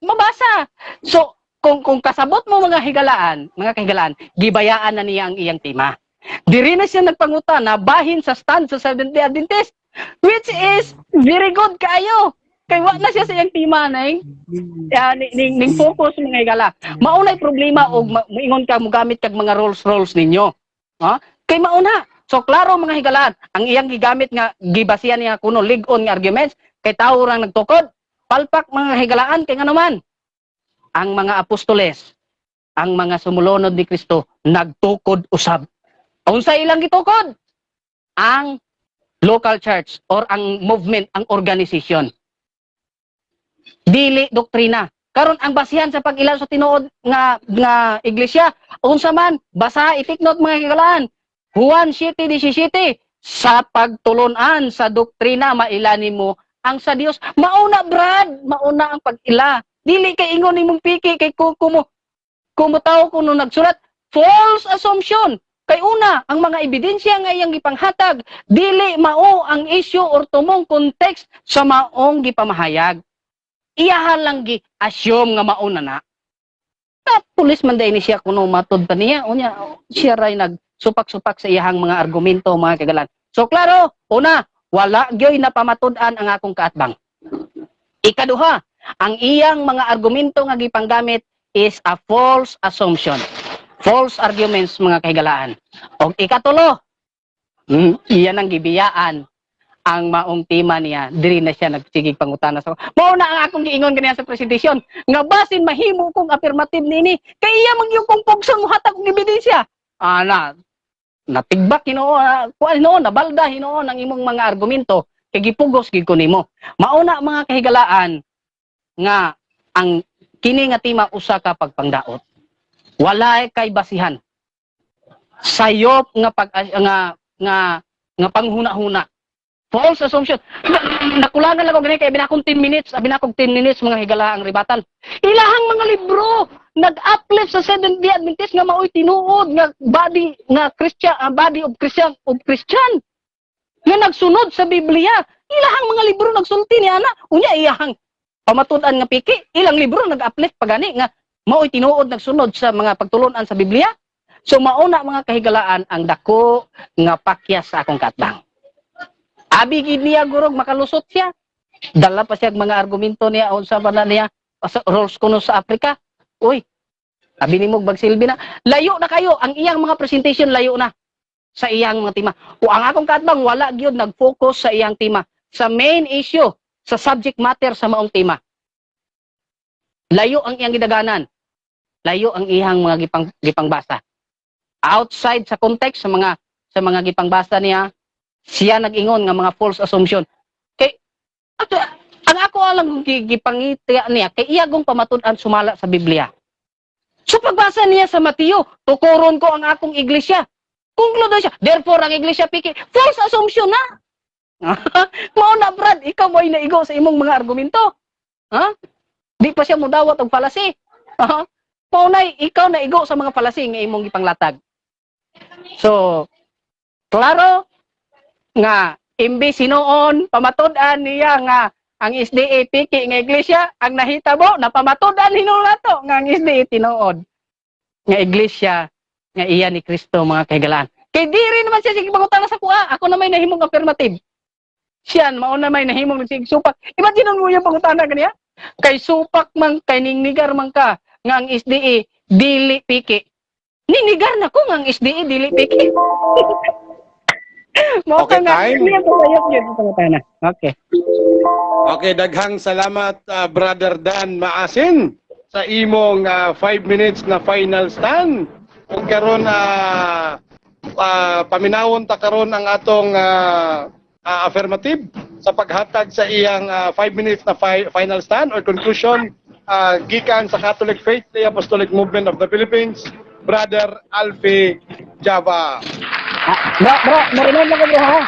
mabasa. So, kung kasabot mo mga kahigalaan, gibayaan na niya ang iyang tima. Diri na siya nagpanguta na bahin sa stand sa Seventh-day Adventist, which is very good kayo. Kay wa na siya sa iyang tima ning focus mga higala. Maunay problema og moingon ka mo gamit kag mga rules ninyo. Kay mauna. So klaro mga higalaan, ang iyang gigamit nga gibasihan niya kuno lig-on nga arguments kay tao rang nagtukod. Palpak mga higalaan kay nganuman. Ang mga apostoles, ang mga sumulunod ni Kristo nagtukod usab. Unsa ilang gitukod? Ang local church or ang movement, ang organization. Dili doktrina. Karon ang basihan sa pag-ilaw sa tinuod nga iglesia, unsa man basa itik note mga higalaan. Juan 7:17. sa pagtulunan sa doktrina mailani mo ang sa Dios. Mauna brad, mauna ang pag-ila. Dili kay ingon nimong piki kay kumutaw kuno nagsulat false assumption. Kay una, ang mga ebidensya nga iyang gipanghatag, dili mao ang issue or tumong context sa maong gipamahayag. Iyahan lang gi-assume nga mauna na. Pulis man dahil siya kuno matod pa niya, unya siya ray nagsupak-supak sa iyahang mga argumento, mga kagalan. So klaro, una, wala gyoy na pamatud-an ang akong kaatbang. Ikaduha, ang iyang mga argumento nga gipanggamit is a false assumption. False arguments, mga kahigalaan. O ikatulo, iyan ang gibiyaan ang maong tema niya. Diri na siya nagsigig pangutana sa mao na ang akong giingon kaniya sa presentasyon. Nga basin mahimo kong affirmative nini. Kay iya man yung kong pugson mo hatag og ebidensya. Natigbak kuan noon, nabalda hinoon ang imong mga argumento kay gipugos gid ko nimo. Mao na mga kahigalaan nga ang kini nga tema usa ka pagpangdaot. Walay kay basihan. Sayop nga nga panghuna-huna. False assumption. Nakulangan lang ko gani kay binakong 10 minutes, binakong 10 minutes mga higala ang ribatan. Ilahang mga libro nag-uplift sa Seventh-day Adventist nga maoy tinuod nga body nga Christian, body of Christian. Nga nagsunod sa Biblia. Ilahang mga libro nagsulti ni ana. Unya iyahang pamatud-an nga piki, ilang libro nag-uplift pagani nga mao'y tinuod nagsunod sa mga pagtulunan sa Biblia. So mauna mga kahigalaan ang dako nga pakyas sa akong katbang. Abi gid niya gurog makalusot siya. Dala pa siya mga argumento niya unsa ba na niya sa rules kuno sa Africa. Uy, abi nimo bagsilbi na. Layo na kayo ang iyang mga presentation, layo na sa iyang mga tema. O ang akong katbang wala gyud nag-focus sa iyang tema, sa main issue, sa subject matter sa maong tema. Layo ang iyang gidaganan. Layo ang iyang mga gipangbasa. Outside sa context sa mga gipangbasa niya, siya nag-ingon nga mga false assumption. Kay ang ako alang gipangita niya kay iyagong pamatud-an sumala sa Biblia. So pagbasa niya sa Mateo, tukuron ko ang akong iglesia. Conclude siya, therefore ang iglesia piki false assumption na. Mao na brad, ikaw mo'y naigo sa imong mga argumento. Ha? Di pa siya mudawat og palasi. Paunay, ikaw na igo sa mga palasi nga imong gipanglatag. So, klaro nga imbis hinuon pamatud-an niya nga ang SDA piki nga iglesia ang nahitabo na pamatud-an hinuon nato nga ang SDA tinuod nga iglesia nga iya ni Kristo, mga kahigalaan. Kay diri naman siya sige pangutana sa kuha. Ako na may nahimong affirmative. Siya mao na may nahimong sige supak. Imagine mo yung pangutana kaniya. Kay supak man kay ningnigar man ka nga ang SDA dili piki. Ninigar na ko nga ang SDA dili piki. Okay, time. Okay. Okay, daghang salamat Brother Dan Maasin sa imong 5 minutes na final stand. Kung karon paminawon ta karon ang atong affirmative sa paghatag sa iyang 5 minutes na final stand or conclusion gikan sa Catholic Faith the Apostolic Movement of the Philippines, Brother Alfie Java. Mo-remind lang ko bro ha.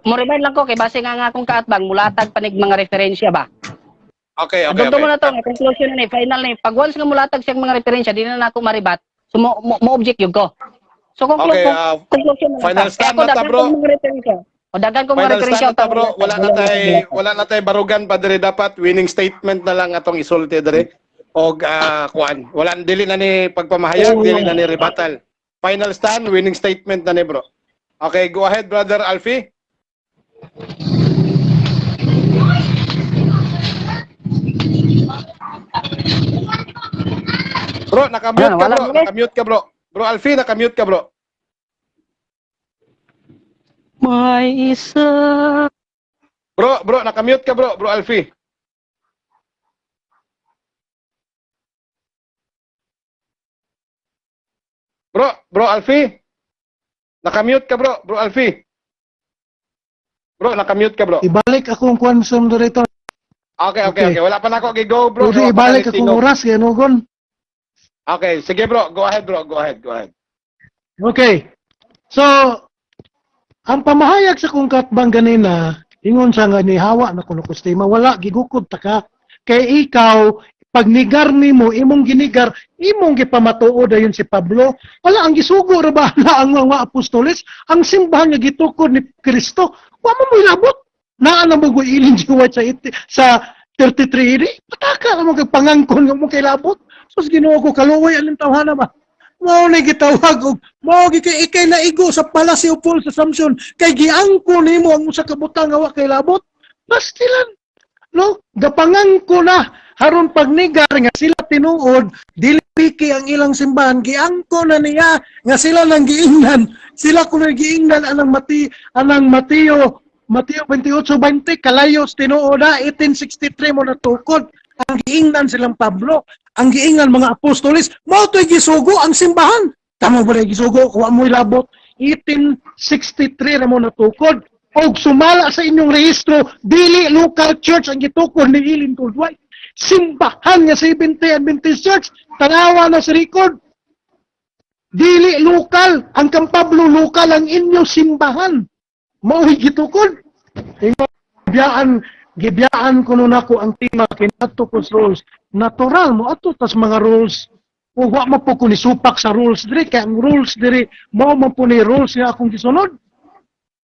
Mo-remind lang ko kay base nga akong kaatbang mulatag panig mga referensya ba. Okay. Adto mo na to, conclusion na ni final ni. Pag once nga mulatag siyang mga referensya, di na nako maribat. So mo-object yun ko. So conclusion final stand na ta bro. O dagan ko mga referensya ta bro. Wala na tay barugan pa diri, dapat winning statement na lang atong isulti diri. Og kuan. Wala dili na ni pagpamahayag, dili na ni rebuttal. Final stand, winning statement na ni bro. Okay, go ahead Brother Alfie. Bro, nakamute ka bro. Nakamute ka bro. Bro Alfie, nakamute ka bro. May isa. Bro, nakamute ka bro. Bro Alfie. Bro Alfie. Nakamute ka bro. Bro Alfie. Bro, nakamute ka bro. Ibalik akong kuan sa moderator. Okay. Wala pa na ako gi-go bro. Pwede ibalik akong oras kay Nugon. Okay, sige bro. Go ahead bro. Go ahead. Okay. So, ang pamahayag sa kong katbang ganina, ingon sa nga ni hawa na kuno kustima, wala gigukod ta ka. Kay ikaw, pag nigar nimo, imong ginigar, imong gipamatuod ayon si Pablo. Wala ang gisugo ra ba na ang mga apostoles, ang simbahan nga gitukod ni Kristo. Wa mo ilabot. Naa na mo ilin jiwat sa 33 ini. Pataka mo kag pangangkon nga mo kay labot. Sus Ginoo ko kaluoy alin tawhana ba. Mao na gitawag og mao ikay naigo sa Palacio Paul sa Samson kay giangko nimo ang usa ka butang nga wa kay labot. Pastilan. No, gapangangko na haron pagnigar nga sila tinuod dili piki ang ilang simbahan giangko na niya nga sila nang giingnan sila kuno giingnan anang Mateo 28:20 kalayos tinuoda 1863 mo natukod ang giingnan silang Pablo ang giingnan mga apostoles mao toy gisugo ang simbahan tama ba gisugo kuha mo ilabot 1863 na mo natukod og sumala sa inyong rehistro dili local church ang gitukod ni Ilin Goldwhite simbahan nga Seventh-day Adventist Church tanawa na sa record dili lokal ang Kang Pablo lokal ang inyo simbahan mao gitukod gibiyaan kuno nako ang tema kinato ko rules natural mo ato tas mga rules o wa mo po ko ni supak sa rules diri kay ang rules diri mao man po ni rules nga akong gisunod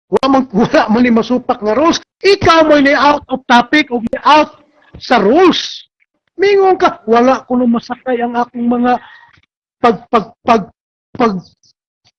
wala man ni masupak nga rules ikaw mo ni out of topic o ni out sa rules mingon ka wala kuno masakay ang akong mga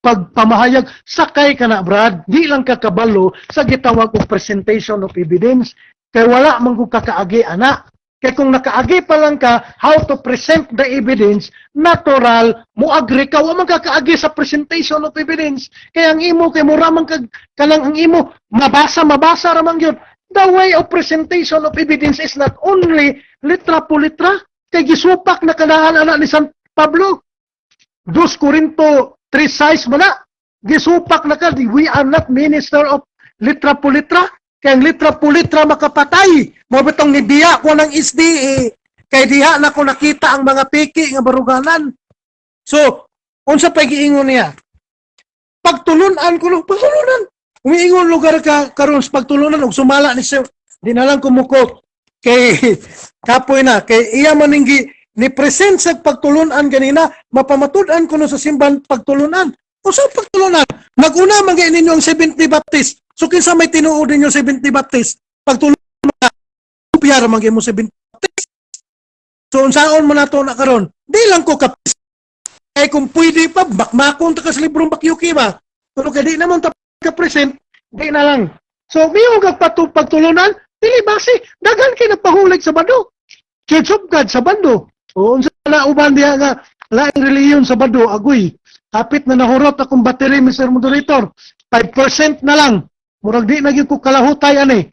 pagpamahayag sakay ka na Brad di lang ka kabalo sa gitawag og presentation of evidence kay wala man ko kakaagi ana kay kung nakaagi pa lang ka how to present the evidence natural mo agree ka wa man kakaagi sa presentation of evidence kay ang imo kay mura man kanang ang imo mabasa ra man gyud the way of presentation of evidence is not only litra po litra kay gisupak na kanahan ana ni San Pablo 2 Corinto 3:6 man na gisupak na ka we are not minister of litra po litra kay ang litra po litra makapatay mo betong ni diha ko ng SDA kay diha na ko nakita ang mga piki nga baruganan so unsa pa giingon niya pagtulunan ko pagtulunan umiingon lugar ka karon sa pagtulunan og sumala ni sir di na lang kumukot kay kapoy na kay iya maninggi ni present sa pagtulunan ganina mapamatud-an kuno sa simbahan pagtulunan usa pagtulunan naguna man gay ninyo ang 70 Baptist so kinsa may tinuod ninyo 70 Baptist pagtulunan piyara man gay mo 70 Baptist so unsaon man nato na karon di lang ko kapis kay kung pwede pa bakmakon ta ka sa librong Bakyuki ba pero kay di naman ta ka present di na lang so miyo kag pagtulunan dili base daghan kay nagpahulig sa bado Church of God sa bando o unsa na uban diha nga laing reliyon sa bado agoy kapit na nahurot akong battery Mr. Moderator 5% na lang murag di na gyud ko kalahutay ani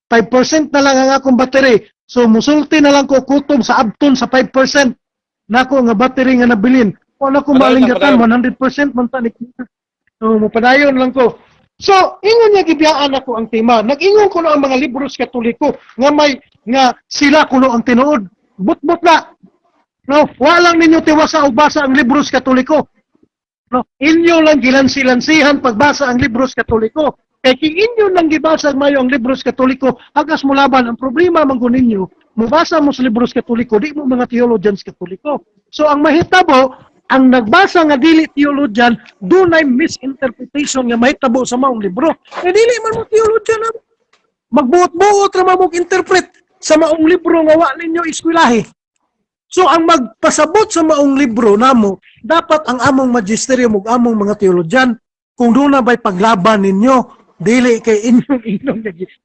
5% na lang ang akong battery so musulti na lang ko kutob sa abton sa 5% nako nga battery nga nabilin wala ko malinggatan 100% man ta ni so mupadayon lang ko so ingon niya gibiyaan ako ang tema nag-ingon ko no ang mga libros katoliko nga sila kuno ang tinuod but na no walang ninyo tiwasa og basa ang libros katoliko no inyo lang gilansilansihan pagbasa ang libros katoliko kay king inyo lang gibasa mayo ang libros katoliko agas mo laban ang problema man ninyo mubasa mo sa libros katoliko di mo mga theologians katoliko so ang mahitabo ang nagbasa nga dili theologian dunay misinterpretation nga mahitabo sa maong libro kay dili man mo theologian magbuot-buot ra mo interpret sa maong libro nga wa ninyo eskwelahe so ang magpasabot sa maong libro namo dapat ang among magisterium ug among mga theologian kung doon na ba'y paglaban ninyo dili kay inyong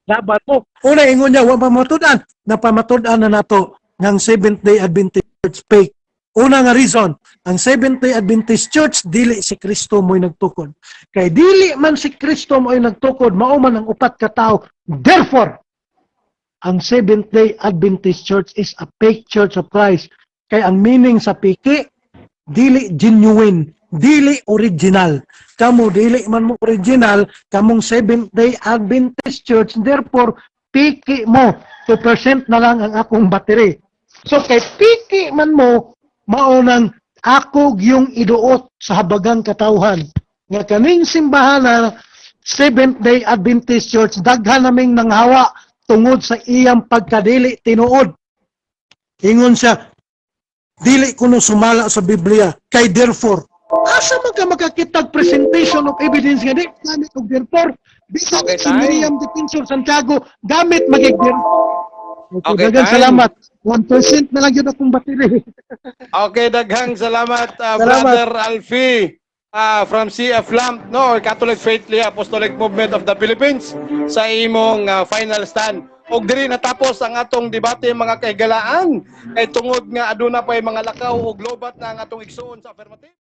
laban mo. Una ingon niya, wa pamatudan. Napamatudan na nato ng Seventh-day Adventist Church fake. Una nga reason, ang Seventh-day Adventist Church, dili si Kristo mo'y nagtukod. Kay dili man si Kristo mo'y nagtukod, mauman ang upat ka tao. Therefore, ang Seventh-day Adventist Church is a fake Church of Christ. Kay ang meaning sa piki, dili genuine, dili original. Kamo dili man mo original, kamong Seventh-day Adventist Church, therefore, piki mo, 2% na lang ang akong battery. So, kay piki man mo, maunang ako yung iduot sa habagang katawhan. Nga kaning simbahan Seventh-day Adventist Church, daghan naming nanghawa tungod sa iyang pagkadili tinuod. Ingon siya, dili kuno sumala sa Biblia, kay therefore, asa man ka makakitag presentation of evidence nga di gamit og therefore, bisan Okay, si time. Miriam Defensor Santiago, gamit magig therefore. Okay, Daghang time. salamat. 1% na lang yun akong battery. Okay, daghang salamat, Salamat. Brother Alfie from CF LAMP, no, or Catholic Faith Liha Apostolic Movement of the Philippines sa imong final stand. Og diri natapos ang atong debate mga kahigalaan kay tungod nga aduna pay mga lakaw og lobat na ang atong igsuon sa affirmative.